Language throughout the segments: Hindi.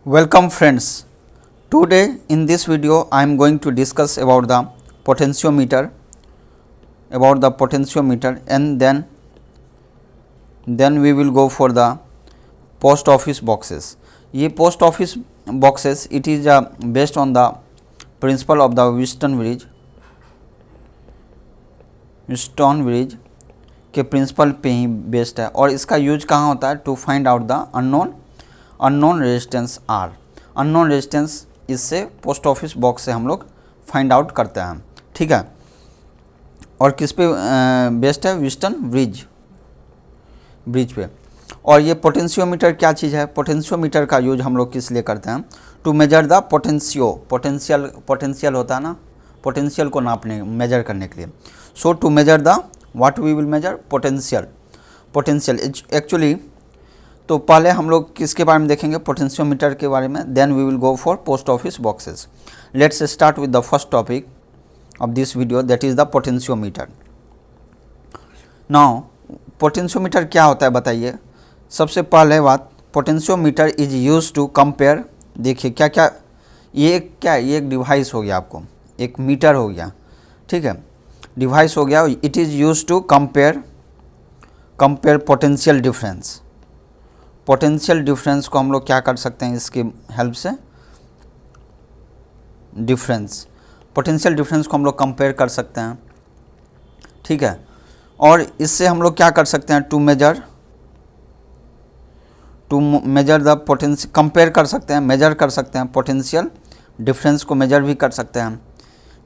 Welcome friends. Today in this video I am going to discuss about the potentiometer and then we will go for the post office boxes. ये post office boxes it is based on the principle of the Wheatstone bridge के प्रिंसिपल पे ही बेस्ड है और इसका यूज कहाँ होता है to find out the unknown resistance R. Unknown resistance इससे पोस्ट ऑफिस बॉक्स से हम लोग फाइंड आउट करते हैं, ठीक है। और किस पे बेस्ड है? व्हीटस्टोन ब्रिज पे। और ये पोटेंशियोमीटर क्या चीज़ है? पोटेंशियोमीटर का यूज हम लोग किस लिए करते हैं? टू मेजर द पोटेंशियल होता है ना, पोटेंशियल को नापने मेजर करने के लिए। So to measure the what we will measure? Potential actually. तो पहले हम लोग किसके बारे में देखेंगे? पोटेंशियोमीटर के बारे में। Then we will go for post office boxes. Let's start with the first topic of this video, that is the potentiometer. Now potentiometer क्या होता है बताइए। सबसे पहले बात, potentiometer is use to compare. देखिए क्या क्या ये एक डिवाइस हो गया, आपको एक मीटर हो गया, ठीक है, डिवाइस हो गया। It is use to compare potential difference. Potential difference को हम लोग क्या कर सकते हैं इसकी हेल्प से? पोटेंशियल डिफरेंस को हम लोग कंपेयर कर सकते हैं, ठीक है। और इससे हम लोग क्या कर सकते हैं? To measure the potential, compare कर सकते हैं, मेजर कर सकते हैं। पोटेंशियल डिफरेंस को मेजर भी कर सकते हैं।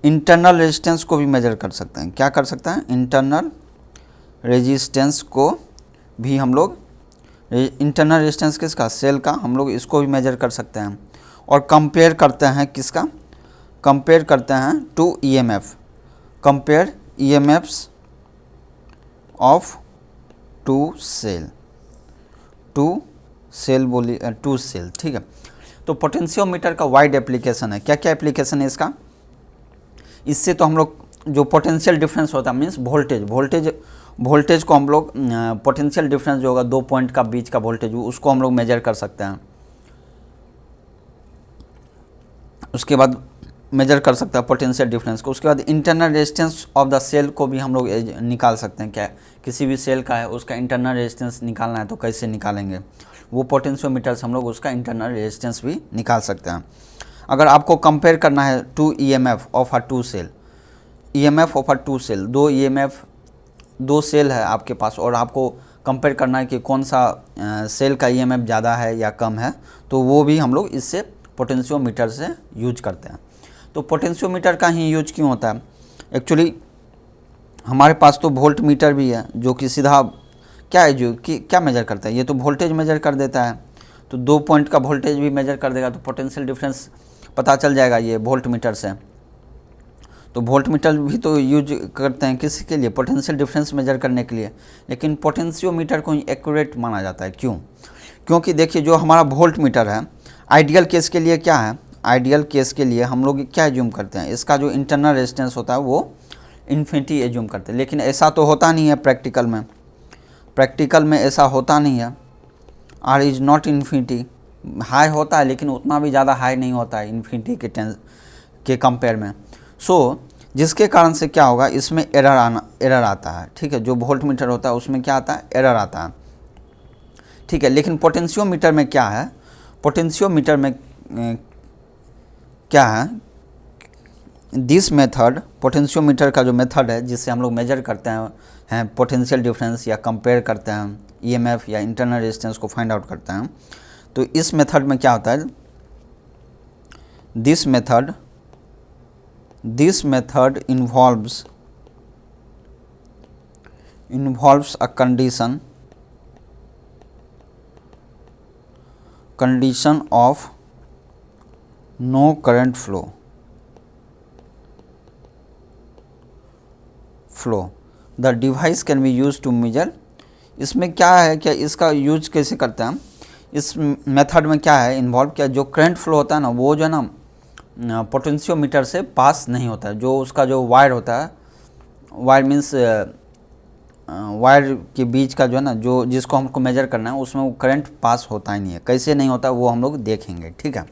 इंटरनल रेजिस्टेंस को भी मेजर कर सकते हैं। क्या कर सकते हैं? इंटरनल रेजिस्टेंस को भी हम लोग, इंटरनल रेजिस्टेंस किसका? सेल का, हम लोग इसको भी मेजर कर सकते हैं। और कंपेयर करते हैं किसका? कंपेयर करते हैं to EMF. Compare EMFs of two cell, ठीक है। तो पोटेंशियोमीटर का वाइड एप्लीकेशन है। क्या क्या एप्लीकेशन है इसका? इससे तो हम लोग जो पोटेंशियल डिफरेंस होता है मीन्स वोल्टेज को हम लोग, पोटेंशियल डिफरेंस जो होगा 2 पॉइंट का बीच का वोल्टेज, उसको हम लोग मेजर कर सकते हैं। उसके बाद मेजर कर सकते हैं पोटेंशियल डिफरेंस को। उसके बाद internal resistance of the cell को भी हम लोग निकाल सकते हैं। क्या किसी भी सेल का है उसका इंटरनल रेजिस्टेंस निकालना है तो कैसे निकालेंगे? वो पोटेंशियोमीटर से हम लोग उसका इंटरनल रेजिस्टेंस भी निकाल सकते हैं। अगर आपको कंपेयर करना है to EMF of a two cell, EMF of a two cell, दो सेल है आपके पास और आपको कंपेयर करना है कि कौन सा सेल का ईएमएफ ज़्यादा है या कम है, तो वो भी हम लोग इससे पोटेंशियोमीटर से यूज करते हैं। तो पोटेंशियोमीटर का ही यूज क्यों होता है? एक्चुअली हमारे पास तो वोल्ट मीटर भी है जो कि सीधा क्या है, जो कि क्या मेजर करता है? ये तो वोल्टेज मेजर कर देता है। तो 2 पॉइंट का वोल्टेज भी मेजर कर देगा, तो पोटेंशियल डिफरेंस पता चल जाएगा ये वोल्ट मीटर से। तो वोल्ट मीटर भी तो यूज करते हैं किसी के लिए? पोटेंशियल डिफरेंस मेजर करने के लिए। लेकिन पोटेंशियोमीटर को ही एक्यूरेट माना जाता है। क्यों? क्योंकि देखिए जो हमारा वोल्ट मीटर है, आइडियल केस के लिए क्या है? आइडियल केस के लिए हम लोग क्या एज्यूम करते हैं? इसका जो इंटरनल रेजिस्टेंस होता है वो इन्फिनिटी एज्यूम करते हैं। लेकिन ऐसा तो होता नहीं है प्रैक्टिकल में ऐसा होता नहीं है। R is not infinity. High होता है लेकिन उतना भी ज़्यादा हाई नहीं होता है इन्फिनिटी के कंपेयर में। सो जिसके कारण से क्या होगा, इसमें एरर आता है, ठीक है। जो वोल्ट मीटर होता है उसमें क्या आता है? एरर आता है, ठीक है। लेकिन पोटेंशियोमीटर में क्या है? पोटेंशियोमीटर में क्या है? दिस मेथड, पोटेंशियोमीटर का जो मेथड है जिससे हम लोग मेजर करते हैं पोटेंशियल डिफरेंस या कंपेयर करते हैं ईएमएफ या इंटरनल रेजिस्टेंस को फाइंड आउट करते हैं। तो इस मेथड में क्या होता है? This method involves a condition of no current flow. The device can be used to measure. इसमें क्या है, क्या इसका यूज कैसे करते हैं? इस मेथड में क्या है इन्वॉल्व? क्या जो करंट फ्लो होता है ना, वो जो है ना पोटेंशियोमीटर से पास नहीं होता है। जो उसका जो वायर होता है, वायर मीन्स वायर के बीच का जो है ना, जो जिसको हमको मेजर करना है उसमें वो करंट पास होता ही नहीं है। कैसे नहीं होता वो हम लोग देखेंगे, ठीक है।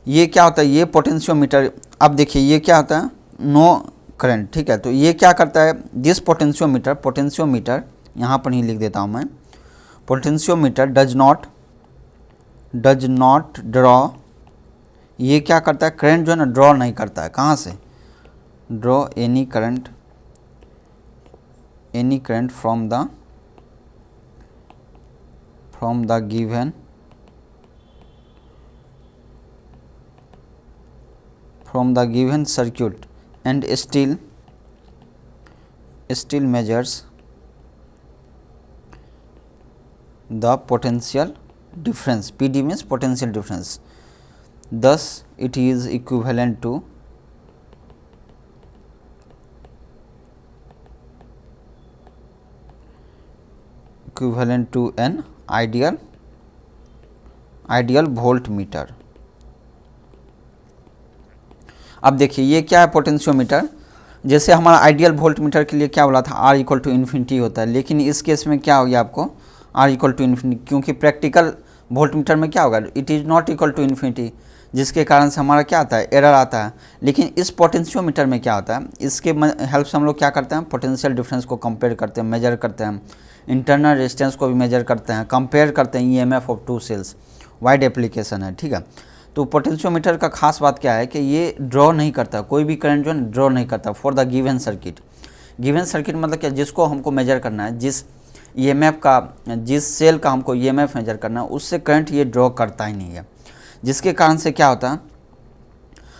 ये क्या होता है, ये पोटेंशियोमीटर। अब देखिए ये क्या होता है, नो करंट, ठीक है। तो ये क्या करता है, दिस पोटेंशियोमीटर यहाँ पर ही लिख देता हूँ मैं, पोटेंशियोमीटर डज नॉट ड्रॉ, ये क्या करता है, करंट जो है ना ड्रॉ नहीं करता है। कहाँ से, draw any current from the given circuit and still measures the potential difference. PD means potential difference. Thus it is equivalent to an ideal voltmeter. अब देखिए ये क्या है, पोटेंशियोमीटर। जैसे हमारा आइडियल वोल्टमीटर के लिए क्या बोला था, R इक्वल टू इन्फिनिटी होता है, लेकिन इस केस में क्या हो गया आपको, R इक्वल टू इन्फिनिटी, क्योंकि प्रैक्टिकल वोल्टमीटर में क्या होगा, it is not equal to infinity, जिसके कारण से हमारा क्या आता है, एरर आता है। लेकिन इस पोटेंशियोमीटर में क्या होता है, इसके हेल्प से हम लोग क्या करते हैं, पोटेंशियल डिफरेंस को कंपेयर करते हैं, मेजर करते हैं, इंटरनल रेजिस्टेंस को भी मेजर करते हैं, कंपेयर करते हैं EMF of 2 cells. Wide application है, ठीक है। तो पोटेंशियोमीटर का खास बात क्या है कि ये ड्रॉ नहीं करता, कोई भी करंट जो है ड्रॉ नहीं करता for the given circuit. Given circuit मतलब क्या, जिसको हमको मेजर करना है, जिस EMF का, जिस सेल का हमको EMF मेजर करना है, उससे करंट ये ड्रॉ करता ही नहीं है। जिसके कारण से क्या होता है,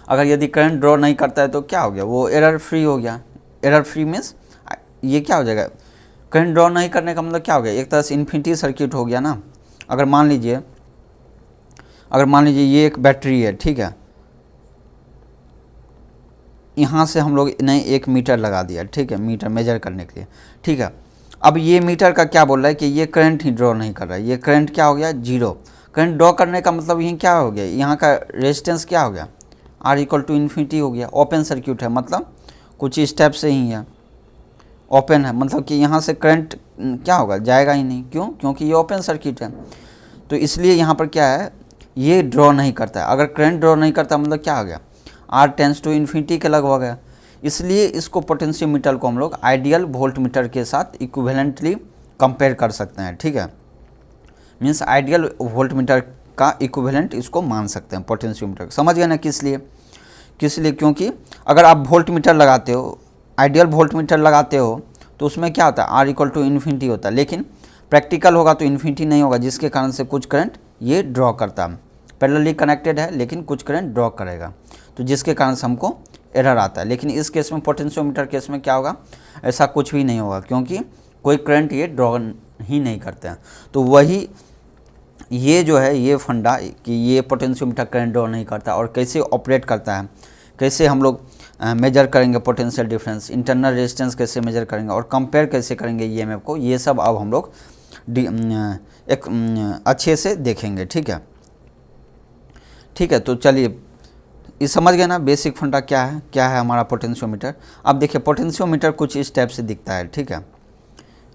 अगर यदि करंट ड्रॉ नहीं करता है तो क्या हो गया, वो एरर फ्री हो गया। एरर फ्री मीन्स ये क्या हो जाएगा, करंट ड्रॉ नहीं करने का मतलब क्या हो गया, एक तरह से इन्फिनिटी सर्किट हो गया ना। अगर मान लीजिए ये एक बैटरी है, ठीक है, यहाँ से हम लोग ने एक मीटर लगा दिया, ठीक है, मीटर मेजर करने के लिए, ठीक है। अब ये मीटर का क्या बोल रहा है कि ये करंट ही ड्रॉ नहीं कर रहा है, ये करंट क्या हो गया, जीरो। करंट ड्रॉ करने का मतलब यही क्या हो गया, यहाँ का रेजिस्टेंस क्या हो गया, R इक्वल टू इन्फिनिटी हो गया। ओपन सर्किट है, मतलब कुछ स्टेप से ही है, ओपन है, मतलब कि यहाँ से करंट क्या होगा, जाएगा ही नहीं। क्यों, क्योंकि ये ओपन सर्किट है। तो इसलिए यहाँ पर क्या है, ये ड्रॉ नहीं करता है। अगर करंट ड्रॉ नहीं करता मतलब क्या हो गया, R टेंस टू इन्फिनिटी के लगभग है। इसलिए इसको पोटेंशियोमीटर को हम लोग आइडियल वोल्टमीटर के साथ इक्विवेलेंटली कंपेयर कर सकते हैं, ठीक है। मीन्स आइडियल वोल्टमीटर का इक्विवेलेंट इसको मान सकते हैं पोटेंशियोमीटर। समझ गए ना किस लिए, क्योंकि अगर आप वोल्टमीटर लगाते हो, आइडियल वोल्टमीटर लगाते हो, तो उसमें क्या होता है, R इक्वल टू इन्फिनिटी होता है। लेकिन प्रैक्टिकल होगा तो इन्फिनिटी नहीं होगा, जिसके कारण से कुछ करंट ये ड्रॉ करता है। पैरेलली कनेक्टेड है लेकिन कुछ करंट ड्रॉ करेगा, तो जिसके कारण से हमको एरर आता है। लेकिन इस केस में, पोटेंशियोमीटर केस में क्या होगा, ऐसा कुछ भी नहीं होगा, क्योंकि कोई करंट ये ड्रॉ ही नहीं करते हैं। तो वही ये जो है, ये फंडा कि ये पोटेंशियोमीटर करंट ड्रॉ नहीं करता और कैसे ऑपरेट करता है, कैसे हम लोग मेजर करेंगे पोटेंशियल डिफरेंस, इंटरनल रेजिस्टेंस कैसे मेजर करेंगे और कंपेयर कैसे करेंगे EMF को, ये सब अब हम लोग एक अच्छे से देखेंगे, ठीक है। तो चलिए, ये समझ गए ना बेसिक फंडा क्या है हमारा पोटेंशियोमीटर। अब देखिए पोटेंशियोमीटर कुछ इस टाइप से दिखता है, ठीक है।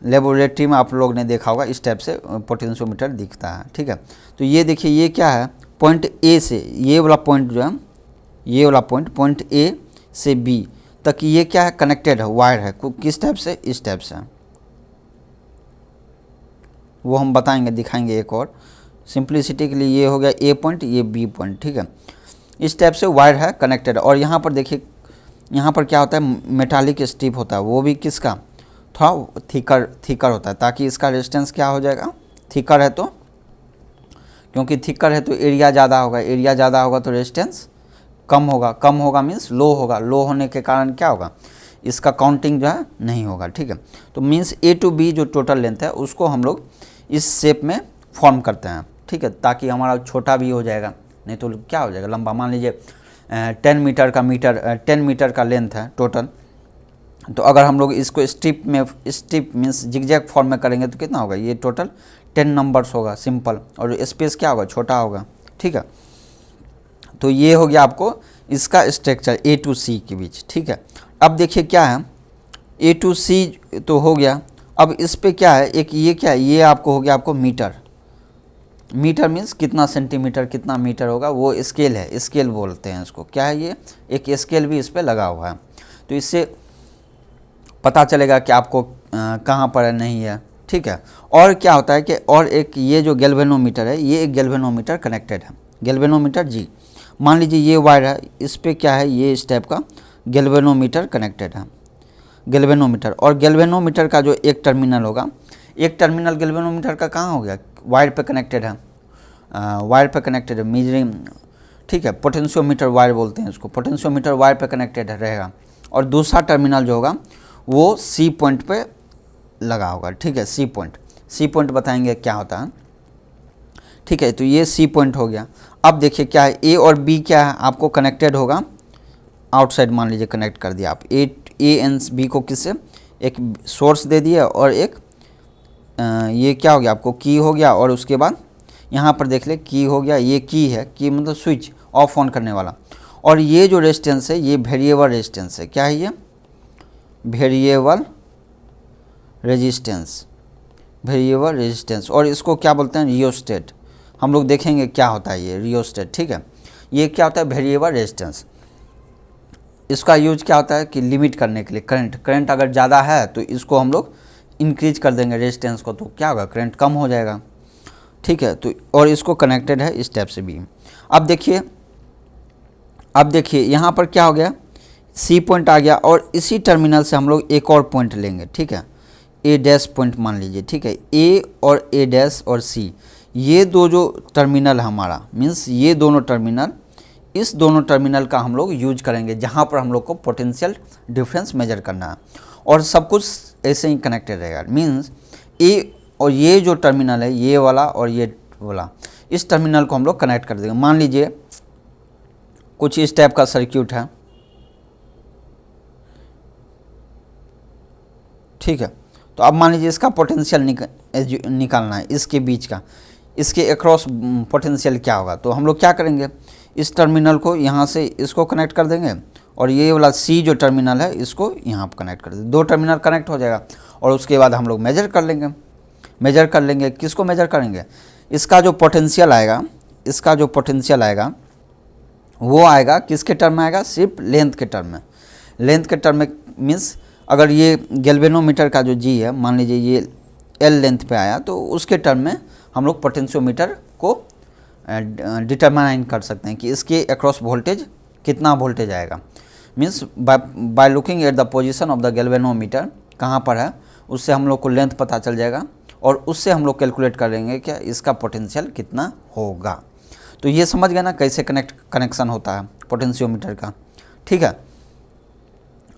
लेबोरेटरी में आप लोग ने देखा होगा, इस टाइप से पोटेंशियोमीटर दिखता है, ठीक है। तो ये देखिए, ये क्या है, पॉइंट A से, ये वाला पॉइंट जो है, ये वाला पॉइंट A से B तक ये क्या है, कनेक्टेड है, वायर है। किस टाइप से, इस टाइप से, वो हम बताएंगे, दिखाएंगे एक और सिंप्लिसिटी के लिए। ये हो गया A पॉइंट, ये B पॉइंट, ठीक है। इस टाइप से वायर है कनेक्टेड। और यहाँ पर देखिए, यहाँ पर क्या होता है, मेटालिक स्ट्रिप होता है, वो भी किसका, थोड़ा थिकर होता है, ताकि इसका रेजिस्टेंस क्या हो जाएगा, थिकर है तो, क्योंकि थिकर है तो एरिया ज़्यादा होगा, एरिया ज़्यादा होगा तो रेजिस्टेंस कम होगा मीन्स लो होगा। लो होने के कारण क्या होगा, इसका काउंटिंग जो है नहीं होगा, ठीक है। तो मीन्स A to B जो टोटल लेंथ है उसको हम लोग इस शेप में फॉर्म करते हैं, ठीक है, ताकि हमारा छोटा भी हो जाएगा, नहीं तो क्या हो जाएगा, लंबा। मान लीजिए 10 मीटर का लेंथ है टोटल, तो अगर हम लोग इसको स्ट्रिप मीन्स जिगजैग फॉर्म में करेंगे तो कितना होगा, ये टोटल 10 नंबर्स होगा सिंपल, और स्पेस क्या होगा, छोटा होगा, ठीक है। तो ये हो गया आपको इसका स्ट्रक्चर A to C के बीच, ठीक है। अब देखिए क्या है, ए टू सी तो हो गया। अब इस पे क्या है, एक ये क्या है, ये आपको हो गया आपको मीटर। मीटर मीन्स कितना सेंटीमीटर कितना मीटर होगा, वो स्केल है, स्केल बोलते हैं इसको। क्या है ये, एक स्केल भी इस पे लगा हुआ है। तो इससे पता चलेगा कि आपको कहाँ पर है, नहीं है, ठीक है। और क्या होता है कि और एक ये जो गैल्वेनोमीटर है, ये एक गैल्वेनोमीटर कनेक्टेड है, गैल्वेनोमीटर जी। मान लीजिए ये वायर है, इस पर क्या है, ये इस टाइप का गैल्वेनोमीटर कनेक्टेड है, गैल्वेनोमीटर। और गैल्वेनोमीटर का जो एक टर्मिनल होगा, एक टर्मिनल गैल्वेनोमीटर का कहाँ हो गया, वायर पे कनेक्टेड है, वायर पे कनेक्टेड है, मीजरिंग, ठीक है। पोटेंशियोमीटर वायर बोलते हैं इसको, पोटेंशियोमीटर वायर पे कनेक्टेड रहेगा। और दूसरा टर्मिनल जो होगा वो सी पॉइंट पे लगा होगा, ठीक है। सी पॉइंट, सी पॉइंट बताएंगे क्या होता है, ठीक है। तो ये सी पॉइंट हो गया। अब देखिए क्या है, ए और बी क्या है, आपको कनेक्टेड होगा आउटसाइड, मान लीजिए कनेक्ट कर दिया आप ए एन बी को, किससे, एक सोर्स दे दिया और एक ये क्या हो गया आपको की हो गया। और उसके बाद यहाँ पर देख ले की हो गया, ये की है, की मतलब स्विच ऑफ ऑन करने वाला। और ये जो रेजिस्टेंस है ये वेरिएबल रेजिस्टेंस है, क्या है ये, वेरिएबल रेजिस्टेंस, वेरिएबल रेजिस्टेंस। और इसको क्या बोलते हैं, रियोस्टेट। हम लोग देखेंगे क्या होता है ये रियोस्टेट, ठीक है। ये क्या होता है, वेरिएबल रेजिस्टेंस। इसका यूज क्या होता है कि लिमिट करने के लिए, करंट अगर ज़्यादा है तो इसको हम लोग इंक्रीज कर देंगे रेजिस्टेंस को, तो क्या होगा, करंट कम हो जाएगा, ठीक है। तो और इसको कनेक्टेड है इस टाइप से भी। अब देखिए यहाँ पर क्या हो गया, सी पॉइंट आ गया। और इसी टर्मिनल से हम लोग एक और पॉइंट लेंगे, ठीक है, ए डैश पॉइंट मान लीजिए, ठीक है। ए और ए डैश और सी, ये दो जो टर्मिनल हमारा मीन्स ये दोनों टर्मिनल, इस दोनों टर्मिनल का हम लोग यूज करेंगे जहाँ पर हम लोग को पोटेंशियल डिफरेंस मेजर करना है। और सब कुछ ऐसे ही कनेक्टेड रहेगा, मीन्स ए और ये जो टर्मिनल है, ये वाला और ये वाला, इस टर्मिनल को हम लोग कनेक्ट कर देंगे। मान लीजिए कुछ इस टाइप का सर्किट है, ठीक है। तो अब मान लीजिए इसका पोटेंशियल निकालना है, इसके बीच का, इसके अक्रॉस पोटेंशियल क्या होगा। तो हम लोग क्या करेंगे, इस टर्मिनल को यहाँ से इसको कनेक्ट कर देंगे और ये वाला सी जो टर्मिनल है इसको यहाँ पर कनेक्ट कर देंगे, दो टर्मिनल कनेक्ट हो जाएगा। और उसके बाद हम लोग मेजर कर लेंगे, किसको मेजर करेंगे, इसका जो पोटेंशियल आएगा, इसका जो पोटेंशियल आएगा वो आएगा किसके टर्म में आएगा, सिर्फ लेंथ के टर्म में। लेंथ के टर्म में मीन्स अगर ये गैल्वेनोमीटर का जो जी है, मान लीजिए ये एल लेंथ पे आया, तो उसके टर्म में हम लोग पोटेंशियोमीटर को डिटरमाइन कर सकते हैं कि इसके अक्रॉस वोल्टेज कितना वोल्टेज आएगा। Means by looking at the position of the galvanometer, कहाँ पर है, उससे हम लोग को लेंथ पता चल जाएगा। और उससे हम लोग कैलकुलेट कर लेंगे कि इसका पोटेंशियल कितना होगा। तो ये समझ गए ना कैसे कनेक्शन होता है पोटेंशियोमीटर का, ठीक है।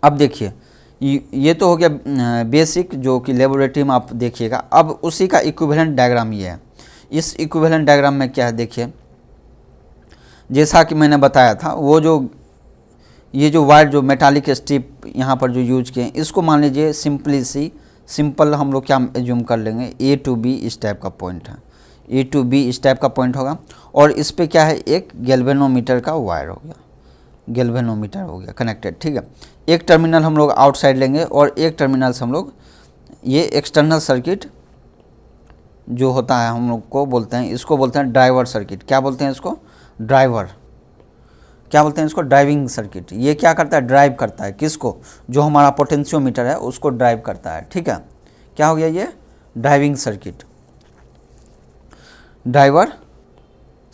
अब देखिए ये तो हो गया बेसिक, जो कि लेबोरेटरी में आप देखिएगा। अब उसी का इक्विवेलेंट डायग्राम ये है। इस इक्विवेलेंट डायग्राम में क्या है, देखिए जैसा कि मैंने बताया था, वो जो ये जो वायर जो मेटालिक स्ट्रिप यहाँ पर जो यूज किए, इसको मान लीजिए सिंपल हम लोग क्या एज्यूम कर लेंगे, ए टू बी इस टाइप का पॉइंट है, ए टू बी इस टाइप का पॉइंट होगा। और इस पे क्या है, एक गैल्वेनोमीटर का वायर हो गया, गैल्वेनोमीटर हो गया कनेक्टेड, ठीक है। एक टर्मिनल हम लोग आउटसाइड लेंगे और एक टर्मिनल से हम लोग ये एक्सटर्नल सर्किट जो होता है हम लोग को बोलते हैं, इसको बोलते हैं ड्राइवर सर्किट। क्या बोलते हैं इसको, ड्राइवर, क्या बोलते हैं इसको, ड्राइविंग सर्किट। ये क्या करता है, ड्राइव करता है किसको, जो हमारा पोटेंशियोमीटर है उसको ड्राइव करता है, ठीक है। क्या हो गया ये, ड्राइविंग सर्किट, ड्राइवर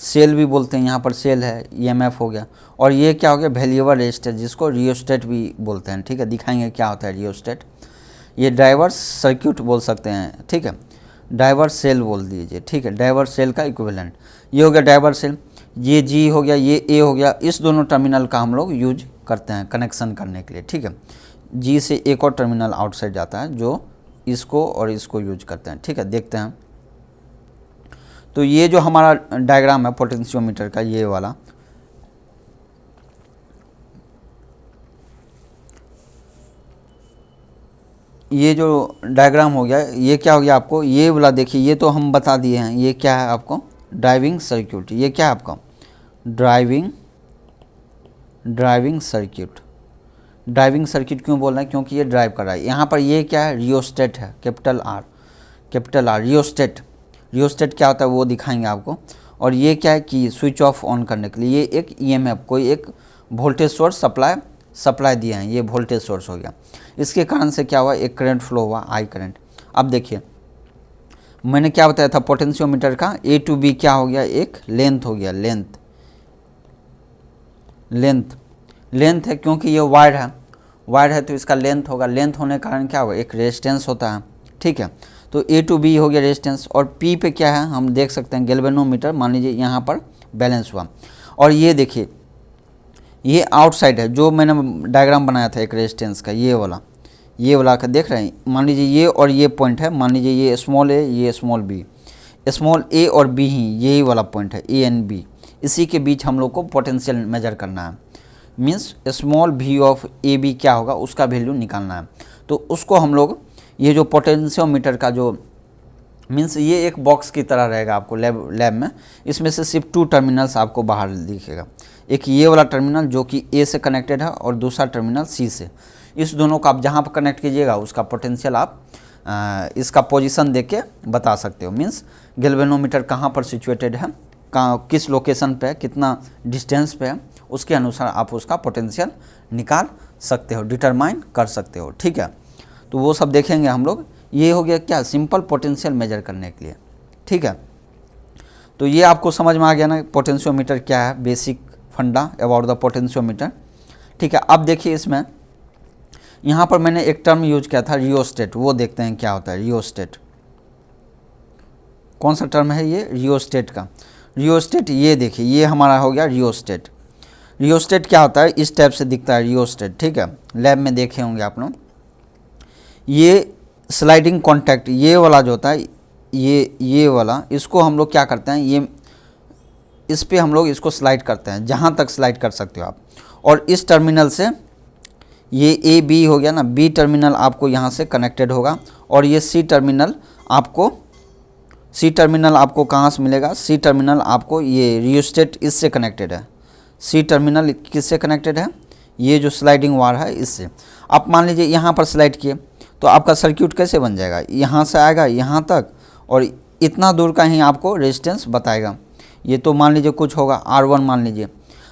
सेल भी बोलते हैं, यहाँ पर सेल है, ईएमएफ हो गया। और ये क्या हो गया, वेरिएबल रेजिस्टेंस, जिसको रियोस्टेट भी बोलते हैं, ठीक है। दिखाएंगे क्या होता है रियोस्टेट। ये ड्राइवर सर्किट बोल सकते हैं, ठीक है, ड्राइवर सेल बोल दीजिए, ठीक है। ड्राइवर सेल का इक्विवेलेंट ये हो गया ड्राइवर सेल। ये जी हो गया, ये ए हो गया। इस दोनों टर्मिनल का हम लोग यूज करते हैं कनेक्शन करने के लिए, ठीक है। जी से एक और टर्मिनल आउटसाइड जाता है जो इसको और इसको यूज करते हैं, ठीक है। देखते हैं, तो ये जो हमारा डायग्राम है पोटेंशियोमीटर का, ये वाला, ये जो डायग्राम हो गया, ये क्या हो गया आपको, ये वाला देखिए, ये तो हम बता दिए हैं, ये क्या है आपको, ड्राइविंग सर्किट। ये क्या है आपका, ड्राइविंग सर्किट, ड्राइविंग सर्किट क्यों बोल रहे हैं, क्योंकि ये ड्राइव कर रहा है। यहाँ पर ये क्या है, रियोस्टेट है, कैपिटल आर रियोस्टेट। रियोस्टेट क्या होता है वो दिखाएंगे आपको। और ये क्या है कि स्विच ऑफ ऑन करने के लिए ये एक ईएमएफ, कोई एक वोल्टेज सोर्स सप्लाई दिए हैं, ये वोल्टेज सोर्स हो गया। इसके कारण से क्या हुआ, एक करंट फ्लो हुआ, आई करंट। अब देखिए मैंने क्या बताया था पोटेंशियोमीटर का, ए टू बी क्या हो गया, एक लेंथ हो गया, लेंथ है क्योंकि ये वायर है तो इसका लेंथ होगा। लेंथ होने के कारण क्या होगा, एक रेजिस्टेंस होता है, ठीक है। तो ए टू बी हो गया रेजिस्टेंस। और पी पे क्या है, हम देख सकते हैं गैल्वेनोमीटर, मान लीजिए यहाँ पर बैलेंस हुआ। और ये देखिए ये आउटसाइड है, जो मैंने डायग्राम बनाया था एक रेजिस्टेंस का, ये वाला का देख रहे हैं। मान लीजिए ये और ये पॉइंट है, मान लीजिए ये स्मॉल ए, ये स्मॉल बी, स्मॉल ए और बी ही यही वाला पॉइंट है, ए एंड बी। इसी के बीच हम लोग को पोटेंशियल मेजर करना है, means small V of A B क्या होगा उसका वैल्यू निकालना है। तो उसको हम लोग ये जो पोटेंशियोमीटर का जो मीन्स ये एक बॉक्स की तरह रहेगा आपको लैब में, इसमें से सिर्फ 2 टर्मिनल्स आपको बाहर दिखेगा। एक ये वाला टर्मिनल जो कि ए से कनेक्टेड है और दूसरा टर्मिनल सी से। इस दोनों को आप जहाँ पर कनेक्ट कीजिएगा उसका पोटेंशियल आप इसका पोजीशन देख के बता सकते हो। मीन्स गैल्वेनोमीटर कहाँ पर सिचुएटेड है, कहाँ किस लोकेशन पे है, कितना डिस्टेंस पे है, उसके अनुसार आप उसका पोटेंशियल निकाल सकते हो, डिटरमाइन कर सकते हो, ठीक है। तो वो सब देखेंगे हम लोग। ये हो गया क्या, सिंपल पोटेंशियल मेजर करने के लिए, ठीक है। तो ये आपको समझ में आ गया ना पोटेंशियोमीटर क्या है, बेसिक फंडा अबाउट द पोटेंशियोमीटर, ठीक है। अब देखिए इसमें यहाँ पर मैंने एक टर्म यूज किया था रियोस्टेट, वो देखते हैं क्या होता है रियोस्टेट। कौन सा टर्म है ये, रियोस्टेट का। रियोस्टेट ये देखिए ये हमारा हो गया रियोस्टेट। रियोस्टेट क्या होता है, इस टाइप से दिखता है रियोस्टेट, ठीक है। लैब में देखे होंगे आप लोग। ये स्लाइडिंग कॉन्टैक्ट ये वाला जो होता है, ये वाला, इसको हम लोग क्या करते हैं, ये इस पे हम लोग इसको स्लाइड करते हैं, जहाँ तक स्लाइड कर सकते हो आप। और इस टर्मिनल से ये ए बी हो गया ना, बी टर्मिनल आपको यहाँ से कनेक्टेड होगा। और ये सी टर्मिनल आपको कहाँ से मिलेगा, सी टर्मिनल आपको ये रियोस्टेट इससे कनेक्टेड है। सी टर्मिनल किससे कनेक्टेड है, ये जो स्लाइडिंग वायर है इससे। आप मान लीजिए यहाँ पर स्लाइड किए तो आपका सर्किट कैसे बन जाएगा, यहाँ से आएगा यहाँ तक और इतना दूर का ही आपको रेजिस्टेंस बताएगा। ये तो मान लीजिए कुछ होगा R1 मान लीजिए।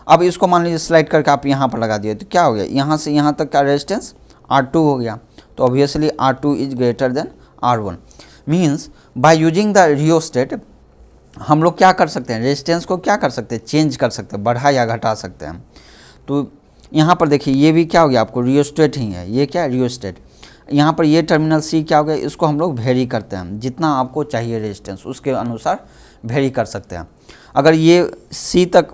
अब इसको मान लीजिए स्लाइड करके आप यहाँ पर लगा दिए तो क्या हो गया, यहाँ से यहाँ तक का रेजिस्टेंस R2 हो गया। तो obviously R2 is greater than R1। Means by using the rheostat हम लोग क्या कर सकते हैं, रेजिस्टेंस को क्या कर सकते हैं, चेंज कर सकते हैं, बढ़ा या घटा सकते हैं। तो यहाँ पर देखिए ये भी क्या हो गया आपको रियोस्टेट ही है, ये क्या रियोस्टेट। यहाँ पर ये टर्मिनल सी क्या हो गया, इसको हम लोग वेरी करते हैं, जितना आपको चाहिए रेजिस्टेंस उसके अनुसार वेरी कर सकते हैं। अगर ये सी तक,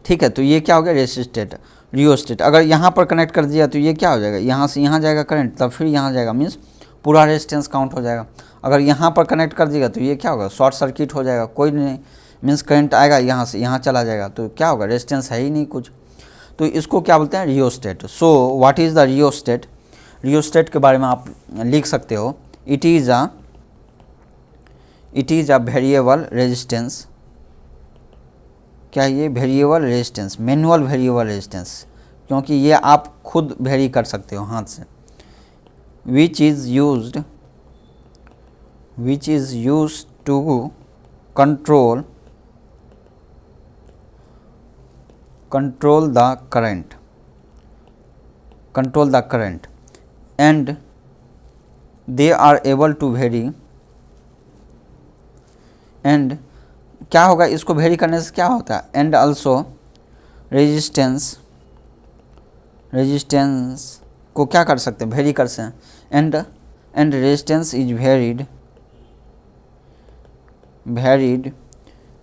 ठीक है, तो ये क्या हो गया रेजिस्टेट रियोस्टेट। अगर यहाँ पर कनेक्ट कर दिया तो ये क्या हो जाएगा, यहाँ से यहाँ जाएगा करंट, तब फिर यहाँ जाएगा, मीन्स पूरा रेजिस्टेंस काउंट हो जाएगा। अगर यहाँ पर कनेक्ट कर दिएगा तो ये क्या होगा, शॉर्ट सर्किट हो जाएगा, कोई नहीं, मीन्स करंट आएगा यहाँ से यहाँ चला जाएगा, तो क्या होगा, रेजिस्टेंस है ही नहीं कुछ। तो इसको क्या बोलते हैं, rheostat. So what is the rheostat. Rheostat के बारे में आप लिख सकते हो, it is a variable resistance. क्या ये variable resistance, manual variable resistance, क्योंकि ये आप खुद वेरी कर सकते हो हाथ से। Which is used to control the current and they are able to vary। And क्या होगा, इसको वेरी करने से क्या होता है, एंड आल्सो रेजिस्टेंस को क्या कर सकते हैं, वेरी कर सकते हैं। And resistance is varied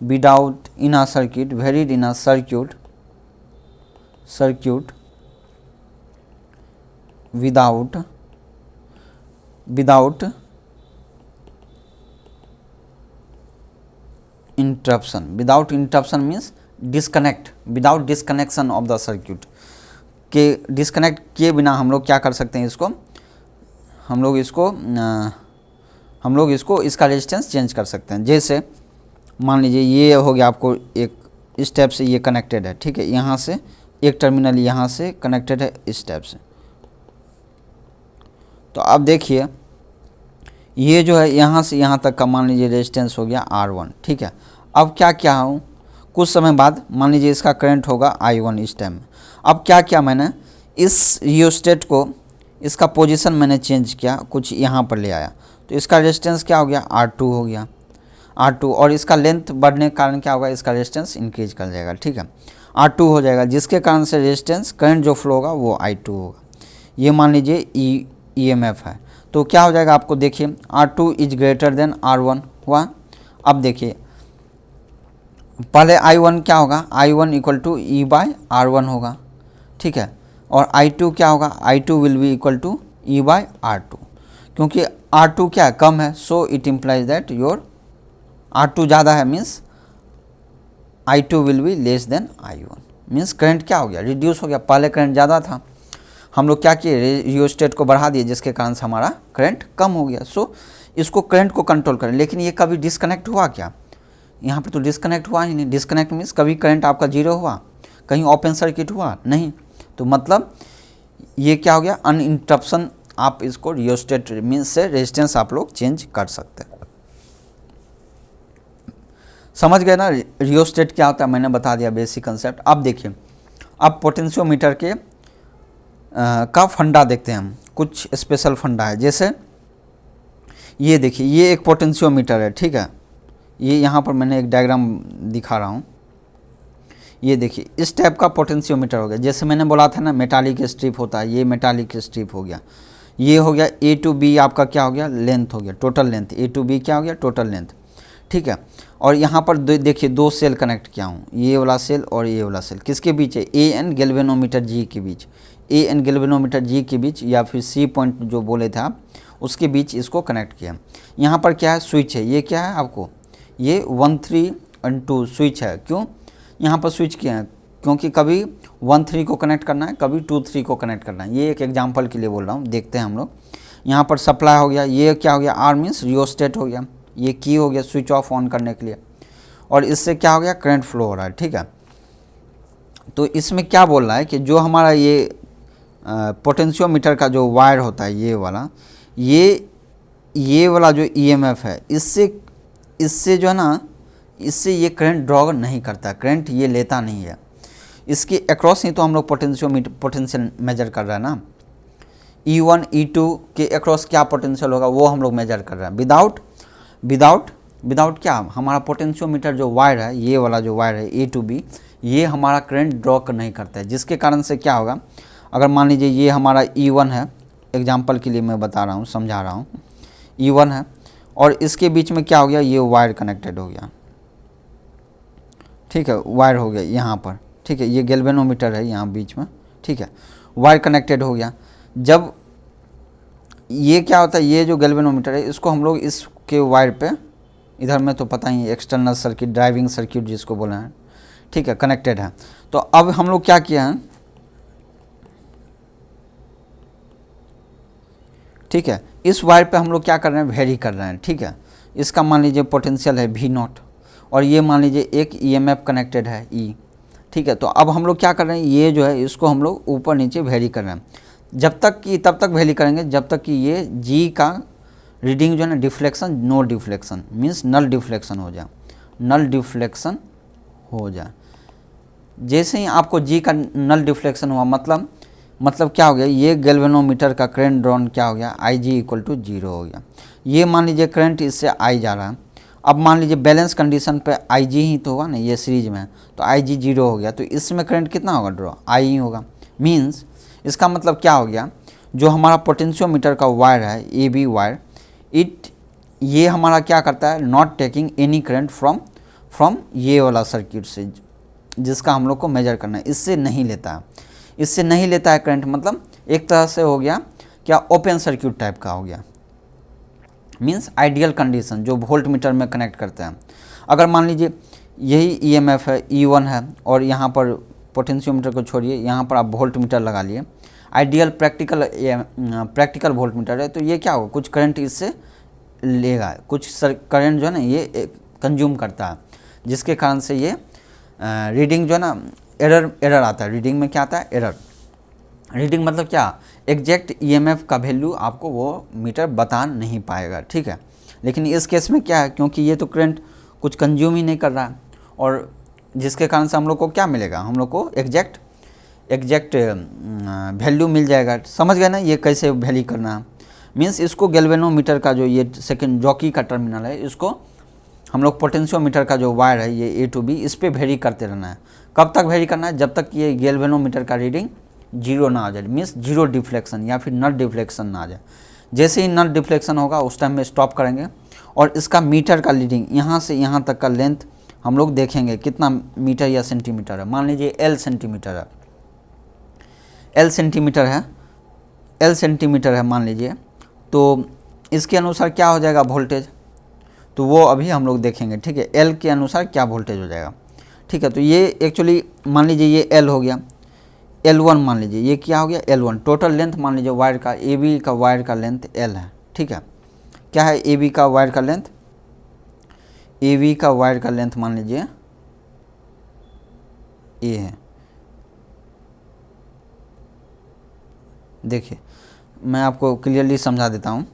without in a circuit, varied in a circuit without interruption। Without interruption means disconnect, without disconnection of the circuit, के डिस्कनेक्ट किए बिना हम लोग क्या कर सकते हैं, हम लोग इसको इसका रेजिस्टेंस चेंज कर सकते हैं। जैसे मान लीजिए ये हो गया आपको एक स्टेप से ये कनेक्टेड है, ठीक है, यहाँ से एक टर्मिनल यहाँ से कनेक्टेड है इस टाइप से। तो अब देखिए ये जो है यहाँ से यहाँ तक का मान लीजिए रेजिस्टेंस हो गया R1, ठीक है। अब क्या क्या हूँ, कुछ समय बाद मान लीजिए इसका करंट होगा I1 इस टाइम में। अब क्या किया मैंने, इस रियोस्टेट को, इसका पोजीशन मैंने चेंज किया, कुछ यहाँ पर ले आया, तो इसका रेजिस्टेंस क्या हो गया, R2 हो गया, R2। और इसका लेंथ बढ़ने के कारण क्या होगा, इसका रेजिस्टेंस इंक्रीज कर जाएगा, ठीक है, R2 हो जाएगा, जिसके कारण से रेजिस्टेंस करंट जो फ्लो होगा वो I2 होगा। ये मान लीजिए EMF है। तो क्या हो जाएगा आपको देखिए, R2 is greater than R1 हुआ। अब देखिए पहले I1 क्या होगा, I1 इक्वल टू E/R1 होगा, ठीक है। और I2 क्या होगा, I2 will be equal to E/R2, क्योंकि R2 क्या है, कम है, सो it implies that your R2 ज़्यादा है, means I2 will be less than I1, means current क्या हो गया, रिड्यूस हो गया। पहले करंट ज़्यादा था, हम लोग क्या किए, रियोस्टेट को बढ़ा दिए, जिसके कारण से हमारा करंट कम हो गया। सो इसको करंट को कंट्रोल करें। लेकिन ये कभी डिस्कनेक्ट हुआ क्या, यहाँ पर तो डिस्कनेक्ट हुआ ही नहीं। डिस्कनेक्ट मीन्स कभी करंट आपका जीरो हुआ, कहीं ओपन सर्किट हुआ नहीं। तो मतलब ये क्या हो गया, अनइंटरप्शन। आप इसको रियोस्टेट मीन्स से रेजिस्टेंस आप लोग चेंज कर सकते हैं। समझ गए ना रियोस्टेट क्या होता है, मैंने बता दिया बेसिक कंसेप्ट। अब देखिए, अब पोटेंशियोमीटर के का फंडा देखते हैं हम। कुछ स्पेशल फंडा है, जैसे ये देखिए, ये एक पोटेंशियोमीटर है, ठीक है। ये यहाँ पर मैंने एक डायग्राम दिखा रहा हूँ। ये देखिए इस टाइप का पोटेंशियोमीटर हो गया। जैसे मैंने बोला था ना मेटालिक स्ट्रिप होता है, ये मेटालिक स्ट्रिप हो गया। ये हो गया A to B आपका क्या हो गया, लेंथ हो गया, total length. A to B क्या हो गया, टोटल लेंथ, ठीक है। और यहाँ पर देखिए दो सेल कनेक्ट किया हूँ, ये वाला सेल और ये वाला सेल। किसके बीच है, AN गैल्वेनोमीटर G के बीच, AN गैल्वेनोमीटर G के बीच, या फिर C पॉइंट जो बोले थे आप, उसके बीच इसको कनेक्ट किया। यहाँ पर क्या है, स्विच है। ये क्या है आपको, ये 1 3 और 2 स्विच है। क्यों यहाँ पर स्विच किया है, क्योंकि कभी 1 3 को कनेक्ट करना है, कभी 2 3 को कनेक्ट करना है। ये एक एग्जांपल के लिए बोल रहा हूँ, देखते हैं हम लोग। यहाँ पर सप्लाई हो गया, ये क्या हो गया, R मीन्स रियोस्टेट हो गया, ये की हो गया स्विच ऑफ ऑन करने के लिए, और इससे क्या हो गया, करंट फ्लो हो रहा है, ठीक है। तो इसमें क्या बोल रहा है कि जो हमारा ये पोटेंशियोमीटर का जो वायर होता है, ये वाला, ये वाला जो EMF है, इससे जो है ना, इससे ये करंट ड्रॉ नहीं करता, करंट ये लेता नहीं है। इसके अक्रॉस ही तो हम लोग पोटेंशियल मेजर कर रहे हैं ना। E1 E2 के अक्रॉस क्या पोटेंशियल होगा वो हम लोग मेजर कर रहे हैं। विदाउट क्या, हमारा पोटेंशियोमीटर जो वायर है, ये वाला जो वायर है A to B, ये हमारा करंट ड्रॉ नहीं करता है। जिसके कारण से क्या होगा, अगर मान लीजिए ये हमारा E1 है, एग्जांपल के लिए मैं बता रहा हूँ, समझा रहा हूँ, E1 है, और इसके बीच में क्या हो गया, ये वायर कनेक्टेड हो गया, ठीक है, वायर हो गया यहाँ पर, ठीक है। ये गैल्वेनोमीटर है यहाँ बीच में, ठीक है, वायर कनेक्टेड हो गया। जब ये क्या होता है, ये जो गैल्वेनोमीटर है, इसको हम लोग इसके वायर पे, इधर में तो पता ही एक्सटर्नल सर्किट, ड्राइविंग सर्किट जिसको बोले हैं, ठीक है, कनेक्टेड है। तो अब हम लोग क्या किया है, ठीक है, इस वायर पे हम लोग क्या कर रहे हैं, वेरी कर रहे हैं, ठीक है। इसका मान लीजिए पोटेंशियल है V0, और ये मान लीजिए एक EMF कनेक्टेड है E, ठीक है। तो अब हम लोग क्या कर रहे हैं, ये जो है इसको हम लोग ऊपर नीचे वेरी कर रहे हैं, तब तक वेरी करेंगे जब तक कि ये G का रीडिंग जो है ना, deflection, no deflection means null deflection हो जाए, नल डिफ्लेक्शन हो जाए। जैसे ही आपको G का नल डिफ्लेक्शन हुआ, मतलब क्या हो गया, ये गैल्वेनोमीटर का करंट ड्रॉन क्या हो गया, IG इक्वल टू 0 हो गया। ये मान लीजिए करंट इससे I जा रहा है। अब मान लीजिए बैलेंस कंडीशन पे IG ही तो होगा ना, ये सीरीज में, तो IG 0 हो गया, तो इसमें करंट कितना होगा, ड्रॉ I ही होगा। मीन्स इसका मतलब क्या हो गया, जो हमारा पोटेंशियोमीटर का वायर है, AB वायर, ये हमारा क्या करता है, not taking any current from ये वाला सर्किट से, जिसका हम लोग को मेजर करना है, इससे नहीं लेता है, इससे नहीं लेता है करंट। मतलब एक तरह से हो गया क्या, ओपन सर्किट टाइप का हो गया, मीन्स आइडियल कंडीशन जो वोल्ट मीटर में कनेक्ट करते हैं। अगर मान लीजिए यही EMF है, E1 है, और यहाँ पर पोटेंशियोमीटर को छोड़िए, यहाँ पर आप वोल्ट मीटर लगा लिए, आइडियल प्रैक्टिकल वोल्ट मीटर है, तो ये क्या होगा, कुछ करंट इससे लेगा, कुछ करंट जो है ना ये कंज्यूम करता है, जिसके कारण से ये रीडिंग जो है ना एरर आता है। रीडिंग में क्या आता है? एरर। रीडिंग मतलब क्या? एग्जैक्ट ईएमएफ का वैल्यू आपको वो मीटर बता नहीं पाएगा, ठीक है। लेकिन इस केस में क्या है, क्योंकि ये तो करंट कुछ कंज्यूम ही नहीं कर रहा है, और जिसके कारण से हम लोग को क्या मिलेगा, हम लोग को एग्जैक्ट वैल्यू मिल जाएगा। समझ गए ना ये कैसे वैल्यू करना है? मीन्स इसको गैल्वेनोमीटर का जो ये सेकंड जॉकी का टर्मिनल है, इसको हम लोग पोटेंशियोमीटर का जो वायर है ये A to B, इस पर वेरी करते रहना है। कब तक वेरी करना है? जब तक ये गैल्वेनोमीटर का रीडिंग जीरो ना आ जाए, मीन्स जीरो डिफ्लेक्शन या फिर नल डिफ्लेक्शन ना आ जाए। जैसे ही नल डिफ्लेक्शन होगा उस टाइम में स्टॉप करेंगे, और इसका मीटर का रीडिंग यहाँ से यहाँ तक का लेंथ हम लोग देखेंगे कितना मीटर या सेंटीमीटर है। मान लीजिए L सेंटीमीटर है, L सेंटीमीटर है मान लीजिए, तो इसके अनुसार क्या हो जाएगा वोल्टेज, तो वो अभी हम लोग देखेंगे, ठीक है। L के अनुसार क्या वोल्टेज हो जाएगा, ठीक है। तो ये एक्चुअली मान लीजिए ये L हो गया, L1 मान लीजिए, ये क्या हो गया L1। टोटल लेंथ मान लीजिए वायर का, AB का वायर का लेंथ L है, ठीक है। क्या है AB का वायर का लेंथ? AB का वायर का लेंथ मान लीजिए A है। देखिए मैं आपको क्लियरली समझा देता हूँ।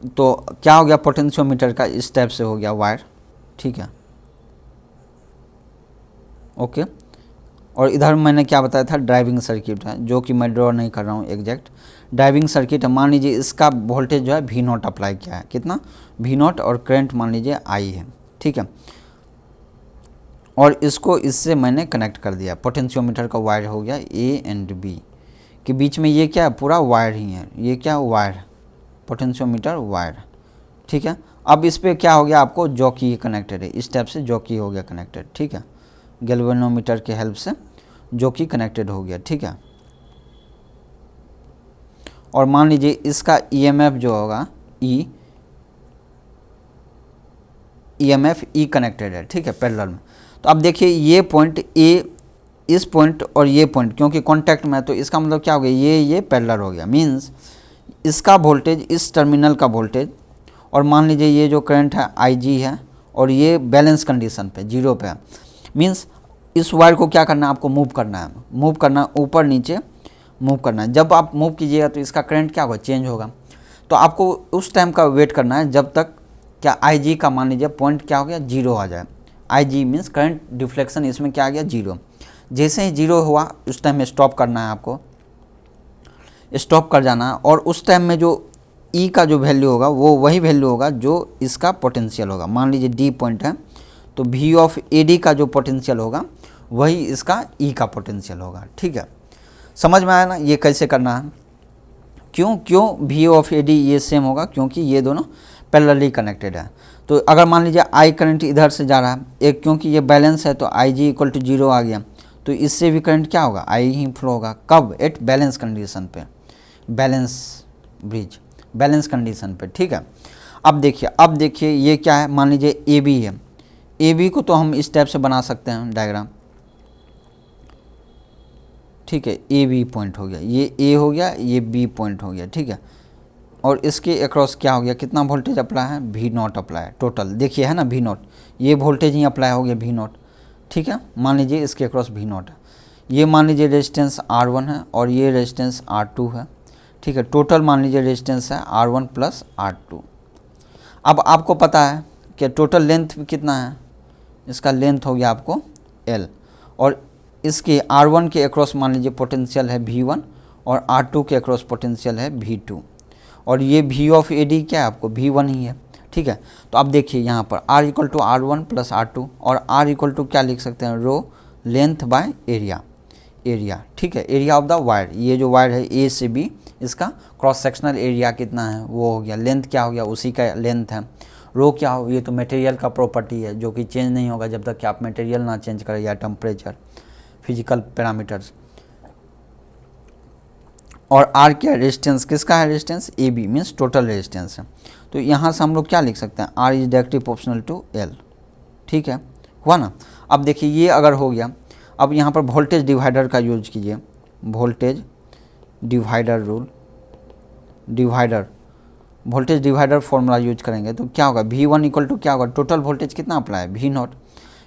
तो क्या हो गया, पोटेंशियोमीटर का इस टाइप से हो गया वायर, ठीक है, ओके। और इधर मैंने क्या बताया था, ड्राइविंग सर्किट है, जो कि मैं ड्रॉ नहीं कर रहा हूँ एग्जैक्ट। ड्राइविंग सर्किट है, मान लीजिए इसका वोल्टेज जो है V0 अप्लाई किया है, कितना V0, और करंट मान लीजिए I है, ठीक है। और इसको इससे मैंने कनेक्ट कर दिया, पोटेंशियोमीटर का वायर हो गया A एंड B के बीच में, ये क्या है, पूरा वायर ही है, ये क्या वायर, पोटेंशियोमीटर वायर, ठीक है। अब इस पर क्या हो गया, आपको जॉकी कनेक्टेड है, इस टाइप से जॉकी हो गया कनेक्टेड, ठीक है। गैल्वेनोमीटर के हेल्प से जॉकी कनेक्टेड हो गया, ठीक है। और मान लीजिए इसका ईएमएफ जो होगा ईएमएफ ई कनेक्टेड है, ठीक है, पैरेलल में। तो अब देखिए ये पॉइंट A, इस पॉइंट और ये पॉइंट क्योंकि कांटेक्ट में है, तो इसका मतलब क्या हो गया, ये पैरेलल हो गया। मींस इसका वोल्टेज, इस टर्मिनल का वोल्टेज, और मान लीजिए ये जो करंट है IG है, और ये बैलेंस कंडीशन पे जीरो पे है। मींस इस वायर को क्या करना है, आपको मूव करना है, ऊपर नीचे मूव करना है। जब आप मूव कीजिएगा तो इसका करंट क्या होगा, चेंज होगा। तो आपको उस टाइम का वेट करना है जब तक क्या IG का मान लीजिए पॉइंट क्या हो गया, जीरो आ जाए। IG मीन्स करंट डिफ्लेक्शन इसमें क्या आ गया, जीरो। जैसे ही जीरो हुआ उस टाइम में स्टॉप करना है, आपको स्टॉप कर जाना है। और उस टाइम में जो E का जो वैल्यू होगा वो वही वैल्यू होगा जो इसका पोटेंशियल होगा। मान लीजिए D पॉइंट है, तो V ऑफ AD का जो पोटेंशियल होगा वही इसका E का पोटेंशियल होगा, ठीक है। समझ में आया ना ये कैसे करना है? क्यों V ऑफ AD ये सेम होगा, क्योंकि ये दोनों पैरेलली कनेक्टेड है। तो अगर मान लीजिए I करंट इधर से जा रहा है एक, क्योंकि ये बैलेंस है, तो IG इक्वल टू जीरो आ गया, तो इससे भी करंट क्या होगा, I ही फ्लो होगा। कब? एट बैलेंस कंडीशन पे, बैलेंस कंडीशन पे, ठीक है। अब देखिए ये क्या है, मान लीजिए AB है, AB को तो हम इस टाइप से बना सकते हैं डायग्राम, ठीक है। AB पॉइंट हो गया, ये A हो गया, ये B पॉइंट हो गया, ठीक है। और इसके अक्रॉस क्या हो गया, कितना वोल्टेज अप्लाई है, V0 अप्लाई है टोटल, देखिए है ना V0, ये वोल्टेज ही अप्लाई हो गया V0, ठीक है। मान लीजिए इसके अक्रॉस V0 है, ये मान लीजिए रेजिस्टेंस R1 है, और ये रेजिस्टेंस R2 है, ठीक है। टोटल मान लीजिए रेजिस्टेंस है R1 प्लस R2। अब आपको पता है कि टोटल लेंथ कितना है, इसका लेंथ हो गया आपको L, और इसके R1 के अक्रॉस मान लीजिए पोटेंशियल है V1, और R2 के अक्रॉस पोटेंशियल है V2, और ये V ऑफ AD क्या है, आपको V1 ही है, ठीक है। तो अब देखिए यहाँ पर R equal to R1 plus R2, और R इक्वल टू क्या लिख सकते हैं, रो लेंथ बाय एरिया, ठीक है, एरिया ऑफ द वायर। ये जो वायर है A से B, इसका क्रॉस सेक्शनल एरिया कितना है वो हो गया, लेंथ क्या हो गया, उसी का लेंथ है। रो क्या हो, ये तो मटेरियल का प्रॉपर्टी है जो कि चेंज नहीं होगा जब तक कि आप मटेरियल ना चेंज करें, या टेम्परेचर, फिजिकल पैरामीटर्स। और R क्या रेजिस्टेंस, किसका है resistance, AB means total resistance है। तो यहाँ से हम लोग क्या लिख सकते हैं, R is directly proportional to L, ठीक है, हुआ ना। अब देखिए ये अगर हो गया, अब यहाँ पर वोल्टेज डिवाइडर का यूज कीजिए, voltage divider rule, divider voltage divider formula use करेंगे तो क्या होगा, V1 इक्वल टू क्या होगा, टोटल वोल्टेज कितना अप्लाई है V0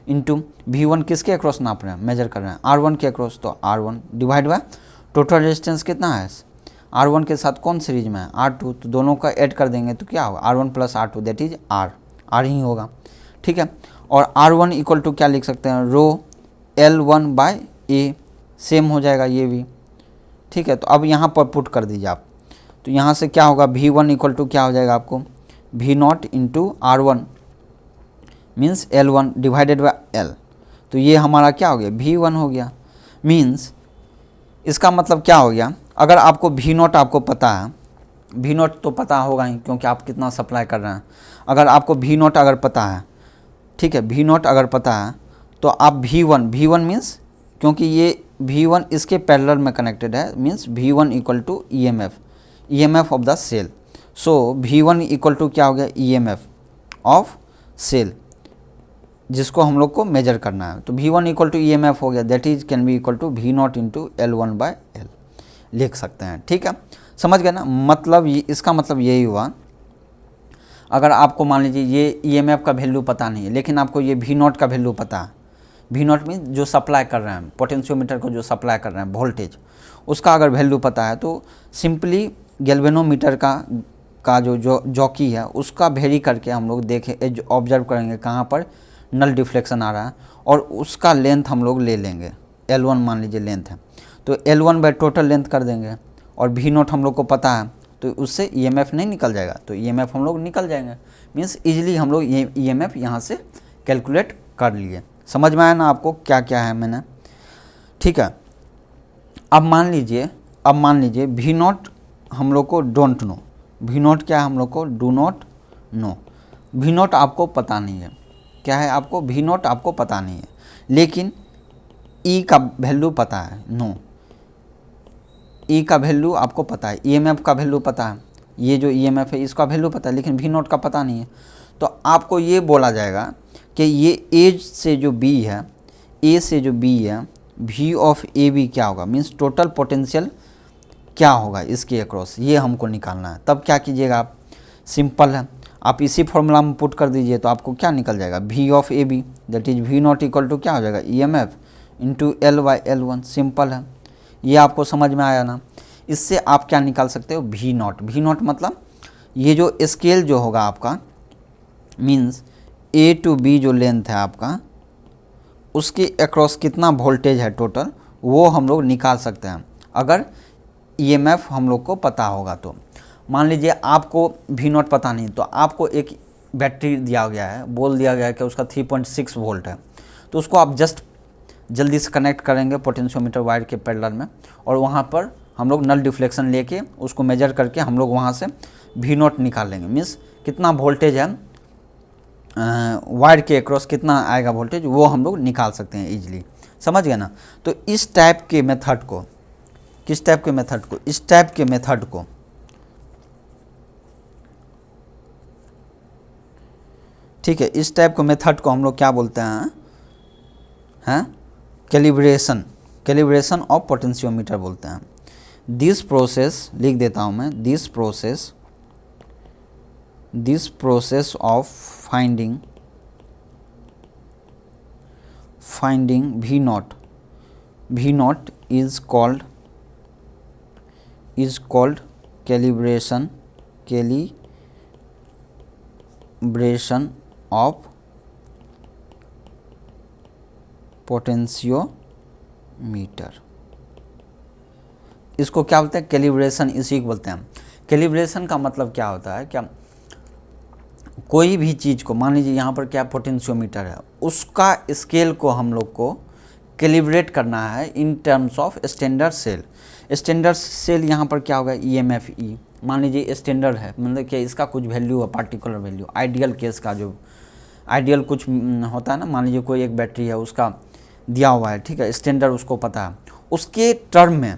इंटू V1 किसके अक्रॉस नाप रहे हैं, मेजर कर रहे हैं R1 के अक्रॉस, तो R1 divide by total resistance कितना है R1 के साथ कौन सीरीज में है R2, तो दोनों का ऐड कर देंगे तो क्या होगा R1 plus R2 that is R ही होगा, ठीक है। और R1 इक्वल टू क्या लिख सकते हैं, रो L1 बाय A, सेम हो जाएगा ये भी, ठीक है। तो अब यहाँ पर पुट कर दीजिए आप, तो यहाँ से क्या होगा V1 इक्वल टू क्या हो जाएगा आपको V0 into R1 means L1 divided by L, तो ये हमारा क्या हो गया V1 हो गया। मीन्स इसका मतलब क्या हो गया, अगर आपको V0 आपको पता है, V0 तो पता होगा ही क्योंकि आप कितना सप्लाई कर रहे हैं, अगर आपको V0 अगर पता है, ठीक है, V0 अगर पता है तो आप V1 मीन्स क्योंकि ये V1 इसके पैरेलल में कनेक्टेड है, means V1 equal to EMF of the cell, so V1 equal to क्या हो गया EMF ऑफ सेल, जिसको हम लोग को मेजर करना है, तो V1 इक्वल टू EMF हो गया, that is can be equal to V0 into L1 by L लिख सकते हैं, ठीक है। समझ गए ना, मतलब इसका मतलब यही हुआ, अगर आपको मान लीजिए ये EMF का वैल्यू पता नहीं है लेकिन आपको ये V0 का वैल्यू पता है, V0 मीन जो सप्लाई कर रहे हैं पोटेंशियोमीटर को, जो सप्लाई कर रहे हैं वोल्टेज, उसका अगर वैल्यू पता है तो सिंपली गैल्वेनोमीटर का जो जॉकी है उसका वेरी करके हम लोग देखें, ऑब्जर्व करेंगे कहाँ पर नल डिफ्लेक्शन आ रहा है और उसका लेंथ हम लोग ले लेंगे, L1 मान लीजिए लेंथ है तो L1 बाय टोटल लेंथ कर देंगे, और V0 हम लोग को पता है तो उससे EMF नहीं निकल जाएगा, तो EMF हम लोग निकल जाएंगे, मीन्स इजीली हम लोग ये EMF यहाँ से कैलकुलेट कर लिए। समझ में आया ना आपको क्या क्या है मैंने, ठीक है। अब मान लीजिए V0 हम लोग को डोंट नो, V0 क्या है हम लोग को डू नॉट नो, V0 आपको पता नहीं है, क्या है आपको V0 आपको पता नहीं है, लेकिन E का वैल्यू पता है, नो E का वैल्यू आपको पता है, EMF का वैल्यू पता है, ये जो EMF है इसका वैल्यू पता है, लेकिन V0 का पता नहीं है, तो आपको ये बोला जाएगा कि ये A से जो B है V ऑफ AB क्या होगा, मीन्स टोटल पोटेंशियल क्या होगा इसके अक्रॉस, ये हमको निकालना है। तब क्या कीजिएगा आप, सिंपल है, आप इसी फॉर्मूला में पुट कर दीजिए तो आपको क्या निकल जाएगा V of AB that is V0 equal to क्या हो जाएगा EMF into L by L1, simple है। ये आपको समझ में आया ना, इससे आप क्या निकाल सकते हो V0 मतलब ये जो स्केल जो होगा आपका, मीन्स A टू B जो लेंथ है आपका, उसके अक्रॉस कितना वोल्टेज है टोटल, वो हम लोग निकाल सकते हैं अगर EMF हम लोग को पता होगा। तो मान लीजिए आपको V0 पता नहीं, तो आपको एक बैटरी दिया गया है, बोल दिया गया है कि उसका 3.6 वोल्ट है, तो उसको आप जस्ट जल्दी से कनेक्ट करेंगे पोटेंशियोमीटर वायर के पैरेलल में, और वहाँ पर हम लोग नल डिफ्लेक्शन लेके उसको मेजर करके हम लोग वहाँ से V0 निकाल लेंगे, मीन्स कितना वोल्टेज है वायर के अक्रॉस, कितना आएगा वोल्टेज, वो हम लोग निकाल सकते हैं इजीली। समझ गए ना। तो इस टाइप के मेथड को, किस टाइप के मेथड को, इस टाइप के मेथड को, ठीक है, इस टाइप के मेथड को हम लोग क्या बोलते हैं कैलिब्रेशन ऑफ पोटेंशियोमीटर बोलते हैं। दिस प्रोसेस लिख देता हूँ मैं, this process of finding V0 is called calibration of potentiometer. इसको क्या बोलते हैं, कैलिब्रेशन, इसी को बोलते हैं। कैलिब्रेशन का मतलब क्या होता है, क्या कोई भी चीज़ को, मान लीजिए यहाँ पर क्या पोटेंशियोमीटर है, उसका स्केल को हम लोग को कैलिब्रेट करना है in terms of standard cell. यहाँ पर क्या होगा EMF E, मान लीजिए स्टैंडर्ड है, मतलब कि इसका कुछ वैल्यू है, पार्टिकुलर वैल्यू, आइडियल केस का जो आइडियल कुछ होता है ना, मान लीजिए कोई एक बैटरी है उसका दिया हुआ है, ठीक है, स्टैंडर्ड उसको पता है, उसके टर्म में,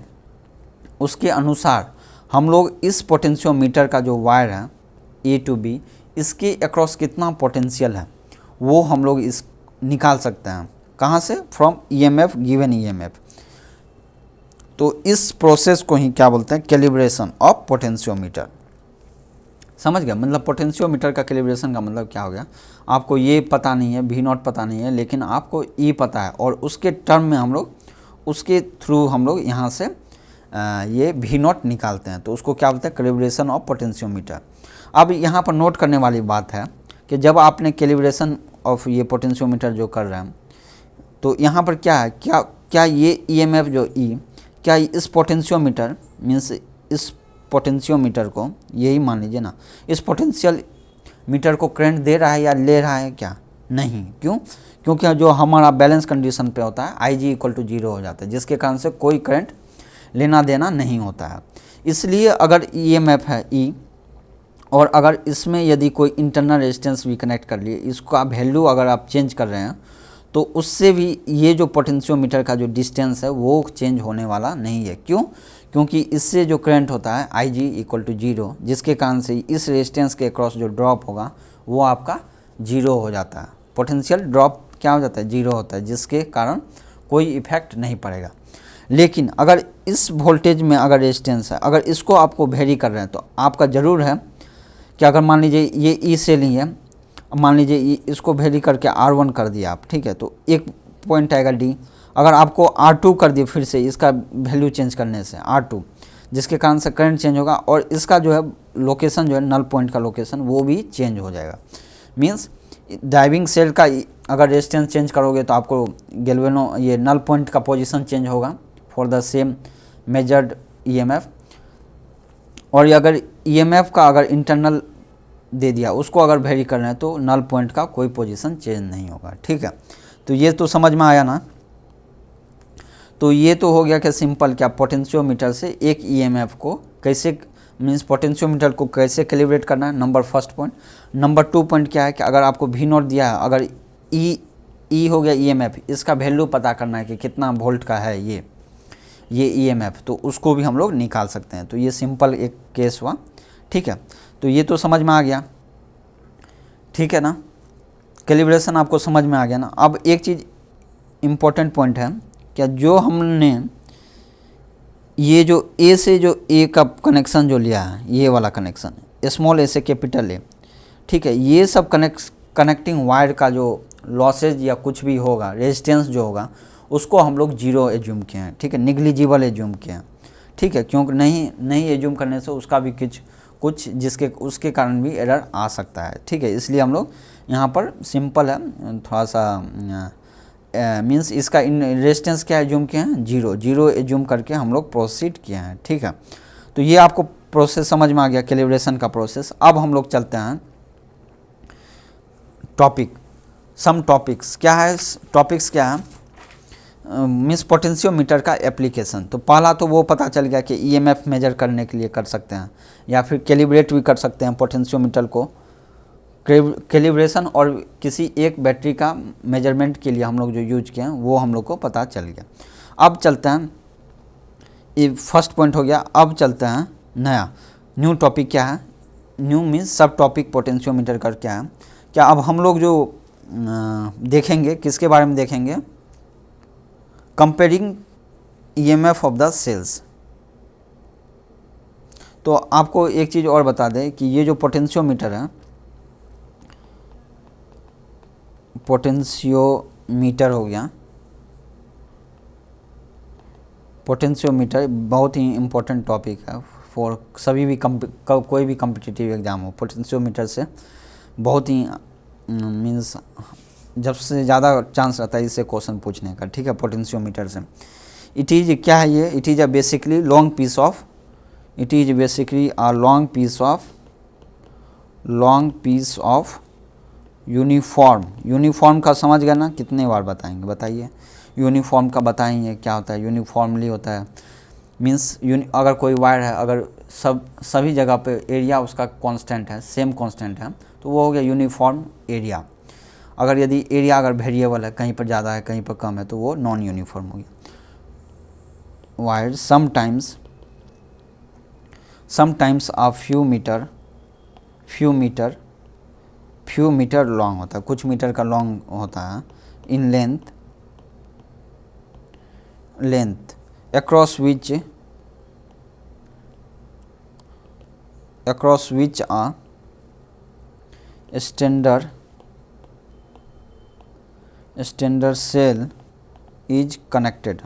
उसके अनुसार हम लोग इस पोटेंशियोमीटर का जो वायर है A टू B, इसके अक्रॉस कितना पोटेंशियल है वो हम लोग इस निकाल सकते हैं, कहाँ से, फ्रॉम EMF, गिवन EMF। तो इस प्रोसेस को ही क्या बोलते हैं, कैलिब्रेशन ऑफ पोटेंशियोमीटर। समझ गया, मतलब पोटेंशियोमीटर का कैलिब्रेशन का मतलब क्या हो गया, आपको ये पता नहीं है, वी नॉट पता नहीं है, लेकिन आपको ई पता है और उसके टर्म में हम लोग उसके थ्रू हम लोग यहाँ से ये वी नॉट निकालते हैं, तो उसको क्या बोलते हैं, कैलिब्रेशन ऑफ पोटेंशियोमीटर। अब यहाँ पर नोट करने वाली बात है कि जब आपने कैलिब्रेशन ऑफ ये पोटेंशियोमीटर जो कर रहे हैं, तो यहाँ पर क्या है, क्या ये ईएमएफ जो ई, क्या इस पोटेंशियोमीटर मीन्स इस पोटेंशियोमीटर को, यही मान लीजिए ना, इस पोटेंशियल मीटर को करंट दे रहा है या ले रहा है, क्या नहीं, क्यों, क्योंकि जो हमारा बैलेंस कंडीशन पे होता है आई जी इक्वल टू 0 हो जाता है, जिसके कारण से कोई करंट लेना देना नहीं होता है। इसलिए अगर ईएमएफ है ई और अगर इसमें यदि कोई इंटरनल रेजिस्टेंस भी कनेक्ट कर लिए, इसका वैल्यू अगर आप चेंज कर रहे हैं, तो उससे भी ये जो पोटेंशियोमीटर का जो डिस्टेंस है वो चेंज होने वाला नहीं है। क्यों, क्योंकि इससे जो करंट होता है आई जी इक्वल टू 0, जिसके कारण से इस रेजिस्टेंस के अक्रॉस जो ड्रॉप होगा वो आपका 0 हो जाता है, पोटेंशियल ड्रॉप क्या हो जाता है, 0 होता है, जिसके कारण कोई इफेक्ट नहीं पड़ेगा। लेकिन अगर इस वोल्टेज में अगर रेजिस्टेंस है, अगर इसको आपको वेरी कर रहे हैं, तो आपका ज़रूर है कि अगर मान लीजिए ये ई सेल ही है, मान लीजिए इसको वेरी करके R1 कर दिया आप, ठीक है, तो एक पॉइंट आएगा डी, अगर आपको R2 कर दिए फिर से इसका वैल्यू चेंज करने से R2, जिसके कारण से करंट चेंज होगा और इसका जो है लोकेशन जो है नल पॉइंट का लोकेशन वो भी चेंज हो जाएगा। मीन्स ड्राइविंग सेल का अगर रेजिस्टेंस चेंज करोगे तो आपको गैल्वेनो ये नल पॉइंट का पोजीशन चेंज होगा for the same measured EMF, और अगर ईएमएफ का अगर इंटरनल दे दिया उसको अगर वेरी कर रहे हैं तो नल पॉइंट का कोई पोजीशन चेंज नहीं होगा। ठीक है, तो ये तो समझ में आया ना। तो ये तो हो गया कि सिंपल क्या पोटेंशियोमीटर से एक ईएमएफ को कैसे मीन्स पोटेंशियोमीटर को कैसे कैलिब्रेट करना है, number first point. Number 2 point क्या है कि अगर आपको वी नॉट दिया है, अगर ई हो गया ईएमएफ, इसका वैल्यू पता करना है कि कितना वोल्ट का है ये ईएमएफ, तो उसको भी हम लोग निकाल सकते हैं। तो ये सिंपल एक केस हुआ। ठीक है, तो ये तो समझ में आ गया, ठीक है ना, कैलिब्रेशन आपको समझ में आ गया ना। अब एक चीज़ इम्पोर्टेंट पॉइंट है, क्या जो हमने ये जो ए से जो ए का कनेक्शन जो लिया है, ये वाला कनेक्शन स्मॉल ए से कैपिटल ए, ठीक है, ये सब कनेक्टिंग वायर का जो लॉसेज या कुछ भी होगा, रेजिस्टेंस जो होगा, उसको हम लोग 0 एज्यूम किए हैं। ठीक है, निग्लिजिबल एज्यूम किए हैं। ठीक है, क्योंकि नहीं एज्यूम करने से उसका भी कुछ जिसके उसके कारण भी एरर आ सकता है। ठीक है, इसलिए हम लोग यहाँ पर सिंपल है, थोड़ा सा मीन्स इसका रेजिस्टेंस क्या एज्यूम किए हैं, 0 एज्यूम करके हम लोग प्रोसीड किए हैं। ठीक है, तो ये आपको प्रोसेस समझ में आ गया, कैलिब्रेशन का प्रोसेस। अब हम लोग चलते हैं टॉपिक, सम टॉपिक्स। क्या है टॉपिक्स, क्या है मीन्स पोटेंशियोमीटर का एप्लीकेशन। तो पहला तो वो पता चल गया कि ईएमएफ मेजर करने के लिए कर सकते हैं, या फिर कैलिब्रेट भी कर सकते हैं पोटेंशियोमीटर को। कैलिब्रेशन और किसी एक बैटरी का मेजरमेंट के लिए हम लोग जो यूज किए हैं वो हम लोग को पता चल गया। अब चलते हैं, ये फर्स्ट पॉइंट हो गया। अब चलते हैं नया न्यू टॉपिक। क्या है न्यू मीन्स सब टॉपिक पोटेंशियोमीटर का क्या है। क्या अब हम लोग जो देखेंगे, किसके बारे में देखेंगे, comparing EMF of the cells. तो आपको एक चीज़ और बता दें कि ये जो पोटेंशियोमीटर है, पोटेंशियोमीटर हो गया, पोटेंशियोमीटर बहुत ही इम्पोर्टेंट टॉपिक है फॉर सभी भी कोई भी कम्पिटिटिव एग्जाम हो। पोटेंशियोमीटर से बहुत ही मीन्स जब से ज़्यादा चांस रहता है इससे क्वेश्चन पूछने का। ठीक है, पोटेंशियोमीटर से इट इज़ क्या है ये, it is a basically long piece of, it is basically a long piece of uniform का समझ गया ना, कितने बार बताएंगे बताइए। यूनिफॉर्म का बताएंगे क्या होता है, यूनिफॉर्मली होता है मीन्स अगर कोई वायर है, अगर सभी जगह पे एरिया उसका कांस्टेंट है, सेम कांस्टेंट है, तो वो हो गया यूनिफॉर्म एरिया। अगर यदि एरिया अगर वेरिएबल है, कहीं पर ज़्यादा है कहीं पर कम है, तो वो नॉन यूनिफॉर्म हो गया। Wire sometimes a few metre long होता है, कुछ मीटर का लॉन्ग होता है, in length across which standard cell is connected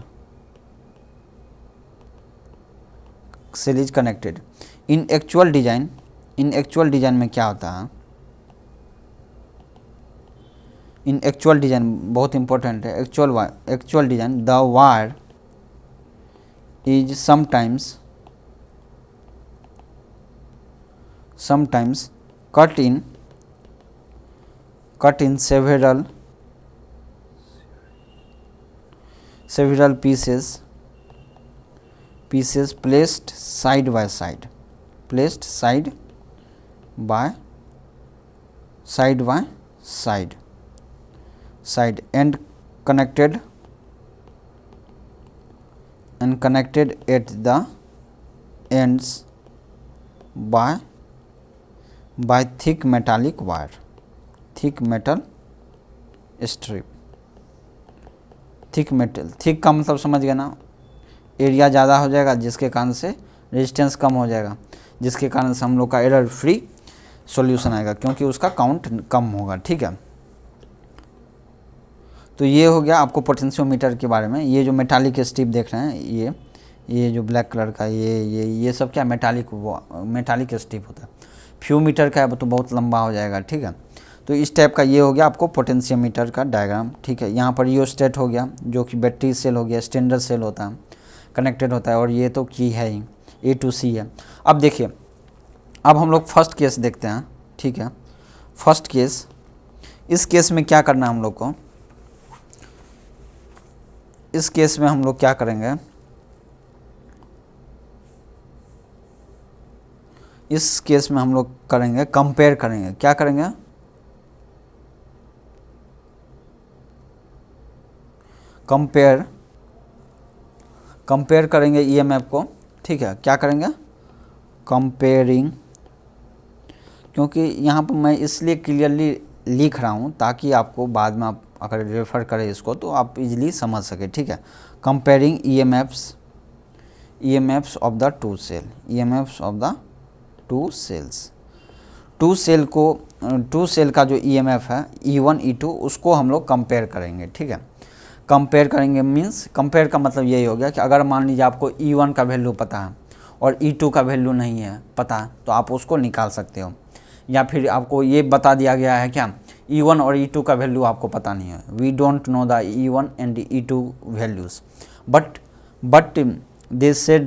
in actual design में क्या होता है, इन एक्चुअल डिजाइन बहुत इंपॉर्टेंट है, actual design the wire is sometimes cut in several pieces placed side by side and connected at the ends by thick metallic wire, thick metal strip। Thick का मतलब समझ गया ना, एरिया ज़्यादा हो जाएगा जिसके कारण से रेजिस्टेंस कम हो जाएगा, जिसके कारण से हम लोग का एरर फ्री सॉल्यूशन आएगा क्योंकि उसका काउंट कम होगा। ठीक है, तो ये हो गया आपको पोटेंशियोमीटर के बारे में। ये जो मेटालिक स्ट्रिप देख रहे हैं, ये जो ब्लैक कलर का ये सब क्या मेटालिक स्ट्रिप होता है। फ्यू मीटर का है तो बहुत लंबा हो जाएगा। ठीक है, तो इस टाइप का ये हो गया आपको पोटेंशियोमीटर का डायग्राम। ठीक है, यहाँ पर रियोस्टेट हो गया जो कि बैटरी सेल हो गया, स्टैंडर्ड सेल होता है, कनेक्टेड होता है, और ये तो की है ही A to C है। अब देखिए, अब हम लोग फर्स्ट केस देखते हैं। ठीक है, फर्स्ट केस, इस केस में क्या करना है हम लोग को, इस केस में हम लोग क्या करेंगे, इस केस में हम लोग करेंगे कंपेयर करेंगे। क्या करेंगे, कंपेयर करेंगे ईएमएफ को। ठीक है, क्या करेंगे, कंपेयरिंग, क्योंकि यहाँ पर मैं इसलिए क्लियरली लिख रहा हूँ ताकि आपको बाद में आप अगर रेफ़र करें इसको तो आप इजीली समझ सके। ठीक है, comparing EMFs of the two cells, two cell का जो ईएमएफ है E1 E2 उसको हम लोग कंपेयर करेंगे। ठीक है, कंपेयर करेंगे मीन्स, कंपेयर का मतलब यही हो गया कि अगर मान लीजिए आपको E1 का वैल्यू पता है और E2 का वैल्यू नहीं है पता, तो आप उसको निकाल सकते हो। या फिर आपको ये बता दिया गया है क्या, E1 और E2 का वैल्यू आपको पता नहीं है, we don't know the E1 and E2 values, but they say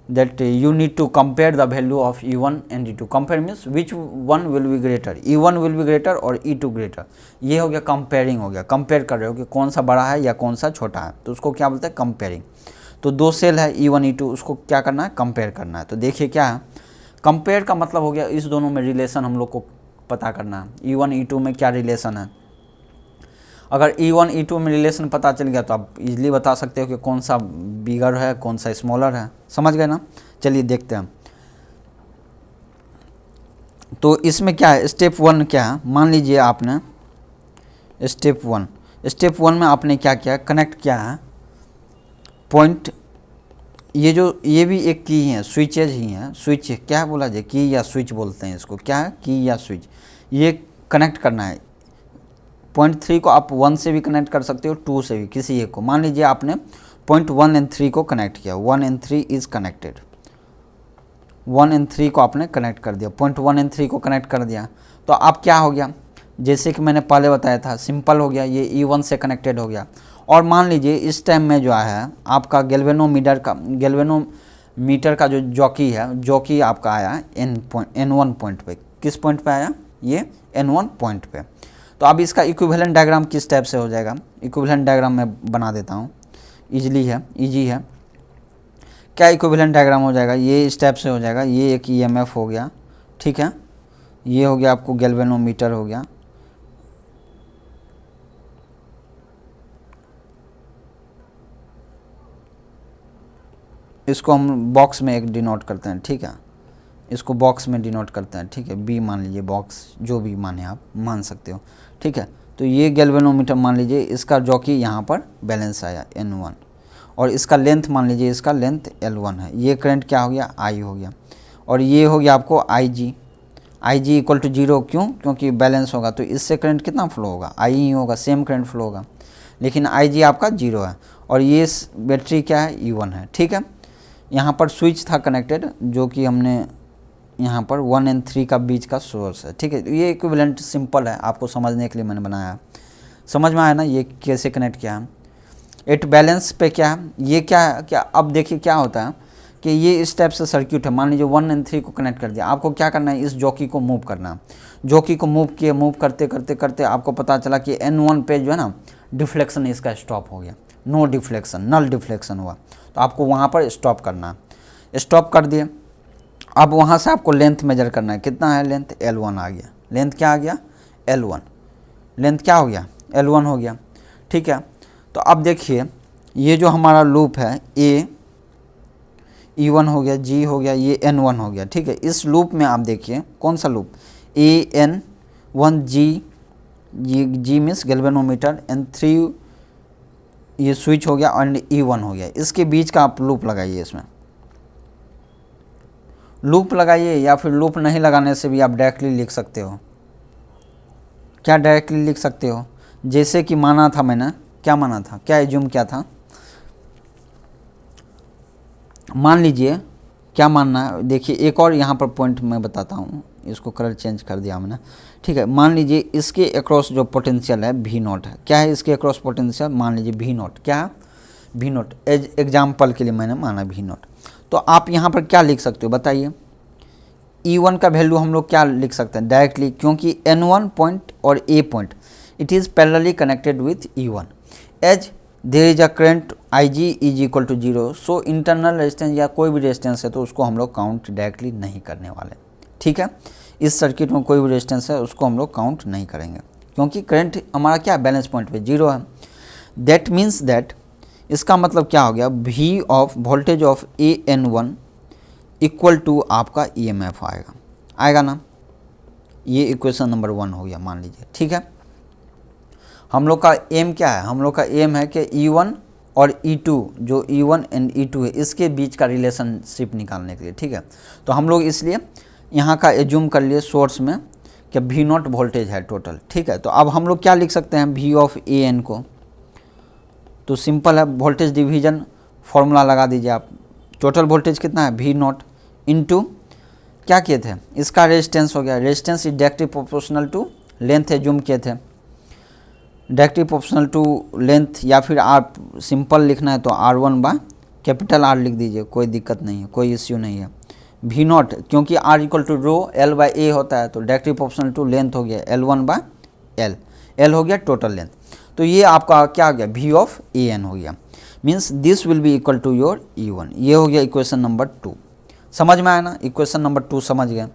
that you need to compare the value of E1 and E2। compare means which one will be greater, E1 will be greater और E2 greater। ये हो गया कंपेयरिंग, हो गया कंपेयर कर रहे हो कि कौन सा बड़ा है या कौन सा छोटा है, तो उसको क्या बोलते हैं, कंपेयरिंग। तो दो सेल है E1 E2, उसको क्या करना है, कंपेयर करना है। तो देखिए क्या है, कंपेयर का मतलब हो गया इस दोनों में रिलेशन हम लोग को पता करना है, E1 E2 में क्या रिलेशन है। अगर E1 E2 में रिलेशन पता चल गया तो आप इजीली बता सकते हो कि कौन सा बिगर है कौन सा स्मॉलर है। समझ गए ना, चलिए देखते हैं। तो इसमें क्या है, स्टेप 1 क्या है, मान लीजिए आपने स्टेप 1 में आपने क्या किया, कनेक्ट किया है पॉइंट, ये भी एक की है, स्विचेज ही हैं, स्विच क्या बोला जाए, की या स्विच बोलते हैं इसको, क्या है, की या स्विच। ये कनेक्ट करना है। पॉइंट 3 को आप 1 से भी कनेक्ट कर सकते हो, 2 से भी, किसी एक को। मान लीजिए आपने पॉइंट 1 एंड 3 को कनेक्ट किया, 1 एंड 3 इज कनेक्टेड, 1 एंड 3 को आपने कनेक्ट कर दिया, पॉइंट 1 एंड 3 को कनेक्ट कर दिया, तो अब क्या हो गया, जैसे कि मैंने पहले बताया था, सिंपल हो गया, ये E1 से कनेक्टेड हो गया। और मान लीजिए इस टाइम में जो है आपका गैल्वेनोमीटर का जो जॉकी आपका आया N1 पॉइंट पे। किस पॉइंट पे आया, ये N1 पॉइंट पे। तो अब इसका इक्विवेलेंट डायग्राम किस टाइप से हो जाएगा, इक्विवेलेंट डायग्राम मैं बना देता हूँ, इजी है। क्या इक्विवेलेंट डायग्राम हो जाएगा, ये इस टाइप से हो जाएगा। ये एक ईएमएफ हो गया, ठीक है, ये हो गया आपको गैल्वेनोमीटर हो गया, इसको हम बॉक्स में एक डिनोट करते हैं, ठीक है, इसको बॉक्स में डिनोट करते हैं, ठीक है, बी मान लीजिए, बॉक्स जो भी माने आप मान सकते हो, ठीक है। तो ये गैल्वेनोमीटर मान लीजिए, इसका जॉकी यहाँ पर बैलेंस आया N1, और इसका लेंथ मान लीजिए, इसका लेंथ L1 है। ये करंट क्या हो गया, I हो गया, और ये हो गया आपको IG, I G equal to 0 क्यों? क्योंकि बैलेंस होगा तो इससे करंट कितना फ्लो होगा? आई ही होगा, सेम करंट फ्लो होगा। लेकिन आई जी आपका 0 है और ये बैटरी क्या है? E1 है। ठीक है, यहाँ पर स्विच था कनेक्टेड जो कि हमने यहाँ पर 1 और 3 का बीच का सोर्स है। ठीक है, ये इक्विवेलेंट सिंपल है, आपको समझने के लिए मैंने बनाया है। समझ में आया ना ये कैसे कनेक्ट किया है? एट बैलेंस पे क्या है, ये क्या है? क्या अब देखिए क्या होता है कि ये इस टाइप से सर्किट है। मान लीजिए 1 और 3 को कनेक्ट कर दिया, आपको क्या करना है? इस जॉकी को मूव करना है। जॉकी को मूव करते करते करते आपको पता चला कि N1 पे जो है ना डिफ्लेक्शन इसका स्टॉप हो गया, नो डिफ्लेक्शन, नल डिफ्लेक्शन हुआ। तो आपको वहाँ पर स्टॉप करना है। स्टॉप कर दिए, अब वहाँ से आपको लेंथ मेजर करना है। कितना है लेंथ? L1 आ गया। लेंथ क्या आ गया? L1। लेंथ क्या हो गया? L1 हो गया। ठीक है, तो अब देखिए ये जो हमारा लूप है E1 हो गया, G हो गया, ये N1 हो गया। ठीक है, इस लूप में आप देखिए कौन सा loop? N1 G means galvanometer, N3 ये स्विच हो गया और E1 हो गया। इसके बीच का आप लूप लगाइए, इसमें लूप लगाइए, या फिर लूप नहीं लगाने से भी आप डायरेक्टली लिख सकते हो। क्या डायरेक्टली लिख सकते हो? जैसे कि माना था मैंने, क्या माना था, क्या एज्यूम क्या था? मान लीजिए क्या मानना है, देखिए एक और यहाँ पर पॉइंट मैं बताता हूँ, इसको कलर चेंज कर दिया मैंने। ठीक है, मान लीजिए इसके अक्रॉस जो पोटेंशियल है V0 है। क्या है इसके अक्रॉस पोटेंशियल? मान लीजिए V0, क्या है? V0, एज एग्जाम्पल के लिए मैंने माना V0। तो आप यहाँ पर क्या लिख सकते हो बताइए? E1 का वैल्यू हम लोग क्या लिख सकते हैं डायरेक्टली, क्योंकि N1 पॉइंट और A point it is parallelly connected with E1 as there is a current IG is equal to 0। So internal resistance या कोई भी रेजिस्टेंस है तो उसको हम लोग काउंट डायरेक्टली नहीं करने वाले। ठीक है, इस सर्किट में कोई भी रेजिस्टेंस है उसको हम लोग काउंट नहीं करेंगे, क्योंकि करंट हमारा क्या बैलेंस पॉइंट पे 0 है। दैट मीन्स दैट, इसका मतलब क्या हो गया? V of voltage of AN1 equal to आपका EMF आएगा ना। ये इक्वेशन नंबर 1 हो गया मान लीजिए। ठीक है, हम लोग का एम क्या है? हम लोग का एम है कि E1 और E2, जो E1 एंड E2 है, इसके बीच का रिलेशनशिप निकालने के लिए। ठीक है, तो हम लोग इसलिए यहाँ का एज्यूम कर लिए सोर्स में कि V0 वोल्टेज है टोटल। ठीक है, तो अब हम लोग क्या लिख सकते हैं V ऑफ AN को? तो सिंपल है, वोल्टेज डिवीजन फॉर्मूला लगा दीजिए आप। टोटल वोल्टेज कितना है? V0 इंटू क्या किए थे? इसका रेजिस्टेंस हो गया। Resistance is directly proportional to length assume किए थे, डायरेक्टली प्रोपोर्शनल टू लेंथ, या फिर आप सिंपल लिखना है तो R1 बाय कैपिटल R लिख दीजिए, कोई दिक्कत नहीं है, कोई इश्यू नहीं है। V0 क्योंकि R equal to rho L by A होता है, तो डायरेक्टली प्रोपोर्शनल टू लेंथ हो गया L1 बाय L, L हो गया टोटल लेंथ। तो ये आपका क्या हो गया? V ऑफ AN हो गया। Means this will be equal to your E1। ये हो गया इक्वेशन नंबर 2। समझ में आया ना? इक्वेशन नंबर 2 समझ गए?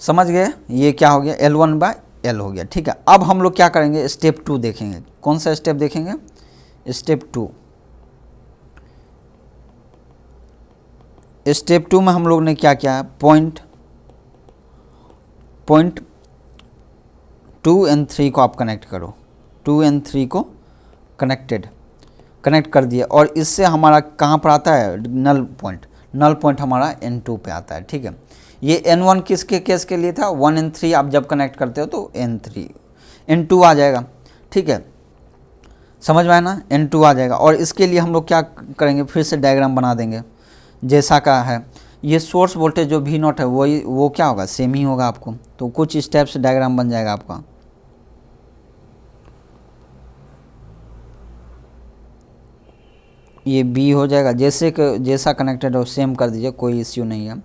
समझ गए? ये क्या हो गया? L1 बाय L हो गया। ठीक है, अब हम लोग क्या करेंगे? स्टेप 2 देखेंगे। कौन सा स्टेप देखेंगे? स्टेप 2। स्टेप 2 में हम लोग ने क्या किया? पॉइंट 2 और 3 को आप कनेक्ट करो। 2 और 3 को कनेक्ट कर दिया, और इससे हमारा कहाँ पर आता है? नल पॉइंट हमारा N2 पे आता है। ठीक है, ये N1 किसके केस के लिए था? 1 और 3 आप जब कनेक्ट करते हो तो N2 आ जाएगा। ठीक है, समझ में आया ना? N2 आ जाएगा। और इसके लिए हम लोग क्या करेंगे? फिर से डायग्राम बना देंगे जैसा का है। ये सोर्स वोल्टेज जो V0 है वो क्या होगा? सेम ही होगा आपको। तो कुछ स्टेप से डायग्राम बन जाएगा आपका। ये B हो जाएगा, जैसा कनेक्टेड हो सेम कर दीजिए, कोई इश्यू नहीं है।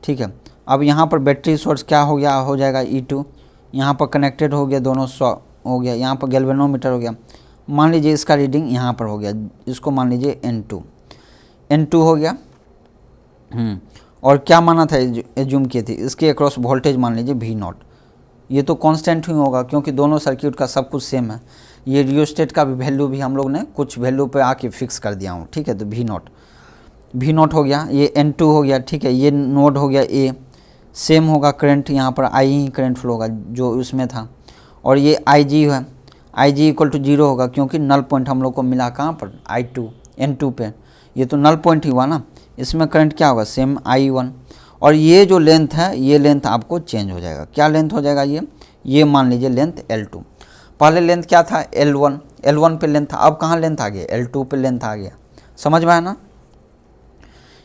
ठीक है, अब यहाँ पर बैटरी सोर्स क्या हो गया? हो जाएगा E2। यहाँ पर कनेक्टेड हो गया, दोनों हो गया। यहाँ पर गैल्वेनोमीटर हो गया। मान लीजिए इसका रीडिंग यहाँ पर हो गया, इसको मान लीजिए N2 हो गया। और क्या माना था? एज्यूम किए थे इसके अक्रॉस वोल्टेज मान लीजिए V0। ये तो कांस्टेंट ही होगा क्योंकि दोनों सर्किट का सब कुछ सेम है। ये रियोस्टेट का भी वैल्यू भी हम लोग ने कुछ वैल्यू पे आके फिक्स कर दिया हूँ। ठीक है, तो V0 हो गया, ये N2 हो गया। ठीक है, ये नोड हो गया A, सेम होगा करंट, यहाँ पर I ही करंट फ्लो होगा जो उसमें था। और ये IG है, IG इक्वल टू 0 होगा क्योंकि नल पॉइंट हम लोग को मिला कहाँ पर? N2 पे। ये तो नल पॉइंट ही हुआ ना, इसमें करंट क्या होगा? Same I1। और ये जो लेंथ है ये लेंथ आपको चेंज हो जाएगा। क्या लेंथ हो जाएगा ये मान लीजिए लेंथ L2। पहले लेंथ क्या था L1 पे लेंथ था, अब कहाँ लेंथ आ गया L2 पे लेंथ आ गया। समझ में आया ना,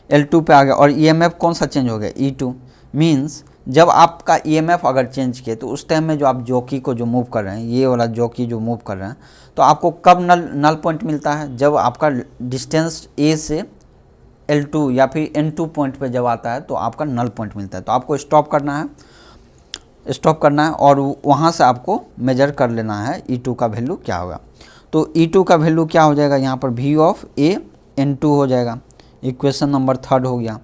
L2 पे आ गया। और EMF कौन सा चेंज हो गया E2। मीन्स जब आपका EMF अगर चेंज किए तो उस टाइम में जो आप जॉकी को जो मूव कर रहे हैं, ये वाला जॉकी जो मूव कर रहे हैं, तो आपको कब नल पॉइंट मिलता है, जब आपका डिस्टेंस A से L2 या फिर N2 पॉइंट पे जब आता है तो आपका नल पॉइंट मिलता है। तो आपको स्टॉप करना है और वहाँ से आपको मेजर कर लेना है E2 का वैल्यू क्या होगा। तो E2 का वैल्यू क्या हो जाएगा, यहाँ पर V ऑफ A N2 हो जाएगा। इक्वेशन नंबर 3 हो गया,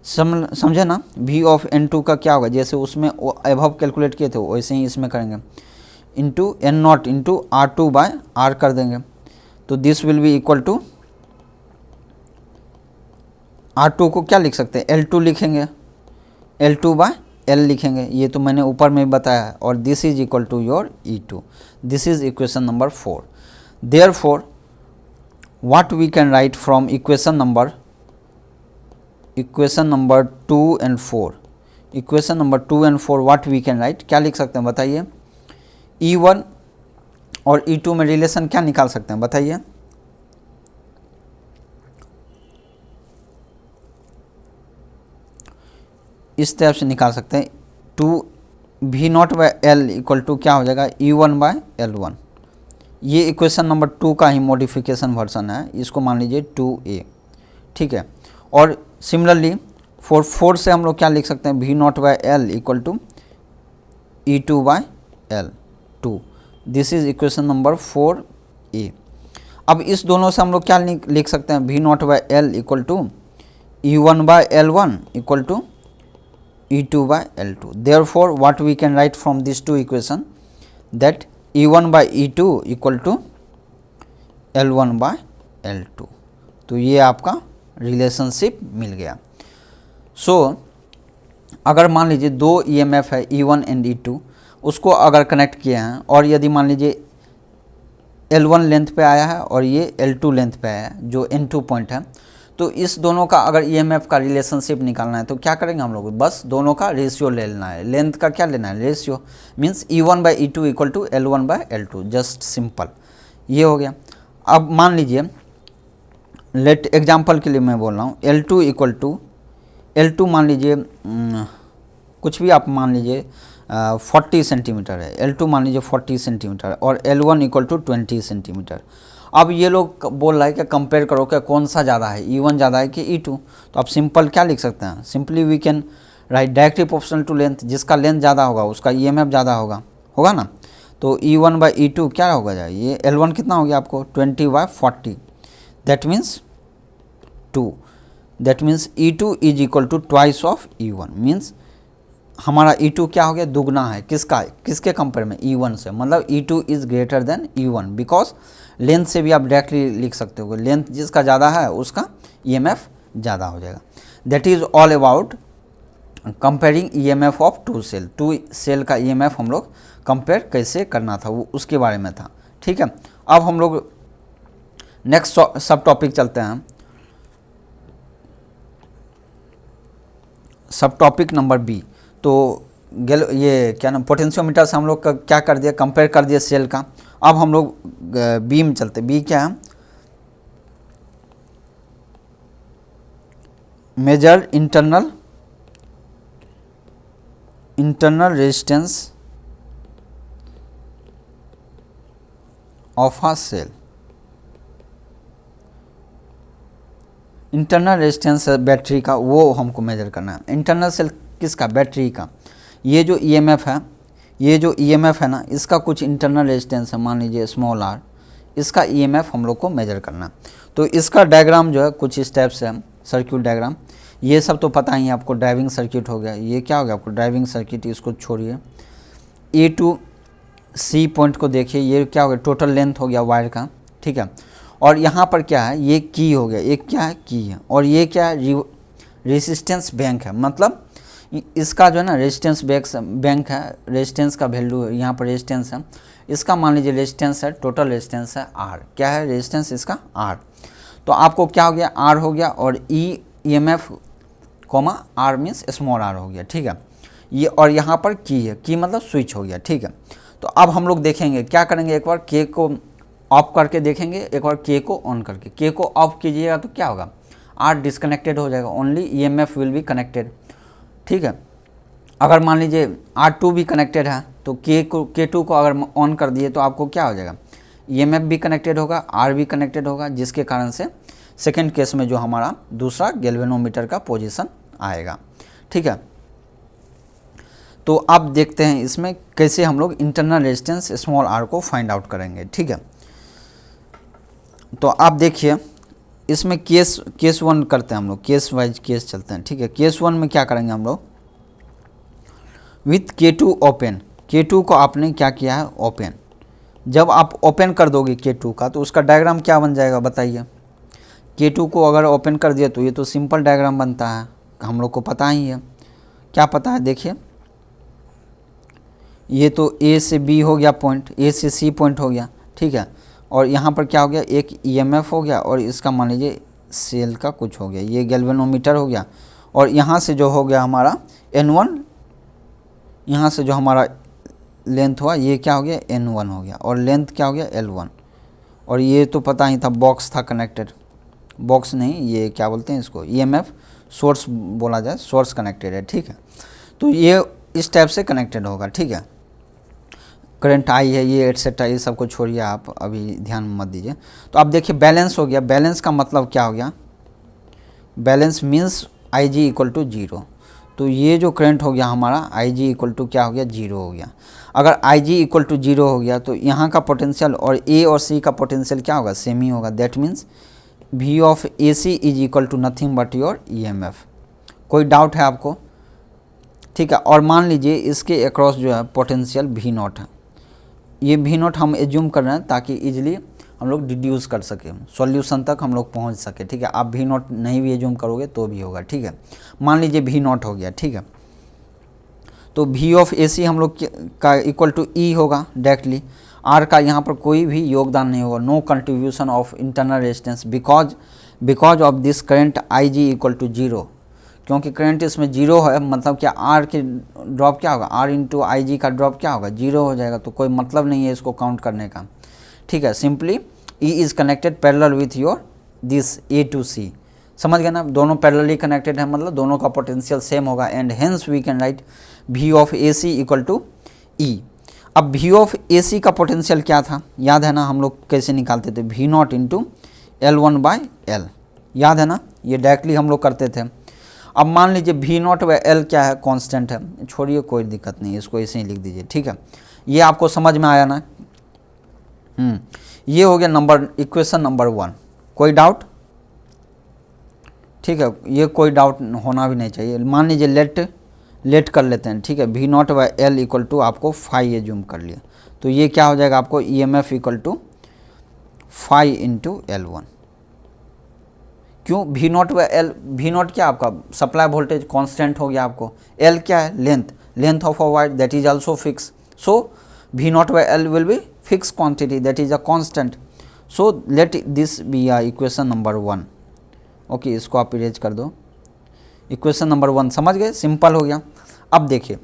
समझे ना। V ऑफ N2 का क्या होगा, जैसे उसमें एबव कैलकुलेट किए थे वैसे ही इसमें करेंगे, into N0 into R2 bye R कर देंगे। तो this will be equal to R2 को क्या लिख सकते हैं, L2 लिखेंगे, L2 बाय L लिखेंगे, ये तो मैंने ऊपर में बताया है। और this is equal to your E2। This is equation number 4। Therefore what we can write from equation number 2 and 4। Equation number 2 and 4 what we can write, क्या लिख सकते हैं बताइए। E1 और E2 में रिलेशन क्या निकाल सकते हैं बताइए। इस तरह से निकाल सकते हैं, 2 V0 by L equal to क्या हो जाएगा E1 बाय L1। ये इक्वेशन नंबर 2 का ही मॉडिफिकेशन वर्जन है, इसको मान लीजिए 2A, ठीक है। और सिमिलरली 4 से हम लोग क्या लिख सकते हैं, V0 by L equal to E2 by L2। This is equation number 4A। अब इस दोनों से हम लोग क्या लिख सकते हैं, V0 by L equal to E1 by L1 equal to E2 by L2। Therefore, what we can write from these two equation, that E1 by E2 equal to L1 by L2। तो ये आपका रिलेशनशिप मिल गया। अगर मान लीजिए दो EMF है E1 एंड E2, उसको अगर कनेक्ट किए हैं और यदि मान लीजिए L1 लेंथ पे आया है और ये L2 लेंथ पे आया है जो N2 पॉइंट है, तो इस दोनों का अगर EMF का रिलेशनशिप निकालना है तो क्या करेंगे हम लोग, बस दोनों का रेशियो ले लेना है। लेंथ का क्या लेना है, ratio, means E1 by E2 equal to L1 by L2, just simple, ये हो गया। अब मान लीजिए लेट एग्जांपल के लिए मैं बोल रहा हूँ, L2 इक्वल टू L2 मान लीजिए कुछ भी आप मान लीजिए 40 सेंटीमीटर है, L2 मान लीजिए 40 सेंटीमीटर और L1 इक्वल टू 20 सेंटीमीटर। अब ये लोग बोल रहा है कि कंपेयर करो कि कौन सा ज़्यादा है, E1 ज़्यादा है कि E2। तो आप सिंपल क्या लिख सकते हैं, simply we can write directly proportional to length, जिसका लेंथ ज़्यादा होगा उसका EMF ज़्यादा होगा ना। तो E1 बाई E2 क्या होगा जाए, ये L1 कितना हो गया आपको 20 by 40, that means 2। That means E2 is equal to twice of E1। मीन्स हमारा E2 क्या हो गया, दुगना है किसके कंपेयर में, E1 से। मतलब E2 is greater than E1, because length से भी आप डायरेक्टली लिख सकते हो, लेंथ जिसका ज़्यादा है उसका EMF ज़्यादा हो जाएगा। That is all about comparing EMF of two cell का EMF हम लोग कंपेयर कैसे करना था वो उसके बारे में था, ठीक है। अब हम लोग नेक्स्ट सब टॉपिक चलते हैं, सब टॉपिक नंबर B। तो ये क्या नाम, पोटेंशियोमीटर से हम लोग का क्या कर दिया, कंपेयर कर दिया सेल का। अब हम लोग B में चलते, B क्या है, measure internal resistance of a cell. Internal resistance है बैटरी का, वो हमको मेजर करना है। इंटरनल सेल किसका, बैटरी का। ये जो EMF है ना, इसका कुछ इंटरनल रेजिस्टेंस है, मान लीजिए स्मॉल r, इसका EMF हम लोग को मेजर करना है। तो इसका डायग्राम जो है कुछ इस टाइप से है, सर्किट डायग्राम। ये सब तो पता ही है आपको, ड्राइविंग सर्किट हो गया, ये क्या हो गया आपको ड्राइविंग सर्किट, इसको छोड़िए। A टू C पॉइंट को देखिए, ये क्या हो गया, टोटल लेंथ हो गया वायर का, ठीक है। और यहाँ पर क्या है, ये की हो गया, एक क्या है की है, और ये क्या है रेजिस्टेंस बैंक है। मतलब इसका जो है ना रेजिस्टेंस बैंक है, रेजिस्टेंस का वैल्यू यहाँ पर रेजिस्टेंस है, इसका मान लीजिए रेजिस्टेंस है, टोटल रेजिस्टेंस है R। क्या है रेजिस्टेंस इसका R। तो आपको क्या हो गया, R हो गया, और EMF comma R means small R हो गया, ठीक है। ये और यहाँ पर की है, की मतलब स्विच हो गया, ठीक है। तो अब हम लोग देखेंगे क्या करेंगे, एक बार के को ऑफ करके देखेंगे, एक बार के को ऑन करके। के को ऑफ कीजिएगा तो क्या होगा, आर डिसकनेक्टेड हो जाएगा, only EMF will be connected, ठीक है। अगर मान लीजिए R2 भी कनेक्टेड है तो K2 को अगर ऑन कर दिए तो आपको क्या हो जाएगा, ईएमएफ भी कनेक्टेड होगा, आर भी कनेक्टेड होगा, जिसके कारण से सेकेंड केस में जो हमारा दूसरा गैल्वेनोमीटर का पोजीशन आएगा, ठीक है। तो अब देखते हैं इसमें कैसे हम लोग इंटरनल रेजिस्टेंस स्मॉल आर को फाइंड आउट करेंगे, ठीक है। तो आप देखिए इसमें केस वन करते हैं हम लोग, केस वाइज केस चलते हैं, ठीक है। केस वन में क्या करेंगे हम लोग, विथ K2 ओपन, K2 को आपने क्या किया है ओपन। जब आप ओपन कर दोगे K2 का तो उसका डायग्राम क्या बन जाएगा बताइए। K2 को अगर ओपन कर दिया तो ये तो सिंपल डायग्राम बनता है, हम लोग को पता ही है। क्या पता है, देखिए ये तो A से B हो गया पॉइंट, A से C पॉइंट हो गया, ठीक है। और यहाँ पर क्या हो गया, एक EMF हो गया और इसका मान लीजिए सेल का कुछ हो गया, ये गैल्वेनोमीटर हो गया। और यहाँ से जो हो गया हमारा N1, यहाँ से जो हमारा लेंथ हुआ ये क्या हो गया N1 हो गया, और लेंथ क्या हो गया L1। और ये तो पता ही था, बॉक्स था कनेक्टेड, बॉक्स नहीं ये क्या बोलते हैं इसको, EMF सोर्स बोला जाए, सोर्स कनेक्टेड है, ठीक है। तो ये इस टाइप से कनेक्टेड होगा, ठीक है। करंट आई है ये एटसेट्रा, ये सब को छोड़िए, आप अभी ध्यान मत दीजिए। तो आप देखिए बैलेंस हो गया, बैलेंस का मतलब क्या हो गया, balance means IG equal to 0। तो ये जो करंट हो गया हमारा IG इक्वल टू क्या हो गया 0 हो गया। अगर IG इक्वल टू 0 हो गया तो यहाँ का पोटेंशियल और A और C का पोटेंशियल क्या होगा, सेम ही होगा। That means V of AC is equal to nothing but your EMF। कोई डाउट है आपको, ठीक है। और मान लीजिए इसके अक्रॉस जो है पोटेंशियल V0 है, ये V0 हम एज्यूम कर रहे हैं ताकि इजीली हम लोग डिड्यूस कर सकें, सॉल्यूशन तक हम लोग पहुंच सके, ठीक है। आप V0 नहीं भी एज्यूम करोगे तो भी होगा, ठीक है। मान लीजिए V0 हो गया, ठीक है। तो V ऑफ AC हम लोग का इक्वल टू E होगा डायरेक्टली, R का यहाँ पर कोई भी योगदान नहीं होगा, no contribution of internal resistance because of this current IG equal to 0। क्योंकि करंट इसमें 0 है, मतलब क्या R की ड्रॉप क्या होगा, R इंटू IG का ड्रॉप क्या होगा 0 हो जाएगा। तो कोई मतलब नहीं है इसको काउंट करने का, ठीक है। Simply E is connected parallel with your this A to C, समझ गए ना, दोनों पैरेलली कनेक्टेड है, मतलब दोनों का पोटेंशियल सेम होगा। And hence we can write V of AC equal to E। अब V ऑफ AC का पोटेंशियल क्या था, याद है ना, हम लोग कैसे निकालते थे, V0 इंटू L1/L, याद है ना, ये डायरेक्टली हम लोग करते थे। अब मान लीजिए V0/L क्या है, कांस्टेंट है, छोड़िए कोई दिक्कत नहीं, इसको ऐसे ही लिख दीजिए, ठीक है। ये आपको समझ में आया ना, ये हो गया नंबर इक्वेशन नंबर 1। कोई डाउट, ठीक है, ये कोई डाउट होना भी नहीं चाहिए। मान लीजिए लेट कर लेते हैं, ठीक है। V0/L इक्वल टू आपको फाई एज्यूम कर लिया, तो ये क्या हो जाएगा आपको EMF equal to phi into L1। क्यों, V0/L, V0 क्या आपका सप्लाई वोल्टेज कांस्टेंट हो गया, आपको L क्या है length of a wire that is also fix, so V0/L will be fix quantity that is a constant, so let this be a equation number 1। Okay, इसको आप इरेज कर दो, इक्वेशन नंबर 1 समझ गए, सिंपल हो गया। अब देखिए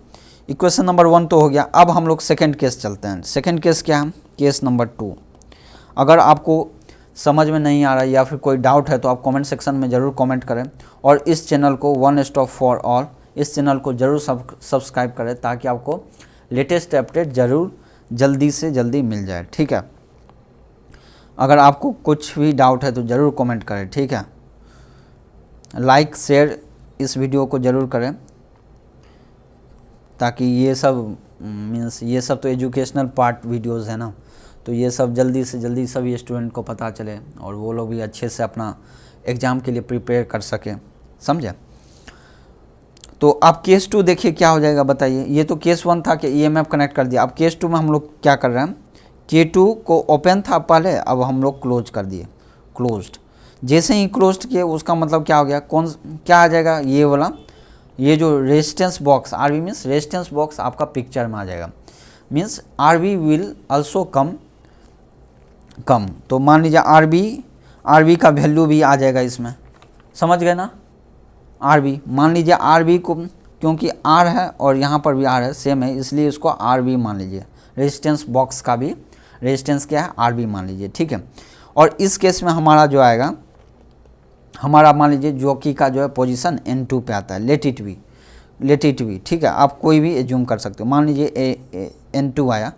इक्वेशन नंबर 1 तो हो गया, अब हम लोग सेकेंड केस चलते हैं। सेकेंड केस क्या है, केस नंबर 2। अगर आपको समझ में नहीं आ रहा है या फिर कोई डाउट है तो आप कमेंट सेक्शन में ज़रूर कमेंट करें, और इस चैनल को वन स्टॉप फॉर ऑल, इस चैनल को ज़रूर सब्सक्राइब करें ताकि आपको लेटेस्ट अपडेट ज़रूर जल्दी से जल्दी मिल जाए, ठीक है। अगर आपको कुछ भी डाउट है तो ज़रूर कमेंट करें, ठीक है। लाइक शेयर इस वीडियो को ज़रूर करें ताकि ये सब मीन्स ये सब तो एजुकेशनल पार्ट वीडियोज़ है ना, तो ये सब जल्दी से जल्दी सभी स्टूडेंट को पता चले और वो लोग भी अच्छे से अपना एग्ज़ाम के लिए प्रिपेयर कर सकें, समझे। तो अब केस 2 देखिए क्या हो जाएगा बताइए। ये तो केस 1 था कि EMF कनेक्ट कर दिया, अब केस 2 में हम लोग क्या कर रहे हैं, K2 को ओपन था पहले, अब हम लोग क्लोज कर दिए, क्लोज्ड। जैसे ही क्लोज्ड किए उसका मतलब क्या हो गया, कौन क्या आ जाएगा, ये वाला, ये जो resistance box RB means resistance box आपका पिक्चर में आ जाएगा, means RB will also come. तो मान लीजिए RB का वैल्यू भी आ जाएगा इसमें, समझ गए ना, आर बी, मान लीजिए आर बी को, क्योंकि आर है और यहाँ पर भी आर है, सेम है, इसलिए इसको आर बी मान लीजिए। रेजिस्टेंस बॉक्स का भी रेजिस्टेंस क्या है, आर बी मान लीजिए, ठीक है। और इस केस में हमारा जो आएगा, हमारा मान लीजिए जॉकी का जो है पोजीशन N2 पे आता है, लेट इट बी, ठीक है। आप कोई भी एज्यूम कर सकते हो, मान लीजिए N2 आया।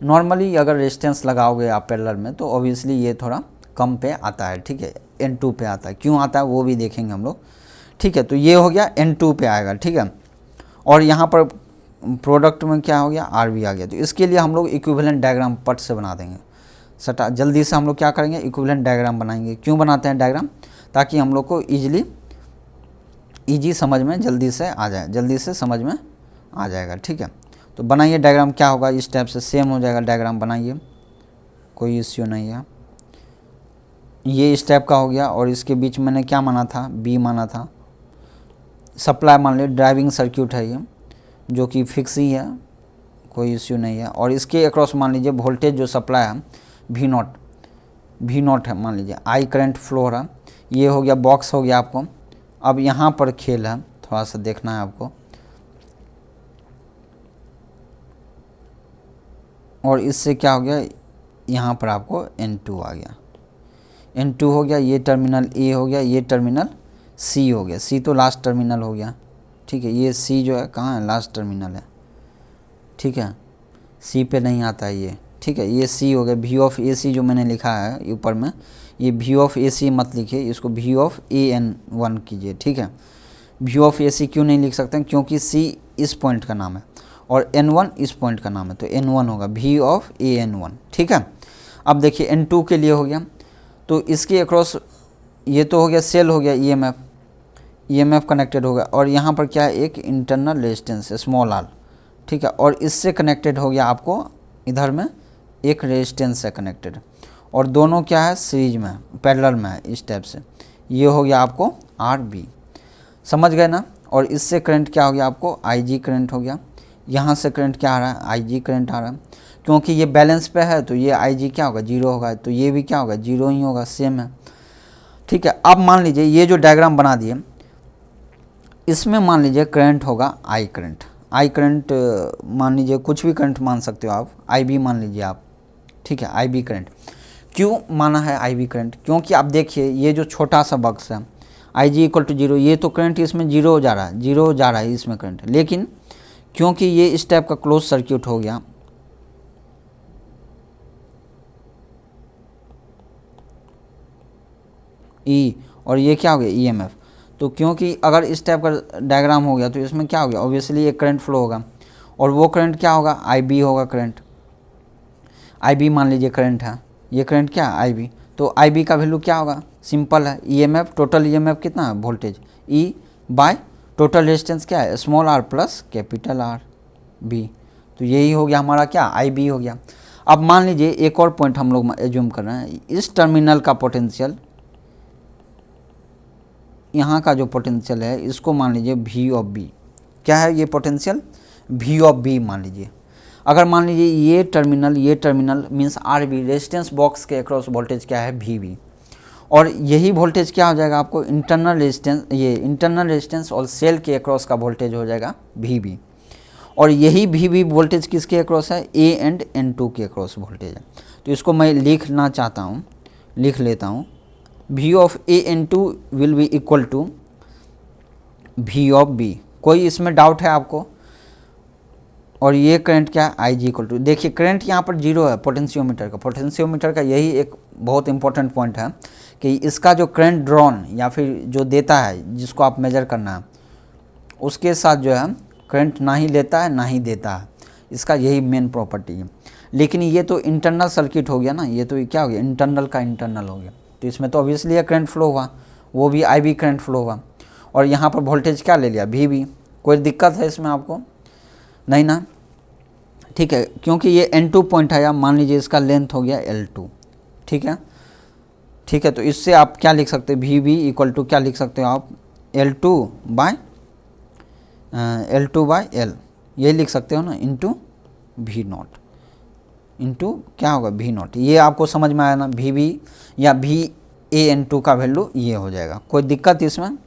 नॉर्मली अगर रेजिस्टेंस लगाओगे आप पैरेलल में तो ऑब्वियसली ये थोड़ा कम पे आता है, ठीक है, N2 पे आता है। क्यों आता है वो भी देखेंगे हम लोग, ठीक है। तो ये हो गया N2 पे आएगा, ठीक है। और यहाँ पर प्रोडक्ट में क्या हो गया, आर बी आ गया। तो इसके लिए हम लोग इक्विवेलेंट डायग्राम पट से बना देंगे, सटा जल्दी से हम लोग क्या करेंगे, इक्विवेलेंट डायग्राम बनाएंगे। क्यों बनाते हैं डायग्राम, ताकि हम लोग को ईजी समझ में जल्दी से आ जाए, जल्दी से समझ में आ जाएगा, ठीक है। तो बनाइए डायग्राम, क्या होगा इस टाइप से सेम हो जाएगा डायग्राम, बनाइए, कोई इश्यू नहीं है। ये इस टाइप का हो गया और इसके बीच मैंने क्या माना था, बी माना था। सप्लाई मान लीजिए ड्राइविंग सर्क्यूट है ये, जो कि फिक्स ही है, कोई इश्यू नहीं है। और इसके अक्रॉस मान लीजिए वोल्टेज जो सप्लाई है वी नॉट है, मान लीजिए आई करंट फ्लो हो रहा। ये हो गया बॉक्स हो गया आपको। अब यहाँ पर खेल है, थोड़ा सा देखना है आपको। और इससे क्या हो गया, यहाँ पर आपको N2 आ गया, N2 हो गया, ये टर्मिनल A हो गया, ये टर्मिनल C हो गया। C तो लास्ट टर्मिनल हो गया, ठीक है। ये C जो है कहाँ है, लास्ट टर्मिनल है, ठीक है। C पे नहीं आता है ये, ठीक है। ये C हो गया। V ऑफ AC जो मैंने लिखा है ऊपर में, ये V ऑफ AC मत लिखिए, इसको V ऑफ AN1 कीजिए, ठीक है। V ऑफ AC क्यों नहीं लिख सकते हैं, क्योंकि C इस पॉइंट का नाम है और N1 इस पॉइंट का नाम है, तो N1 होगा V ऑफ AN1, ठीक है। अब देखिए N2 के लिए हो गया, तो इसके अक्रॉस ये तो हो गया सेल हो गया, EMF कनेक्टेड होगा। और यहाँ पर क्या है, एक इंटरनल रेजिस्टेंस है स्मॉल आर, ठीक है। और इससे कनेक्टेड हो गया आपको इधर में एक रेजिस्टेंस है कनेक्टेड, और दोनों क्या है, सीरीज में पैरेलल में है, इस टाइप से। ये हो गया आपको RB, समझ गए ना। और इससे करंट क्या हो गया आपको, IG करंट हो गया। यहाँ से करंट क्या आ रहा है, IG करंट आ रहा है। क्योंकि ये बैलेंस पे है तो ये IG क्या होगा, 0 होगा, तो ये भी क्या होगा, 0 ही होगा, सेम है, ठीक है। अब मान लीजिए ये जो डायग्राम बना दिए, इसमें मान लीजिए करंट होगा आई करंट मान लीजिए कुछ भी करंट मान सकते हो आप, IB मान लीजिए आप, ठीक है। IB करंट क्यों माना है IB करंट, क्योंकि आप देखिए ये जो छोटा सा बक्स है IG इक्वल टू 0, ये तो करंट इसमें 0 जा रहा है इसमें करंट। लेकिन क्योंकि ये इस टाइप का क्लोज सर्क्यूट हो गया, E और ये क्या हो गया, EMF, तो क्योंकि अगर इस टाइप का डायग्राम हो गया तो इसमें क्या हो गया, ऑब्वियसली एक करंट फ्लो होगा, और वो करंट क्या होगा, IB होगा करंट। IB मान लीजिए करंट है, ये करंट क्या है, IB। तो IB का वैल्यू क्या होगा, सिंपल है, EMF टोटल EMF कितना है, voltage E by total resistance क्या है, small r plus capital RB। तो यही हो गया हमारा क्या, IB हो गया। अब मान लीजिए एक और पॉइंट हम लोग एज्यूम कर रहे हैं, इस टर्मिनल का पोटेंशियल, यहाँ का जो पोटेंशियल है इसको मान लीजिए V ऑफ B, क्या है ये पोटेंशियल, V ऑफ B मान लीजिए। अगर मान लीजिए ये terminal means RB, resistance box के अक्रॉस वोल्टेज क्या है, VB, और यही वोल्टेज क्या हो जाएगा आपको, इंटरनल रेजिस्टेंस और सेल के अक्रॉस का वोल्टेज हो जाएगा VB, और यही VB वोल्टेज किसके अक्रॉस है, A एंड N2 के अक्रॉस वोल्टेज है। तो इसको मैं लिखना चाहता हूँ, लिख लेता हूँ, V of AN2 will be equal to V of B। कोई इसमें डाउट है आपको। और ये करंट क्या है, IG इक्वल टू, देखिए करंट यहाँ पर 0 है पोटेंशियोमीटर का यही एक बहुत इंपॉर्टेंट पॉइंट है कि इसका जो करंट ड्रॉन या फिर जो देता है जिसको आप मेजर करना है, उसके साथ जो है करंट ना ही लेता है ना ही देता है, इसका यही मेन प्रॉपर्टी है। लेकिन ये तो इंटरनल सर्किट हो गया ना, ये तो क्या हो गया, इंटरनल का इंटरनल हो गया, तो इसमें तो ऑब्वियसली करंट फ्लो हुआ, वो भी IB करंट फ्लो हुआ। और यहाँ पर वोल्टेज क्या ले लिया, VB। कोई दिक्कत है इसमें आपको, नहीं ना, ठीक है। क्योंकि ये N2 पॉइंट आया, मान लीजिए इसका लेंथ हो गया L2, ठीक है, ठीक है। तो इससे आप क्या लिख सकते हैं, VB इक्वल टू क्या लिख सकते हो आप, L2 बाय L, ये लिख सकते हो ना, इंटू V0, इंटू क्या होगा, V0। ये आपको समझ में आया ना, VB या VAN2 का वैल्यू ये हो जाएगा। कोई दिक्कत इसमें,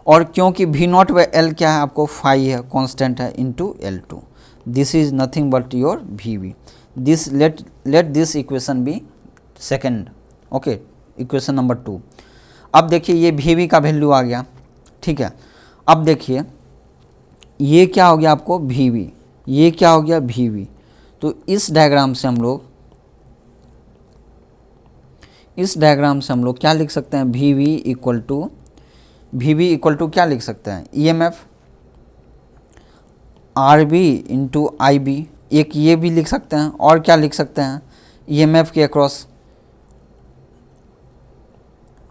और क्योंकि V नॉट बाई एल क्या है आपको फाई है, कांस्टेंट है, into L2, this is nothing but your VV। This let this equation be second, okay, equation number 2। अब देखिए ये VV का वैल्यू आ गया, ठीक है। अब देखिए ये क्या हो गया आपको VV, ये क्या हो गया VV। तो इस डायग्राम से हम लोग क्या लिख सकते हैं, VV इक्वल टू क्या लिख सकते हैं, EMF RB इंटू IB, एक ये भी लिख सकते हैं, और क्या लिख सकते हैं, EMF के अक्रॉस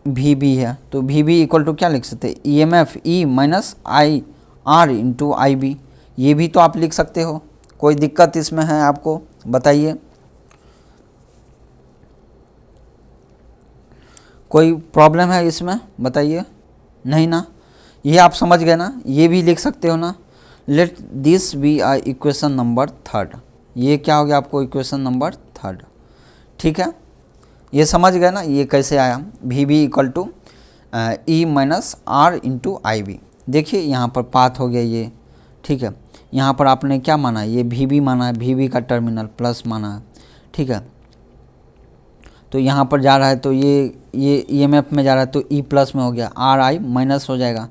VB है, तो VB इक्वल टू क्या लिख सकते हैं, EMF E minus IR into IB, ये भी तो आप लिख सकते हो। कोई दिक्कत इसमें है आपको, बताइए, कोई प्रॉब्लम है इसमें, बताइए, नहीं ना, ये आप समझ गए ना, ये भी लिख सकते हो ना। Let this be a equation number 3, ये क्या हो गया आपको इक्वेशन नंबर 3, ठीक है। ये समझ गए ना ये कैसे आया, VB equal to E minus R into IB। देखिए यहाँ पर पाथ हो गया ये, ठीक है। यहाँ पर आपने क्या माना, ये VB माना है, VB का टर्मिनल प्लस माना है, ठीक है। तो यहाँ पर जा रहा है तो ये EMF में जा रहा है तो E प्लस में हो गया, RI माइनस हो जाएगा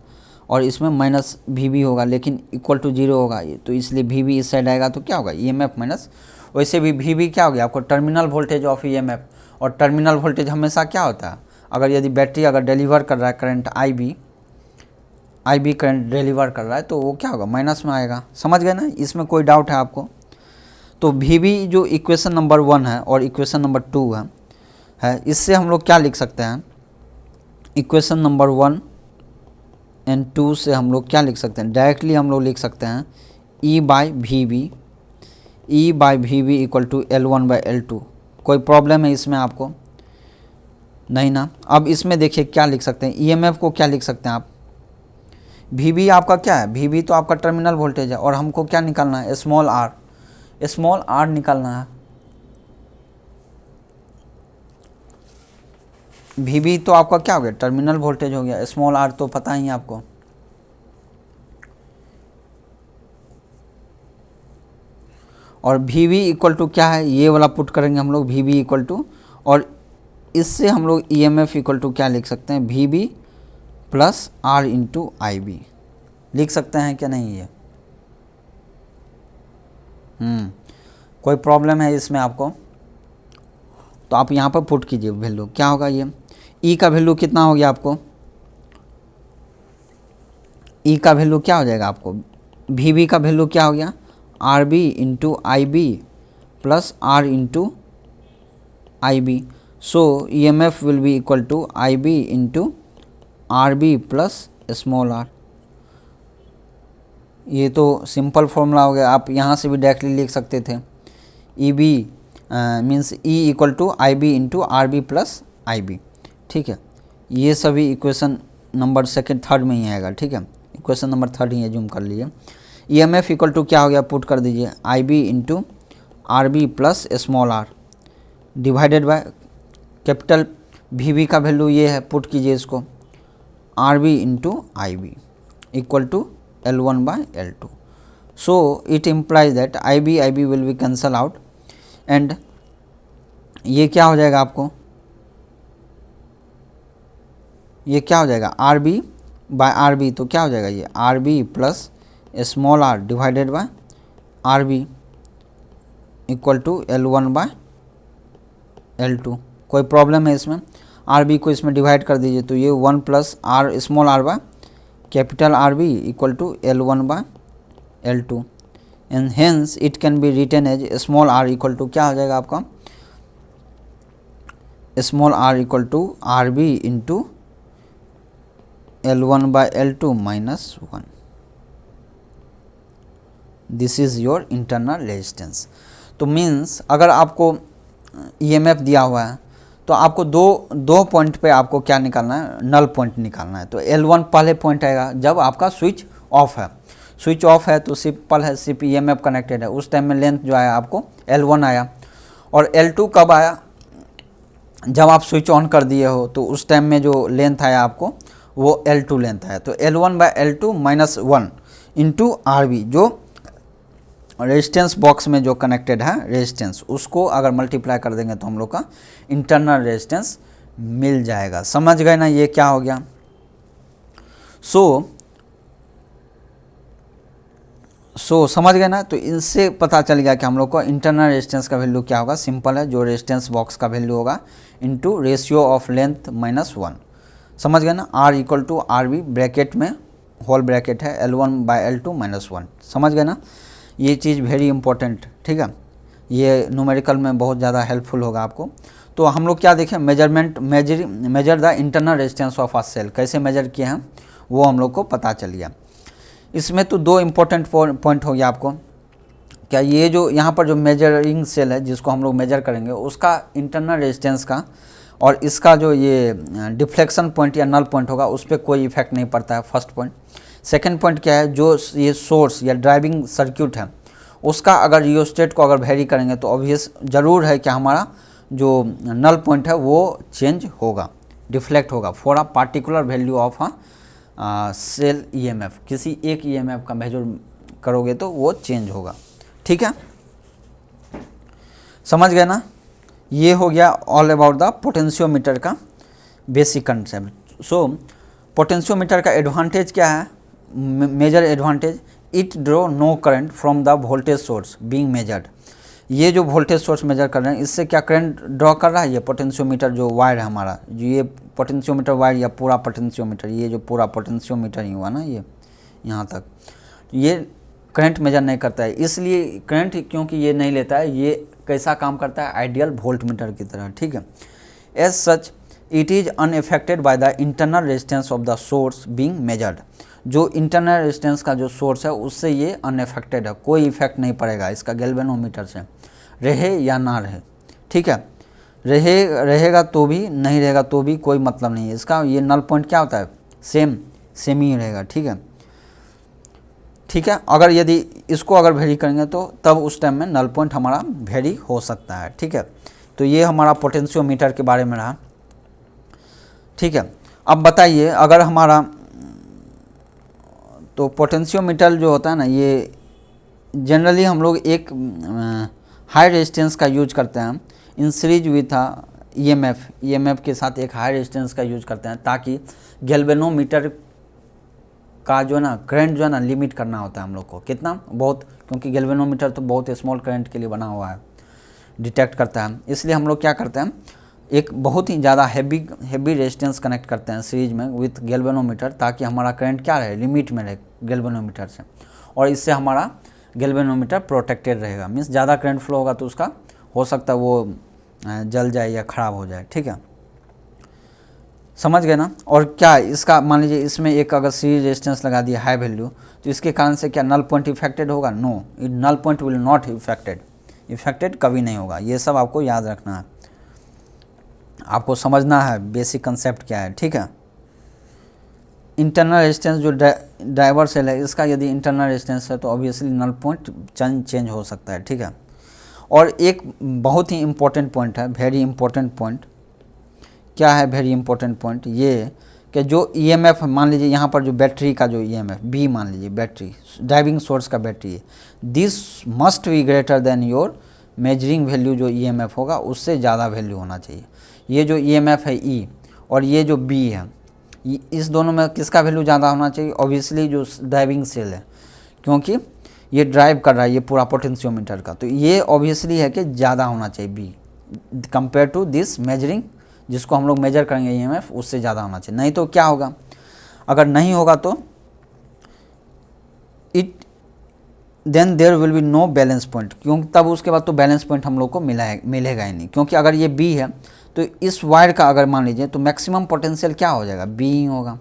और इसमें माइनस VB होगा, लेकिन इक्वल टू 0 होगा ये, तो इसलिए VB इस साइड आएगा तो क्या होगा EMF माइनस। वैसे भी VB क्या हो गया आपको टर्मिनल वोल्टेज ऑफ EMF, और टर्मिनल वोल्टेज हमेशा क्या होता है, अगर यदि बैटरी अगर डिलीवर कर रहा है करंट IB करंट डिलीवर कर रहा है तो वो क्या होगा माइनस में आएगा, समझ गए ना, इसमें कोई डाउट है आपको। तो VB जो इक्वेशन नंबर 1 है और इक्वेशन नंबर 2 है, इससे हम लोग क्या लिख सकते हैं, इक्वेशन नंबर 1 एंड 2 से हम लोग क्या लिख सकते हैं, डायरेक्टली हम लोग लिख सकते हैं E by VB equal to L1 by L2। कोई प्रॉब्लम है इसमें आपको, नहीं ना। अब इसमें देखिए क्या लिख सकते हैं, EMF को क्या लिख सकते हैं आप, VB आपका क्या है, VB तो आपका टर्मिनल वोल्टेज है, और हमको क्या निकालना है, स्मॉल r निकालना है। VB तो आपका क्या हो गया टर्मिनल वोल्टेज हो गया, स्मॉल r तो पता ही है आपको। और VB इक्वल टू क्या है, ये वाला पुट करेंगे हम लोग, VB इक्वल टू, और इससे हम लोग EMF इक्वल टू क्या लिख सकते हैं, VB plus R into IB लिख सकते हैं क्या, नहीं है। कोई प्रॉब्लम है इसमें आपको, तो आप यहाँ पर पुट कीजिए वैल्यू, क्या होगा ये E का वैल्यू कितना हो गया आपको, E का वैल्यू क्या हो जाएगा आपको, VB का वैल्यू क्या हो गया, RB into IB plus R into IB। So EMF will be equal to IB into RB plus small r। ये तो सिंपल फॉर्मूला हो गया, आप यहाँ से भी डायरेक्टली लिख सकते थे, EB means E equal to IB into RB plus IB, ठीक है। ये सभी इक्वेशन नंबर थर्ड में ही आएगा, ठीक है, इक्वेशन नंबर 3 ही जूम कर लीजिए। EMF इक्वल टू क्या हो गया, पुट कर दीजिए IB into RB plus small r divided by capital VB का वैल्यू ये है, पुट कीजिए इसको, RB into IB equal to L1 by L2। So it implies that IB will be cancel out, and ये क्या हो जाएगा आपको, ये क्या हो जाएगा RB बाय RB, तो क्या हो जाएगा ये RB plus small r divided by RB equal to L1 by L2। कोई प्रॉब्लम है इसमें, RB को इसमें डिवाइड कर दीजिए, तो ये 1 plus R small r by capital RB equal to L1 by L2, and hence it can be written as small r equal to क्या हो जाएगा आपका, small r equal to RB into L1 by L2 minus 1। This is your internal resistance. तो मीन्स अगर आपको EMF दिया हुआ है तो आपको दो पॉइंट पे आपको क्या निकालना है, नल पॉइंट निकालना है। तो L1 पहले पॉइंट आएगा जब आपका स्विच ऑफ है, स्विच ऑफ है तो सिंपल है, सिर्फ EMF कनेक्टेड है, उस टाइम में लेंथ जो आया आपको L1 आया। और L2 कब आया, जब आप स्विच ऑन कर दिए हो, तो उस टाइम में जो लेंथ आया आपको वो L2 लेंथ है। तो L1 by L2 minus 1 into RB, जो रेजिस्टेंस बॉक्स में जो कनेक्टेड है रेजिस्टेंस, उसको अगर मल्टीप्लाई कर देंगे तो हम लोग का इंटरनल रेजिस्टेंस मिल जाएगा। समझ गए ना ये क्या हो गया। सो समझ गए ना। तो इनसे पता चल गया कि हम लोग को इंटरनल रेजिस्टेंस का वैल्यू क्या होगा। सिंपल है, जो रेजिस्टेंस बॉक्स का वैल्यू होगा into ratio of length minus 1। समझ गए ना। R equal to RB bracket में होल ब्रैकेट है L1 बाय L2 माइनस 1। समझ गए ना। ये चीज़ वेरी इंपॉर्टेंट, ठीक है, ये न्यूमेरिकल में बहुत ज़्यादा हेल्पफुल होगा आपको। तो हम लोग क्या देखें, measure the internal resistance of a cell, कैसे मेजर किए हैं वो हम लोग को पता चल गया। इसमें तो दो इम्पोर्टेंट पॉइंट हो गया आपको। क्या ये जो यहाँ पर जो मेजरिंग सेल है जिसको हम लोग मेजर करेंगे उसका इंटरनल रेजिस्टेंस का और इसका जो ये डिफ्लेक्शन पॉइंट या नल पॉइंट होगा उस पर कोई इफेक्ट नहीं पड़ता है, फर्स्ट पॉइंट। सेकंड पॉइंट क्या है, जो ये सोर्स या ड्राइविंग सर्किट है उसका अगर रियोस्टेट को अगर वेरी करेंगे तो ऑब्वियस ज़रूर है कि हमारा जो नल पॉइंट है वो चेंज होगा, डिफ्लेक्ट होगा for a particular value of cell EMF। किसी एक EMF का मेजर करोगे तो वो चेंज होगा, ठीक है। समझ गए ना। ये हो गया ऑल अबाउट द पोटेंशियोमीटर का बेसिक कंसेप्ट। सो पोटेंशियोमीटर का एडवांटेज क्या है, measure advantage, it draw no current from the voltage source being measured. ये जो वोल्टेज सोर्स मेजर कर रहे हैं इससे क्या करंट ड्रॉ कर रहा है, ये पोटेंशियोमीटर जो वायर है हमारा, जो ये पोटेंशियोमीटर वायर या पूरा पोटेंशियोमीटर, ये जो पूरा पोटेंशियोमीटर ही हुआ ना ये यहाँ तक, ये करंट मेजर नहीं करता है। इसलिए करंट क्योंकि ये नहीं लेता है, ये कैसा काम करता है, आइडियल वोल्टमीटर की तरह, ठीक है। As such it is unaffected by the internal resistance of the source being measured. जो इंटरनल रेजिस्टेंस का जो सोर्स है उससे ये अनएफेक्टेड है, कोई इफेक्ट नहीं पड़ेगा इसका गैल्वेनोमीटर से, रहे या ना रहे, ठीक है। रहेगा तो भी, नहीं रहेगा तो भी कोई मतलब नहीं है इसका। ये नल पॉइंट क्या होता है, सेम ही रहेगा, ठीक है, ठीक है। अगर यदि इसको अगर वेरी करेंगे तो तब उस टाइम में नल पॉइंट हमारा वेरी हो सकता है, ठीक है। तो ये हमारा पोटेंशियोमीटर के बारे में रहा, ठीक है। अब बताइए अगर हमारा, तो पोटेंशियोमीटर जो होता है ना ये जनरली हम लोग एक हाई रेजिस्टेंस का यूज करते हैं इन सीरीज विथ EMF के साथ एक हाई रेजिस्टेंस का यूज करते हैं ताकि गैल्वेनोमीटर का जो ना करंट जो है ना लिमिट करना होता है हम लोग को, कितना बहुत, क्योंकि गैल्वेनोमीटर तो बहुत स्मॉल करंट के लिए बना हुआ है, डिटेक्ट करता है। इसलिए हम लोग क्या करते हैं, एक बहुत ही ज़्यादा हैवी रेजिस्टेंस कनेक्ट करते हैं सीरीज में विथ गैल्वेनोमीटर ताकि हमारा करंट क्या रहे, लिमिट में रहे गैल्वेनोमीटर से, और इससे हमारा गैल्वेनोमीटर प्रोटेक्टेड रहेगा। मीन्स ज़्यादा करंट फ्लो होगा तो उसका हो सकता है वो जल जाए या ख़राब हो जाए, ठीक है। समझ गए ना। और क्या इसका मान लीजिए इसमें एक अगर सीरीज रेजिस्टेंस लगा दिया हाई वैल्यू तो इसके कारण से क्या नल पॉइंट इफेक्टेड होगा, no, null point will not affected कभी नहीं होगा। ये सब आपको याद रखना है, आपको समझना है बेसिक कंसेप्ट क्या है, ठीक है। इंटरनल रेजिस्टेंस जो ड्राइवर सेल है इसका यदि इंटरनल रेजिस्टेंस है तो ऑब्वियसली नल पॉइंट चेंज हो सकता है, ठीक है। और एक बहुत ही इम्पोर्टेंट पॉइंट है, वेरी इंपॉर्टेंट पॉइंट, क्या है वेरी इंपॉर्टेंट पॉइंट, ये कि जो EMF मान लीजिए यहाँ पर जो बैटरी का जो EMF B मान लीजिए बैटरी, ड्राइविंग सोर्स का बैटरी है, this must be greater than your measuring value, जो EMF होगा उससे ज़्यादा वैल्यू होना चाहिए। ये जो EMF है E और ये जो B है, इस दोनों में किसका वैल्यू ज़्यादा होना चाहिए, ऑब्वियसली जो ड्राइविंग सेल है, क्योंकि ये ड्राइव कर रहा है ये पूरा पोटेंशियोमीटर का, तो ये ऑब्वियसली है कि ज़्यादा होना चाहिए B compare to this measuring, जिसको हम लोग मेजर करेंगे EMF, उससे ज़्यादा होना चाहिए। नहीं तो क्या होगा, अगर नहीं होगा तो then there will be no balance point, क्योंकि तब उसके बाद तो बैलेंस पॉइंट हम लोग को मिलेगा ही नहीं। क्योंकि अगर ये B है तो इस वायर का अगर मान लीजिए तो मैक्सिमम पोटेंशियल क्या हो जाएगा, B ही होगा,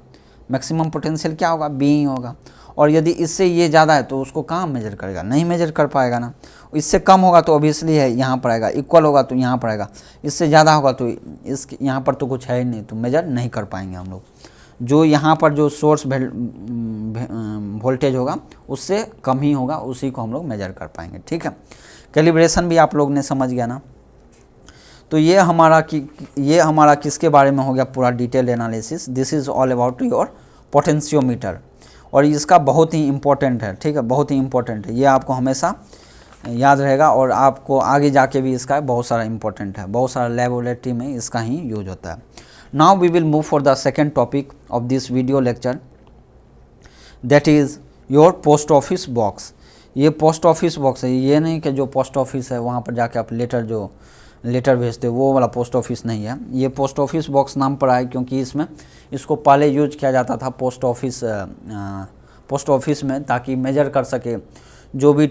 मैक्सिमम पोटेंशियल क्या होगा, B ही होगा। और यदि इससे ये ज़्यादा है तो उसको कहाँ मेजर करेगा, नहीं मेजर कर पाएगा ना। इससे कम होगा तो ऑब्वियसली है यहाँ पर आएगा, इक्वल होगा तो यहाँ पर आएगा, इससे ज़्यादा होगा तो यहाँ पर तो कुछ है ही नहीं, तो मेजर नहीं कर पाएंगे हम लोग। जो यहाँ पर जो सोर्स वोल्टेज होगा उससे कम ही होगा, उसी को हम लोग मेजर कर पाएंगे, ठीक है। कैलिब्रेशन भी आप लोग ने समझ गया ना। तो ये हमारा किसके बारे में हो गया पूरा detail analysis. This is all about your potentiometer, और इसका बहुत ही इम्पोर्टेंट है, ठीक है, बहुत ही इम्पोर्टेंट है, ये आपको हमेशा याद रहेगा और आपको आगे जाके भी इसका बहुत सारा इम्पोर्टेंट है, बहुत सारा लेबोरेटरी में इसका ही यूज होता है। Now we will move for the second topic of this video lecture, that is your post office box. ये पोस्ट ऑफिस बॉक्स है, ये नहीं कि जो पोस्ट ऑफिस है वहाँ पर जाके आप लेटर भेजते हो, वो वाला पोस्ट ऑफिस नहीं है। ये पोस्ट ऑफिस बॉक्स नाम पर आया क्योंकि इसको पहले यूज किया जाता था पोस्ट ऑफिस में, ताकि मेजर कर सके जो भी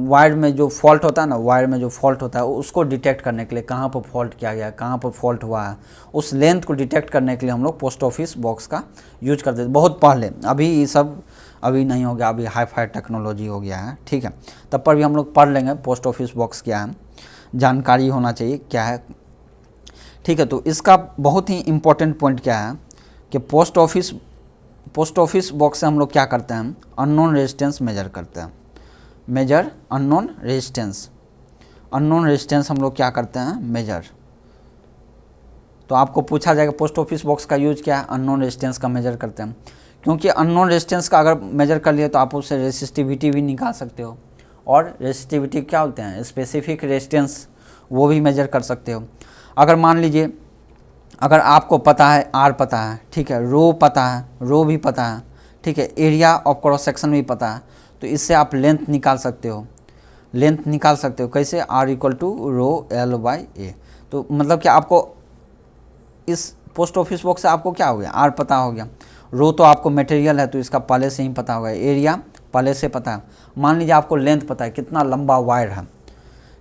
वायर में जो फॉल्ट होता है ना, वायर में जो फॉल्ट होता है उसको डिटेक्ट करने के लिए, कहाँ पर फॉल्ट किया गया, कहाँ पर फॉल्ट हुआ है, उस लेंथ को डिटेक्ट करने के लिए हम लोग पोस्ट ऑफिस बॉक्स का यूज करते थे बहुत पहले। अभी ये सब अभी नहीं हो गया, अभी हाई फाई टेक्नोलॉजी हो गया है, ठीक है, तब पर भी हम लोग पढ़ लेंगे पोस्ट ऑफिस बॉक्स क्या है, जानकारी होना चाहिए क्या है, ठीक है। तो इसका बहुत ही इम्पोर्टेंट पॉइंट क्या है कि पोस्ट ऑफिस बॉक्स से हम लोग क्या करते हैं, अननोन रेजिस्टेंस मेजर करते हैं, मेजर अननोन रेजिस्टेंस हम लोग क्या करते हैं, मेजर। तो आपको पूछा जाएगा पोस्ट ऑफिस बॉक्स का यूज क्या है, अननोन रेजिस्टेंस का मेजर करते हैं, क्योंकि अननोन रेजिस्टेंस का अगर मेजर कर लिए तो आप उससे रेसिस्टिविटी भी निकाल सकते हो, और रेसिस्टिविटी क्या होते हैं, स्पेसिफिक रेजिस्टेंस, वो भी मेजर कर सकते हो। अगर मान लीजिए अगर आपको पता है आर पता है, ठीक है, रो पता है, रो भी पता है, ठीक है, एरिया ऑफ क्रॉस सेक्शन भी पता है, तो इससे आप लेंथ निकाल सकते हो, कैसे, R equal to rho L by A. तो मतलब कि आपको इस पोस्ट ऑफिस बॉक्स से आपको क्या हो गया, आर पता हो गया, रो तो आपको मटेरियल है तो इसका पहले से ही पता होगा, एरिया पहले से पता है, मान लीजिए आपको लेंथ पता है कितना लंबा वायर है,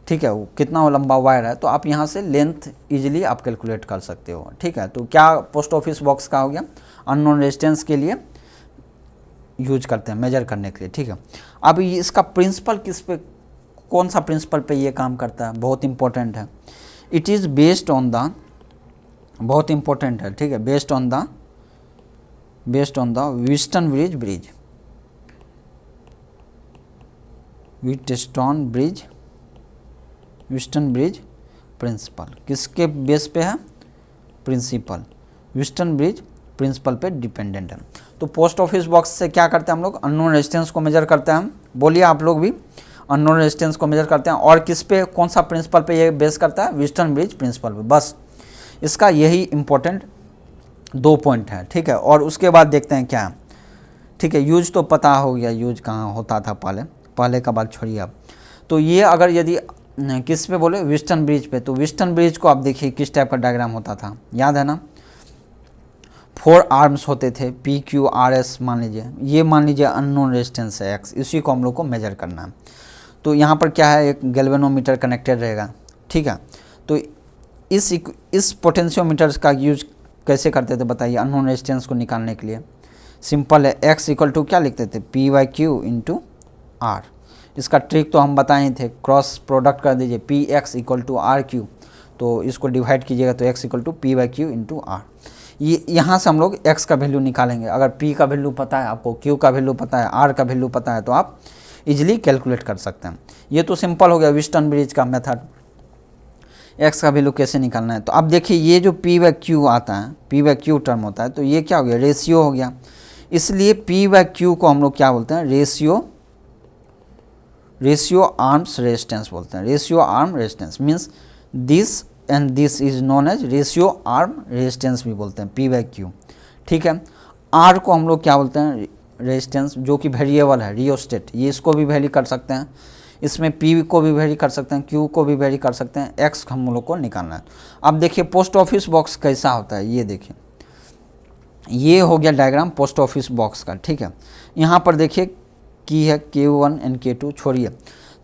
ठीक है, वो कितना लंबा वायर है, तो आप यहाँ से लेंथ इजीली आप कैलकुलेट कर सकते हो, ठीक है। तो क्या पोस्ट ऑफिस बॉक्स का हो गया, अननोन रेजिस्टेंस के लिए यूज करते हैं मेजर करने के लिए, ठीक है। अब इसका प्रिंसिपल कौन सा प्रिंसिपल पे ये काम करता है, बहुत इंपॉर्टेंट है। It is based on the, बहुत इंपॉर्टेंट है, ठीक है, based on the Wheatstone bridge principle. किसके बेस पे है, प्रिंसिपल, व्हीटस्टोन ब्रिज प्रिंसिपल पे डिपेंडेंट है। तो पोस्ट ऑफिस बॉक्स से क्या करते हैं हम लोग, अननोन रेजिस्टेंस को मेजर करते हैं, बोलिए आप लोग भी, अननोन रेजिस्टेंस को मेजर करते हैं, और किस पे, कौन सा प्रिंसिपल पे ये बेस करता है, व्हीटस्टोन ब्रिज प्रिंसिपल पे। बस इसका यही इंपॉर्टेंट 2 पॉइंट है, ठीक है। और उसके बाद देखते हैं क्या, ठीक है, यूज तो पता हो गया, यूज कहाँ होता था पहले का बात छोड़िए अब। तो ये अगर यदि किस पे बोले, व्हीटस्टोन ब्रिज पे, तो व्हीटस्टोन ब्रिज को आप देखिए किस टाइप का डायग्राम होता था, याद है ना, 4 आर्म्स होते थे, पी क्यू आर एस मान लीजिए, ये मान लीजिए अननोन रेजिस्टेंस है एक्स, इसी को हम लोग को मेजर करना है। तो यहाँ पर क्या है, एक गैल्वेनोमीटर कनेक्टेड रहेगा, ठीक है। तो इस पोटेंशियोमीटर का यूज कैसे करते थे बताइए, अननोन रेजिस्टेंस को निकालने के लिए सिंपल है, एक्स इक्वल टू क्या लिखते थे, P by Q into R. इसका ट्रिक तो हम बताए थे, क्रॉस प्रोडक्ट कर दीजिए, P X equal to R Q, तो इसको डिवाइड कीजिएगा तो X equal to P by Q into R. ये यहाँ से हम लोग x का वैल्यू निकालेंगे, अगर p का वैल्यू पता है आपको, q का वैल्यू पता है, r का वैल्यू पता है, तो आप इजीली कैलकुलेट कर सकते हैं। ये तो सिंपल हो गया व्हीटस्टोन ब्रिज का मेथड, x का वैल्यू कैसे निकालना है। तो अब देखिए ये जो p बाई क्यू आता है, p बाई क्यू टर्म होता है, तो ये क्या हो गया, रेशियो हो गया, इसलिए p बाई क्यू को हम लोग क्या बोलते हैं, रेशियो आर्म्स रेजिस्टेंस बोलते हैं। Ratio arm resistance means this and this is known as ratio arm resistance भी बोलते हैं, पी बाई क्यू, ठीक है। आर को हम लोग क्या बोलते हैं, रेजिस्टेंस, जो कि वेरिएबल है, रियोस्टेट, ये इसको भी वेरी कर सकते हैं, इसमें पी को भी वेरी कर सकते हैं, क्यू को भी वेरी कर सकते हैं, एक्स हम लोग को निकालना है। अब देखिए पोस्ट ऑफिस बॉक्स कैसा होता है, ये देखिए, ये हो गया डायग्राम पोस्ट ऑफिस बॉक्स का, ठीक है। यहाँ पर देखिए की है K1 एंड K2 छोड़िए,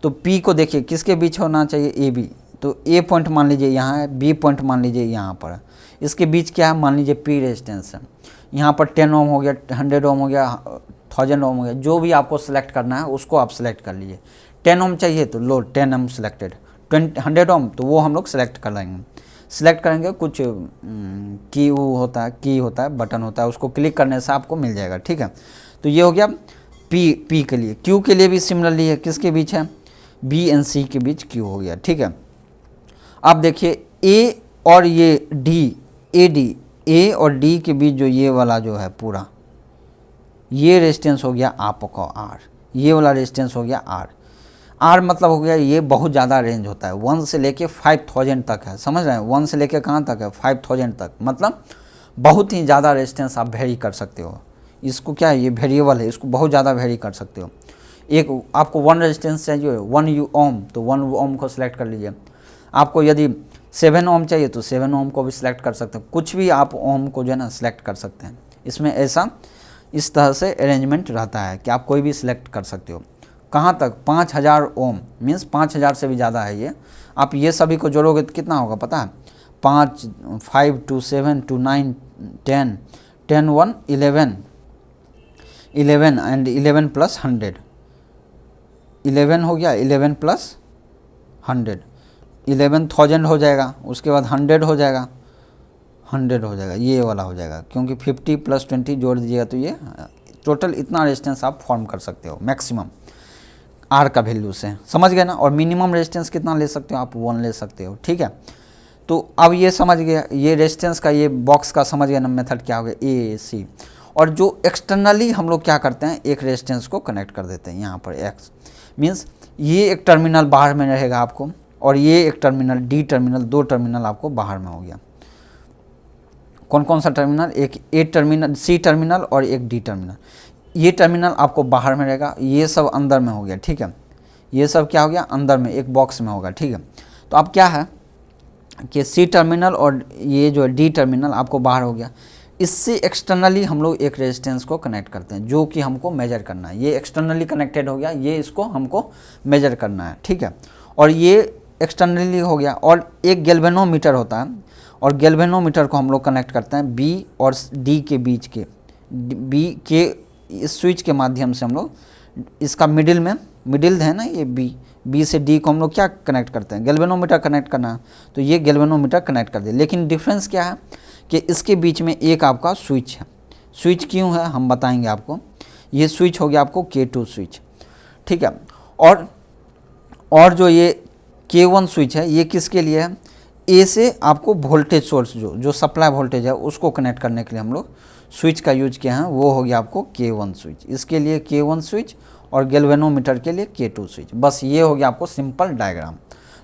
तो P को देखिए किसके बीच होना चाहिए, ए बी, तो ए पॉइंट मान लीजिए यहाँ है, बी पॉइंट मान लीजिए यहाँ पर है, इसके बीच क्या है, मान लीजिए P रेजिस्टेंस है, यहाँ पर 10 ओम हो गया, 100 ओम हो गया, 1000 ओम हो गया, जो भी आपको सेलेक्ट करना है उसको आप सेलेक्ट कर लीजिए। 10 ओम चाहिए तो लो 10 ओम सेलेक्टेड, 100 ओम तो वो हम लोग सेलेक्ट कर लेंगे, सेलेक्ट करेंगे, कुछ की होता है बटन होता है, उसको क्लिक करने से आपको मिल जाएगा, ठीक है। तो ये हो गया पी के लिए। क्यू के लिए भी सिमिलरली है, किसके बीच है, बी एंड सी के बीच क्यू हो गया, ठीक है। आप देखिए ए और ये डी, ए डी, ए और डी के बीच जो ये वाला जो है पूरा, ये रेजिस्टेंस हो गया आपका आर, ये वाला रेजिस्टेंस हो गया आर। आर मतलब हो गया ये बहुत ज़्यादा रेंज होता है, 1 से लेके 5000 तक है, समझ रहे हैं, 1 से लेके कहाँ तक है, 5000 तक, मतलब बहुत ही ज़्यादा रेजिस्टेंस आप वेरी कर सकते हो। इसको क्या है, ये वेरिएबल है, इसको बहुत ज़्यादा वेरी कर सकते हो। एक आपको 1 रेजिस्टेंस चाहिए 1 ओम, तो 1 ओम को सिलेक्ट कर लीजिए। आपको यदि 7 ओम चाहिए तो 7 ओम को भी सिलेक्ट कर सकते हैं, कुछ भी आप ओम को जो है ना सिलेक्ट कर सकते हैं। इसमें ऐसा इस तरह से अरेंजमेंट रहता है कि आप कोई भी सिलेक्ट कर सकते हो। कहाँ तक, 5000 ओम, मीन्स 5000 से भी ज़्यादा है ये। आप ये सभी को जोड़ोगे तो कितना होगा पता है, 5 5 2 7 2 9 10 10 1 11 11 एंड 11 प्लस 100, 11 हो गया, 11 प्लस 100 11,000 हो जाएगा। उसके बाद 100 हो जाएगा, 100 हो जाएगा, ये वाला हो जाएगा, क्योंकि 50 प्लस 20 जोड़ दीजिएगा तो ये टोटल इतना रेजिस्टेंस आप फॉर्म कर सकते हो मैक्सिमम आर का वैल्यू से, समझ गए ना। और मिनिमम रेजिस्टेंस कितना ले सकते हो आप, 1 ले सकते हो, ठीक है। तो अब ये समझ गया, ये रेजिस्टेंस का, ये बॉक्स का समझ गया ना मेथड क्या हो गया, ए सी। और जो एक्सटर्नली हम लोग क्या करते हैं, एक रेजिस्टेंस को कनेक्ट कर देते हैं यहाँ पर एक्स, मीन्स ये एक टर्मिनल बाहर में रहेगा आपको, और ये एक टर्मिनल डी टर्मिनल, 2 टर्मिनल आपको बाहर में हो गया। कौन कौन सा टर्मिनल, एक ए टर्मिनल, सी टर्मिनल और एक डी टर्मिनल। ये टर्मिनल आपको बाहर में रहेगा, ये सब अंदर में हो गया, ठीक है। ये सब क्या हो गया, अंदर में एक बॉक्स में होगा, ठीक है। तो अब क्या है कि सी टर्मिनल और ये जो डी टर्मिनल आपको बाहर हो गया। इससे एक्सटर्नली हम लोग एक रेजिस्टेंस को कनेक्ट करते हैं जो कि हमको मेजर करना है। ये एक्सटर्नली कनेक्टेड हो गया, ये इसको हमको मेजर करना है, ठीक है। और ये एक्सटर्नली हो गया। और एक गैल्वेनोमीटर होता है, और गैल्वेनोमीटर को हम लोग कनेक्ट करते हैं बी और डी के बीच के, बी के इस स्विच के माध्यम से हम लोग इसका मिडिल में, मिडिल है ना ये बी से डी को हम लोग क्या कनेक्ट करते हैं, गैल्वेनोमीटर कनेक्ट करना है, तो ये गैल्वेनोमीटर कनेक्ट कर दिया। लेकिन डिफरेंस क्या है कि इसके बीच में एक आपका स्विच है। स्विच क्यों है हम बताएंगे आपको। ये स्विच हो गया आपको K2 स्विच, ठीक है। और जो ये K1 स्विच है ये किसके लिए है, ए से आपको वोल्टेज सोर्स जो सप्लाई वोल्टेज है उसको कनेक्ट करने के लिए हम लोग स्विच का यूज किया है, वो हो गया आपको K1 स्विच। इसके लिए K1 स्विच और गैल्वेनोमीटर के लिए K2 स्विच। बस ये हो गया आपको सिंपल डायग्राम।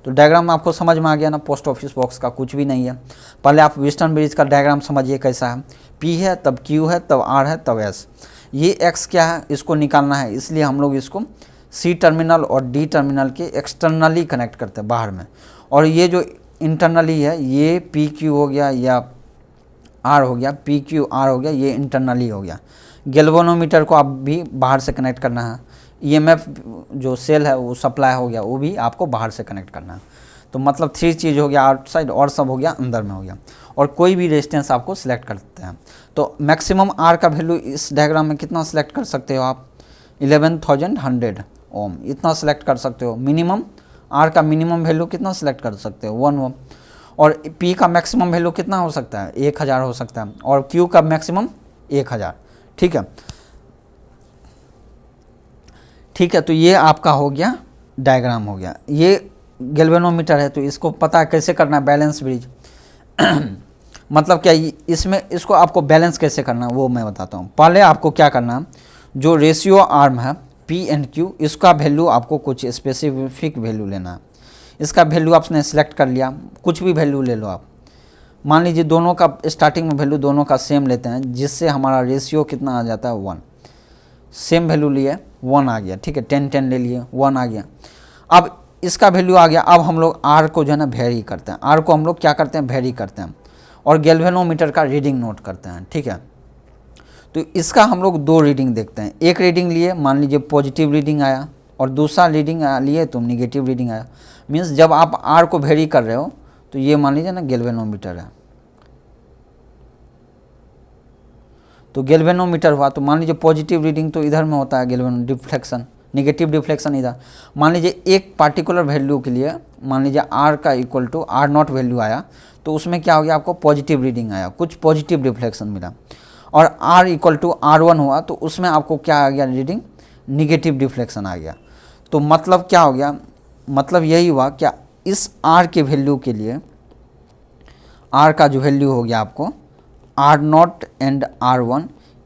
तो डायग्राम आपको समझ में आ गया ना, पोस्ट ऑफिस बॉक्स का कुछ भी नहीं है। पहले आप वेस्टर्न ब्रिज का डायग्राम समझिए कैसा है, P है तब Q है तब R है तब S। ये X क्या है इसको निकालना है, इसलिए हम लोग इसको C टर्मिनल और D टर्मिनल के एक्सटर्नली कनेक्ट करते हैं बाहर में। और ये जो इंटरनली है ये PQ हो गया या R हो गया, PQR हो गया, ये इंटरनली हो गया। गैल्वेनोमीटर को आप भी बाहर से कनेक्ट करना है। EMF जो सेल है वो सप्लाई हो गया, वो भी आपको बाहर से कनेक्ट करना है। तो मतलब 3 चीज़ हो गया आउटसाइड, और सब हो गया अंदर में हो गया। और कोई भी रेजिस्टेंस आपको सिलेक्ट करते हैं। तो मैक्सिमम R का वैल्यू इस डायग्राम में कितना सिलेक्ट कर सकते हो आप, 11100 ओम इतना सिलेक्ट कर सकते हो। मिनिमम R का मिनिमम वैल्यू कितना सिलेक्ट कर सकते हो, 1 ओम। और P का मैक्सिमम वैल्यू कितना हो सकता है, 1000 हो सकता है। और Q का मैक्सिमम 1000, ठीक है। ठीक है, तो ये आपका हो गया डायग्राम हो गया। ये गैल्वेनोमीटर है, तो इसको पता है कैसे करना है, बैलेंस ब्रिज मतलब क्या, इसमें इसको आपको बैलेंस कैसे करना है वो मैं बताता हूँ। पहले आपको क्या करना है, जो रेशियो आर्म है P एंड Q, इसका वैल्यू आपको कुछ स्पेसिफिक वैल्यू लेना है। इसका वैल्यू आपने सेलेक्ट कर लिया, कुछ भी वैल्यू ले लो आप। मान लीजिए दोनों का स्टार्टिंग में वैल्यू दोनों का सेम लेते हैं, जिससे हमारा रेशियो कितना आ जाता है 1। सेम वैल्यू लिए 1 आ गया, ठीक है। 10 ले लिए 1 आ गया। अब इसका वैल्यू आ गया। अब हम लोग R को जो है ना वेरी करते हैं, R को हम लोग क्या करते हैं, वेरी करते हैं। और गैल्वेनोमीटर का रीडिंग नोट करते हैं, ठीक है। तो इसका हम लोग 2 रीडिंग देखते हैं। एक रीडिंग लिए, मान लीजिए पॉजिटिव रीडिंग आया, और दूसरा रीडिंग लिए तो निगेटिव रीडिंग आया। मीन्स जब आप R को वेरी कर रहे हो तो ये मान लीजिए ना गैल्वेनोमीटर है, तो गैल्वेनोमीटर हुआ। तो मान लीजिए पॉजिटिव रीडिंग तो इधर में होता है गैल्वेनो डिफ्लेक्शन, निगेटिव डिफ्लेक्शन इधर। मान लीजिए एक पार्टिकुलर वैल्यू के लिए, मान लीजिए R का इक्वल टू R0 वैल्यू आया, तो उसमें क्या हो गया, आपको पॉजिटिव रीडिंग आया, कुछ पॉजिटिव डिफ्लेक्शन मिला। और R इक्वल टू R1 हुआ, तो उसमें आपको क्या आ गया, रीडिंग निगेटिव डिफ्लेक्शन आ गया। तो मतलब क्या हो गया, मतलब यही हुआ क्या, इस R के वैल्यू के लिए, R का जो वैल्यू हो गया आपको R0 एंड R1,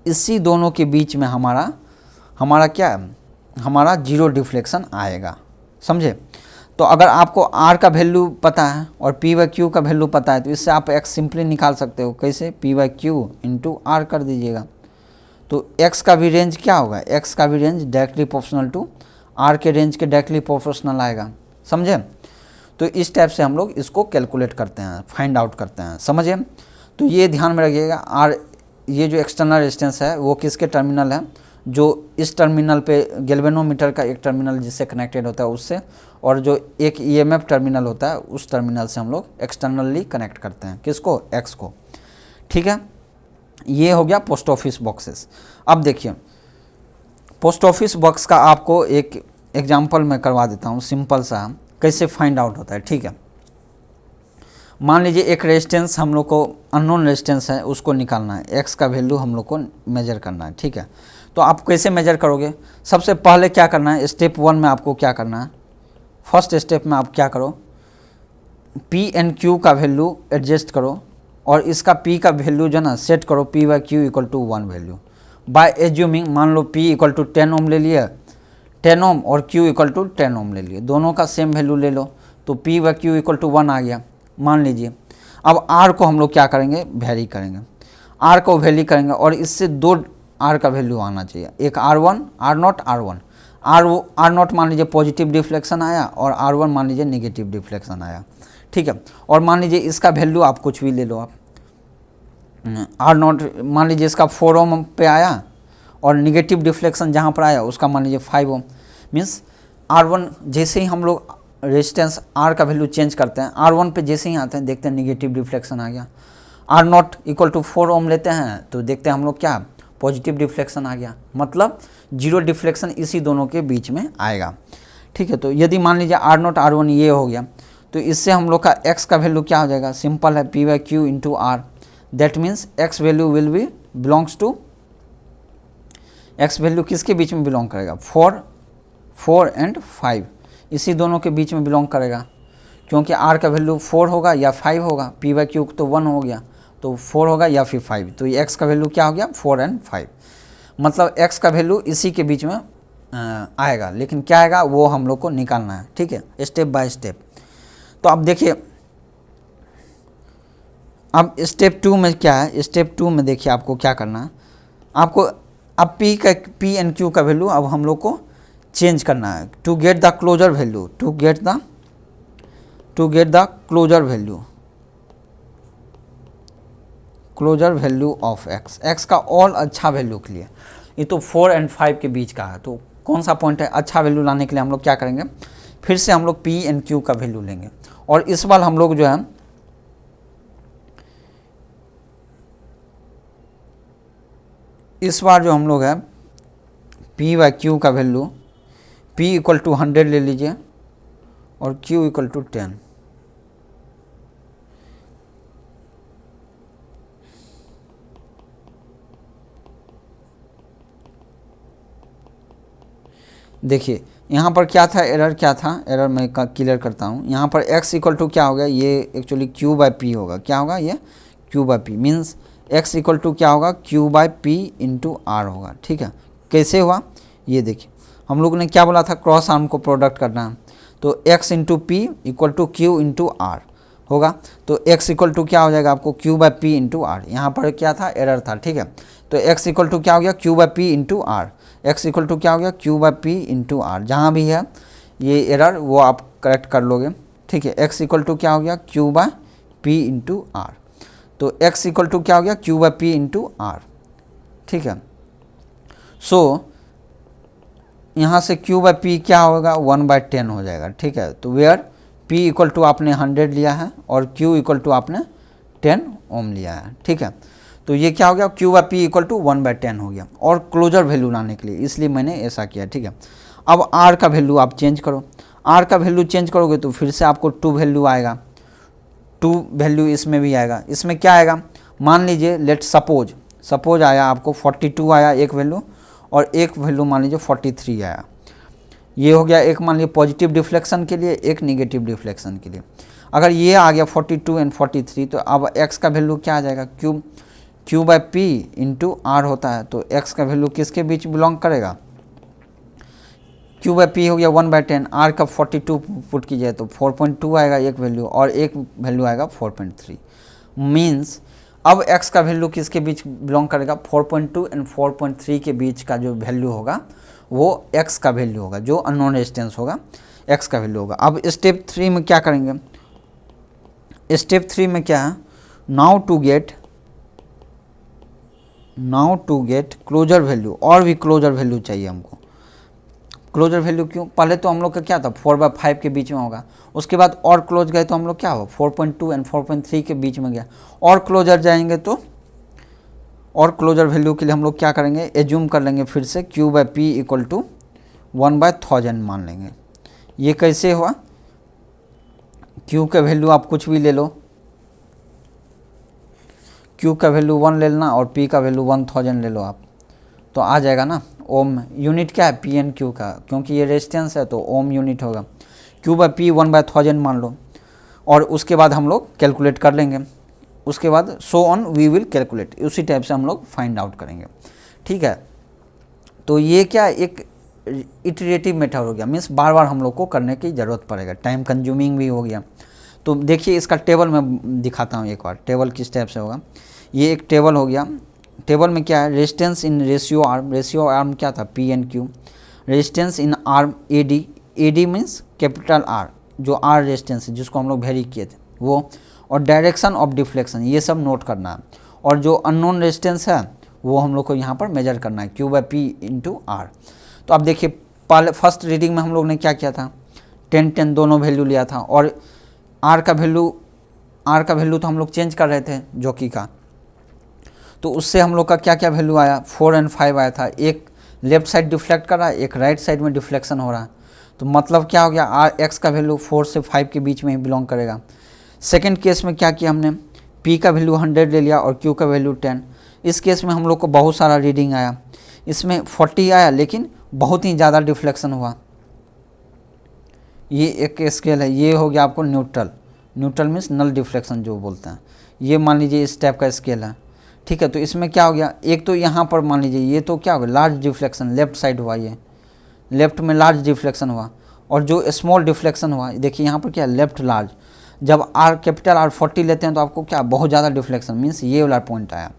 इसी दोनों के बीच में हमारा क्या है, हमारा जीरो डिफ्लेक्शन आएगा, समझे। तो अगर आपको R का वैल्यू पता है और P/Q का वैल्यू पता है तो इससे आप x सिंपली निकाल सकते हो। कैसे? P/Q इंटू R कर दीजिएगा, तो x का भी रेंज क्या होगा, x का भी range directly proportional to R के रेंज के डायरेक्टली प्रोपोर्शनल आएगा, समझे। तो इस टाइप से हम लोग इसको कैलकुलेट करते हैं, फाइंड आउट करते हैं, समझे। तो ये ध्यान में रखिएगा, R ये जो एक्सटर्नल रेजिस्टेंस है वो किसके टर्मिनल है, जो इस टर्मिनल पे गैल्वेनोमीटर का एक टर्मिनल जिससे कनेक्टेड होता है उससे, और जो एक EMF टर्मिनल होता है उस टर्मिनल से हम लोग एक्सटर्नली कनेक्ट करते हैं, किसको, X को, ठीक है। ये हो गया पोस्ट ऑफिस बॉक्सेस। अब देखिए पोस्ट ऑफिस बॉक्स का आपको एक एग्जांपल मैं करवा देता हूँ सिंपल सा, कैसे फाइंड आउट होता है, ठीक है। मान लीजिए एक रेजिस्टेंस हम लोग को अननोन रेजिस्टेंस है, उसको निकालना है, X का वैल्यू हम लोग को मेजर करना है, ठीक है। तो आप कैसे मेजर करोगे, सबसे पहले क्या करना है, स्टेप 1 में आपको क्या करना है, फर्स्ट स्टेप में आप क्या करो, P एंड Q का वैल्यू एडजस्ट करो और इसका P का वैल्यू जो ना सेट करो P/Q equal to 1 value, by assuming मान लो P इक्वल टू 10 ओम ले लिया, 10 ओम और Q इक्वल टू 10 ओम ले लिए, दोनों का सेम वैल्यू ले लो, तो P/Q इक्वल टू 1 आ गया, मान लीजिए। अब R को हम लोग क्या करेंगे, वेरी करेंगे, R को वैली करेंगे और इससे दो R का वैल्यू आना चाहिए, एक R1 R0 R1, R0 मान लीजिए पॉजिटिव डिफ्लेक्शन आया और R1 मान लीजिए नेगेटिव डिफ्लेक्शन आया, ठीक है। और मान लीजिए इसका वैल्यू आप कुछ भी ले लो, आप R0 मान लीजिए इसका 4 ओम पे आया और निगेटिव डिफ्लेक्शन जहाँ पर आया उसका मान लीजिए 5 ओम, मीन्स R1 जैसे ही हम लोग रेजिस्टेंस R का वैल्यू चेंज करते हैं, R1 पे जैसे ही आते हैं देखते हैं निगेटिव डिफ्लेक्शन आ गया, R0 इक्वल टू 4 ओम लेते हैं तो देखते हैं हम लोग क्या पॉजिटिव डिफ्लेक्शन आ गया, मतलब जीरो डिफ्लेक्शन इसी दोनों के बीच में आएगा, ठीक है। तो यदि मान लीजिए R0 R1 ये हो गया तो इससे हम लोग का X का वैल्यू क्या हो जाएगा, सिंपल है P/Q into R, that means X value will be belongs to, X value किसके बीच में बिलोंग करेगा, 4 एंड 5, इसी दोनों के बीच में बिलोंग करेगा, क्योंकि R का वैल्यू 4 होगा या 5 होगा, P/Q तो 1 हो गया तो 4 होगा या फिर 5, तो ये X का वैल्यू क्या हो गया 4 एंड 5, मतलब X का वैल्यू इसी के बीच में आएगा, लेकिन क्या आएगा वो हम लोग को निकालना है, ठीक है, स्टेप बाय स्टेप। तो अब देखिए अब स्टेप 2 में क्या है, स्टेप 2 में देखिए आपको क्या करना है, आपको अब P एंड Q का वैल्यू अब हम लोग को चेंज करना है to get the closer value, to get the closer value of X का और अच्छा वैल्यू के लिए, ये तो 4 एंड 5 के बीच का है, तो कौन सा पॉइंट है, अच्छा वैल्यू लाने के लिए हम लोग क्या करेंगे, फिर से हम लोग P एंड Q का वैल्यू लेंगे और इस बार हम लोग जो है जो हम लोग है P/Q का वैल्यू, P इक्वल टू 100 ले लीजिए और Q इक्वल टू 10, देखिए यहाँ पर क्या था, एरर क्या था, एरर मैं क्लियर करता हूँ। यहाँ पर X इक्वल टू क्या हो गया, ये एक्चुअली Q/P होगा, क्या होगा ये Q/P, means X equal to क्या होगा Q/P इंटू R होगा, ठीक है। कैसे हुआ ये देखिए, हम लोग ने क्या बोला था, क्रॉस आर्म को प्रोडक्ट करना है, तो X into P equal to Q into R होगा, तो X इक्वल टू क्या हो जाएगा आपको Q/P इंटू R, यहाँ पर क्या था, एरर था, ठीक है। तो X इक्वल टू क्या हो गया Q/P into R, X equal to क्या हो गया Q/P इंटू R, जहाँ भी है ये एरर वो आप करेक्ट कर लोगे, ठीक है। X इक्वल टू क्या हो गया Q/P इंटू R, तो X इक्वल टू क्या हो गया Q/P इंटू R, ठीक है। सो यहाँ से Q/P क्या होगा 1/10 हो जाएगा, ठीक है। तो वेयर P इक्वल टू आपने 100 लिया है और Q इक्वल टू आपने 10 ओम लिया है, ठीक है। तो ये क्या हो गया Q/P इक्वल टू 1/10 हो गया, और क्लोजर वैल्यू लाने के लिए इसलिए मैंने ऐसा किया, ठीक है। अब R का वैल्यू आप चेंज करो, R का वैल्यू चेंज करोगे तो फिर से आपको 2 वैल्यू आएगा, 2 वैल्यू इसमें भी आएगा, इसमें क्या आएगा, मान लीजिए लेट सपोज आया आपको 42 आया एक वैल्यू और एक वैल्यू मान लीजिए 43 आया, ये हो गया एक मान लीजिए पॉजिटिव डिफ्लेक्शन के लिए, एक निगेटिव डिफ्लेक्शन के लिए। अगर ये आ गया 42 एंड 43, तो अब x का वैल्यू क्या आ जाएगा, Q by P into R होता है, तो x का वैल्यू किसके बीच बिलोंग करेगा, Q बाई पी हो गया 1/10, R का 42 पुट कीजिए तो 4.2 आएगा एक वैल्यू, और एक वैल्यू आएगा 4.3। मीन्स अब x का वैल्यू किसके बीच बिलोंग करेगा, 4.2 एंड 4.3 के बीच का जो वैल्यू होगा वो x का वैल्यू होगा, जो अननोन रेजिस्टेंस होगा x का वैल्यू होगा। अब स्टेप 3 में क्या करेंगे, स्टेप 3 में क्या है, now to get closer value, और भी क्लोजर वैल्यू चाहिए हमको। क्लोजर वैल्यू क्यों, पहले तो हम लोग का क्या था 4/5 के बीच में होगा, उसके बाद और क्लोज गए तो हम लोग क्या होगा 4.2 एंड 4.3 के बीच में गया, और क्लोजर जाएंगे तो और क्लोजर वैल्यू के लिए हम लोग क्या करेंगे, एज्यूम कर लेंगे फिर से Q by P equal to 1/1000 मान लेंगे। ये कैसे हुआ, Q का वैल्यू आप कुछ भी ले लो, Q का वैल्यू 1 ले लेना और P का वैल्यू 1000 ले लो आप, तो आ जाएगा ना ओम। यूनिट क्या है PNQ का, क्योंकि ये रेजिस्टेंस है तो ओम यूनिट होगा। Q बाई पी 1/1000 मान लो, और उसके बाद हम लोग कैलकुलेट कर लेंगे, उसके बाद so on we will calculate, उसी टाइप से हम लोग फाइंड आउट करेंगे। ठीक है, तो ये क्या एक इटरेटिव मेथड हो गया, मीन्स बार बार हम लोग को करने की ज़रूरत पड़ेगा, टाइम कंज्यूमिंग भी हो गया। तो देखिए इसका टेबल मैं दिखाता हूँ एक बार, टेबल किस टाइप से होगा। ये एक टेबल हो गया, टेबल में क्या है, रेजिस्टेंस इन रेशियो आर्म क्या था PNQ, resistance in arm AD means capital R, जो R रेजिस्टेंस है जिसको हम लोग वेरी किए थे वो, और डायरेक्शन ऑफ डिफ्लेक्शन ये सब नोट करना है, और जो अननोन रेजिस्टेंस है वो हम लोग को यहाँ पर मेजर करना है Q by P into R. तो अब देखिए पहले फर्स्ट रीडिंग में हम लोग ने क्या किया था, 10-10 दोनों वैल्यू लिया था, और आर का वैल्यू तो हम लोग चेंज कर रहे थे जॉकी का, तो उससे हम लोग का क्या क्या वैल्यू आया, 4 और 5 आया था, एक लेफ्ट साइड डिफ्लेक्ट कर रहा है, एक राइट साइड में डिफ्लेक्शन हो रहा है, तो मतलब क्या हो गया x का वैल्यू 4 से 5 के बीच में ही बिलोंग करेगा। सेकंड केस में क्या किया हमने, p का वैल्यू 100 ले लिया और q का वैल्यू 10। इस केस में हम लोग को बहुत सारा रीडिंग आया, इसमें 40 आया लेकिन बहुत ही ज़्यादा डिफ्लेक्शन हुआ। ये एक स्केल है, ये हो गया आपको न्यूट्रल मीन्स नल डिफ्लेक्शन जो बोलते हैं, ये मान लीजिए इस टाइप का स्केल है। ठीक है, तो इसमें क्या हो गया, एक तो यहाँ पर मान लीजिए ये तो क्या हो गया लार्ज डिफ्लेक्शन, लेफ्ट साइड हुआ, ये लेफ्ट में लार्ज डिफ्लेक्शन हुआ, और जो स्मॉल डिफ्लेक्शन हुआ देखिए यहाँ पर क्या लेफ्ट लार्ज। जब कैपिटल R 40 लेते हैं तो आपको क्या बहुत ज़्यादा डिफ्लेक्शन मीन्स ये वाला पॉइंट आया,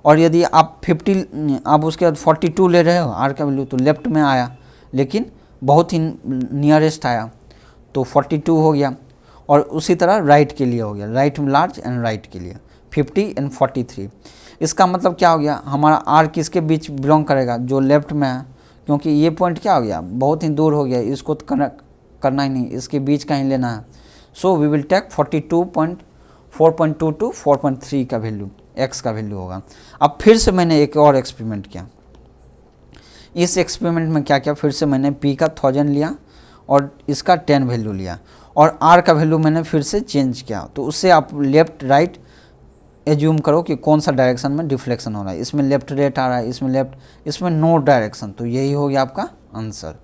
और यदि आप 50 आप उसके बाद 42 ले रहे हो R का वैल्यू, तो लेफ्ट में आया लेकिन बहुत ही नियरेस्ट आया, तो 42 हो गया। और उसी तरह राइट के लिए हो गया, राइट में लार्ज एंड राइट के लिए 50 एंड 43। इसका मतलब क्या हो गया, हमारा R किसके बीच बिलोंग करेगा, जो लेफ्ट में है, क्योंकि ये पॉइंट क्या हो गया बहुत ही दूर हो गया, इसको तो करना ही नहीं, इसके बीच का ही लेना है। So we will take 42.4.2 to 4.3 का वैल्यू x का वैल्यू होगा। अब फिर से मैंने एक और एक्सपेरिमेंट किया, इस एक्सपेरिमेंट में क्या किया, फिर से मैंने p का 1000 लिया और इसका 10 वैल्यू लिया, और r का वैल्यू मैंने फिर से चेंज किया, तो उससे आप लेफ्ट राइट एज्यूम करो कि कौन सा डायरेक्शन में डिफ्लेक्शन हो रहा है, इसमें लेफ्ट रेट आ रहा है, इसमें लेफ्ट, इसमें नो डायरेक्शन, तो यही हो गया आपका आंसर।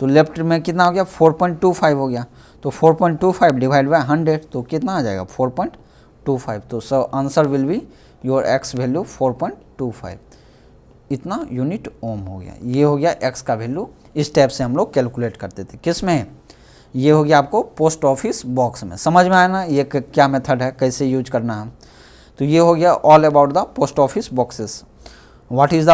तो लेफ्ट में कितना हो गया 4.25 हो गया, तो 4.25 डिवाइड बाय 100 तो कितना आ जाएगा 4.25, तो so answer will be your x value 4.25, इतना यूनिट ओम हो गया। ये हो गया x का वैल्यू, इस टाइप से हम लोग कैलकुलेट करते थे, किस में, ये हो गया आपको पोस्ट ऑफिस बॉक्स में। समझ में आया ना ये क्या मेथड है, कैसे यूज करना है। तो ये हो गया all about the post office boxes. What is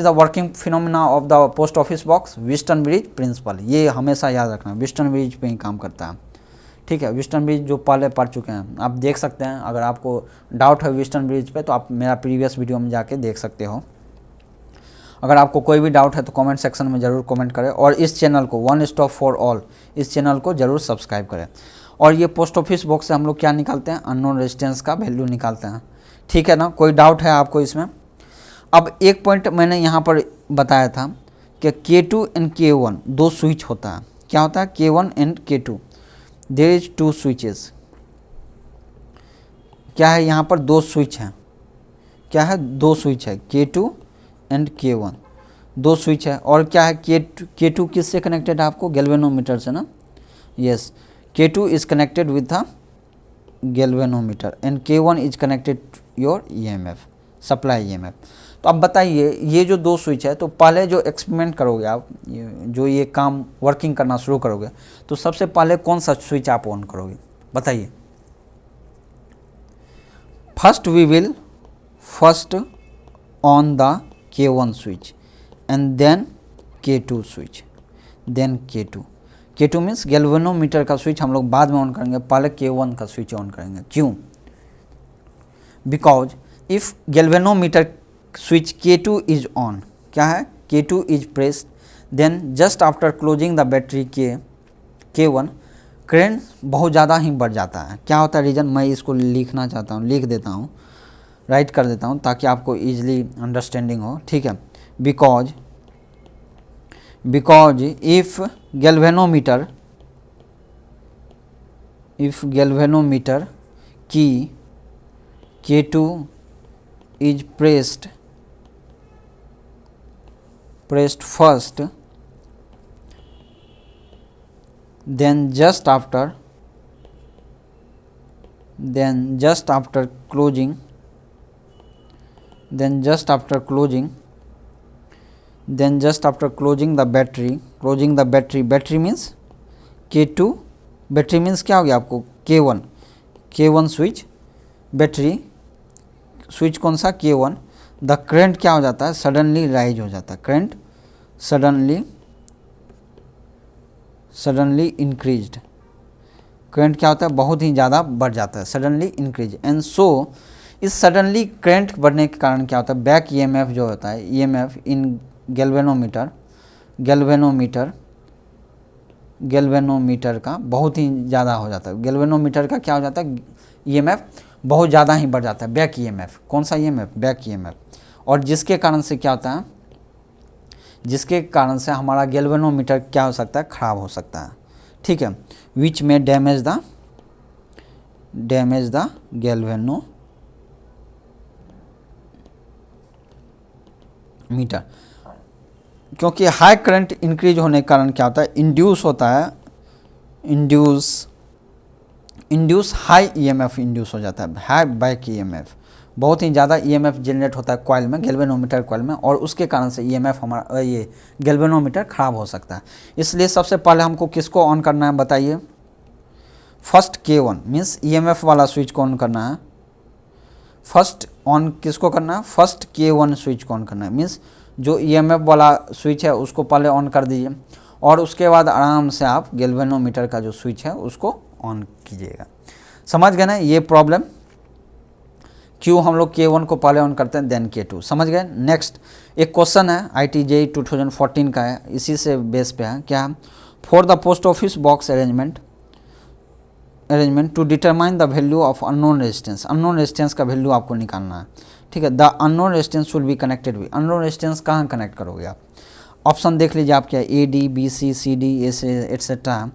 the working phenomena of the post office box, Wheatstone bridge principle, ये हमेशा याद रखना, विस्टन ब्रिज पे ही काम करता है। ठीक है, विस्टन ब्रिज जो पहले पढ़ चुके हैं आप देख सकते हैं, अगर आपको डाउट है विस्टन ब्रिज पे तो आप मेरा प्रीवियस वीडियो में जाके देख सकते हो। अगर आपको कोई भी डाउट है तो कमेंट सेक्शन में ज़रूर कमेंट करें, और इस चैनल को वन स्टॉप फॉर ऑल, इस चैनल को ज़रूर सब्सक्राइब करें। और ये पोस्ट ऑफिस बॉक्स से हम लोग क्या निकालते हैं, अननोन रेजिस्टेंस का वैल्यू निकालते हैं। ठीक है ना, कोई डाउट है आपको इसमें। अब एक पॉइंट मैंने यहाँ पर बताया था कि K2 एंड K1 दो स्विच होता है, क्या होता है K1 and K2, there is 2 switches. क्या है यहाँ पर 2 स्विच हैं, क्या है 2 स्विच है K2 एंड K1, दो स्विच है। और क्या है, K2 किससे कनेक्टेड है आपको, गैल्वेनोमीटर से ना, yes, K2 is connected with a galvanometer and K1 is connected your EMF, supply EMF। तो अब बताइए ये जो दो स्विच है, तो पहले जो एक्सपेरिमेंट करोगे आप, जो ये काम वर्किंग करना शुरू करोगे, तो सबसे पहले कौन सा स्विच आप ऑन करोगे, बताइए। First we will first on the K1 switch and then K2 switch, then K2 means galvanometer का स्विच हम लोग बाद में ऑन करेंगे, पहले K1 का स्विच ऑन करेंगे। क्यों, because if galvanometer switch K2 is on, क्या है, K2 is pressed, then just after closing the battery K1 current बहुत ज़्यादा ही बढ़ जाता है। क्या होता है रीज़न, मैं इसको लिखना चाहता हूँ, लिख देता हूँ, राइट कर देता हूँ ताकि आपको ईजिली अंडरस्टैंडिंग हो, ठीक है। बिकॉज इफ गैल्वेनोमीटर की K2 is pressed first, then just after closing the battery means K2, battery means क्या हो गया आपको, K1 स्विच, बैटरी स्विच कौन सा, K1, द करंट क्या हो जाता है, सडनली राइज हो जाता है, करंट सडनली इंक्रीज्ड, करंट क्या होता है, बहुत ही ज़्यादा बढ़ जाता है, सडनली इंक्रीज, एंड सो इस सडनली करंट बढ़ने के कारण क्या होता है, बैक EMF जो होता है, EMF इन गैल्वेनोमीटर का बहुत ही ज़्यादा हो जाता है, गैल्वेनोमीटर का क्या हो जाता है, EMF बहुत ज़्यादा ही बढ़ जाता है, बैक EMF, कौन सा EMF, बैक EMF, और जिसके कारण से क्या होता है, जिसके कारण से हमारा गैल्वेनोमीटर क्या हो सकता है, ख़राब हो सकता है, ठीक है, विच में डैमेज द गैल्वेनोमीटर, क्योंकि हाई करंट इंक्रीज होने के कारण क्या होता है, इंड्यूस हाई EMF इंड्यूस हो जाता है, हाई बैक EMF, बहुत ही ज़्यादा EMF जनरेट होता है कॉइल में, गैल्वेनोमीटर कॉइल में, और उसके कारण से EMF हमारा ये गैल्वेनोमीटर ख़राब हो सकता है। इसलिए सबसे पहले हमको किसको ऑन करना है बताइए, फर्स्ट K1 मीन्स EMF वाला स्विच को ऑन करना है, फर्स्ट ऑन किसको करना है, फर्स्ट K1 स्विच को ऑन करना है, मीन्स जो EMF वाला स्विच है उसको पहले ऑन कर दीजिए, और उसके बाद आराम से आप गैल्वेनोमीटर का जो स्विच है उसको ऑन कीजिएगा। समझ गए ना ये प्रॉब्लम, क्यों हम लोग K1 को पहले ऑन करते हैं देन K2, समझ गए। नेक्स्ट एक क्वेश्चन है IIT JEE 2014 का है, इसी से बेस पे है, क्या, for the post office box arrangement to determine the value of unknown resistance का वैल्यू आपको निकालना है, ठीक है। The unknown resistance will be connected with, unknown resistance कहाँ कनेक्ट करोगे आप, ऑप्शन देख लीजिए आप, क्या AD BC CD ऐसे एट्सेट्रा,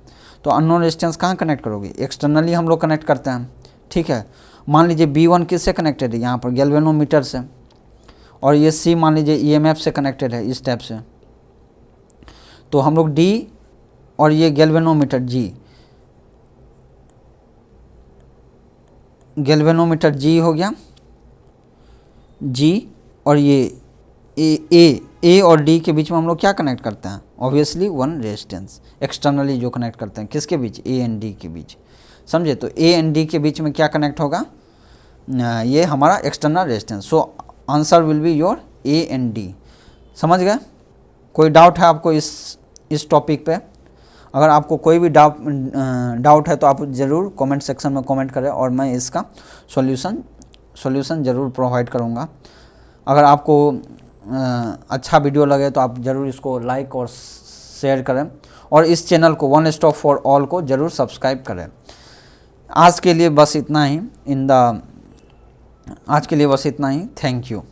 तो अननोन रेजिस्टेंस कहाँ कनेक्ट करोगे, एक्सटर्नली हम लोग कनेक्ट करते हैं, ठीक है। मान लीजिए B1 किससे कनेक्टेड है, यहाँ पर गैल्वेनोमीटर से, और ये C मान लीजिए EMF से कनेक्टेड है इस टाइप से, तो हम लोग D और ये गैल्वेनोमीटर G हो गया, G, और ये A और D के बीच में हम लोग क्या कनेक्ट करते हैं, ऑब्वियसली वन रेजिस्टेंस, एक्सटर्नली जो कनेक्ट करते हैं किसके बीच, A एंड D के बीच, समझे। तो A एंड D के बीच में क्या कनेक्ट होगा, ये हमारा external resistance, so answer will be your A and D, समझ गए। कोई डाउट है आपको इस टॉपिक पे, अगर आपको कोई भी डाउट है तो आप ज़रूर कमेंट सेक्शन में कमेंट करें, और मैं इसका सॉल्यूशन ज़रूर प्रोवाइड करूँगा। अगर आपको अच्छा वीडियो लगे तो आप ज़रूर इसको लाइक और शेयर करें, और इस चैनल को वन स्टॉप फॉर ऑल को ज़रूर सब्सक्राइब करें। आज के लिए बस इतना ही, थैंक यू।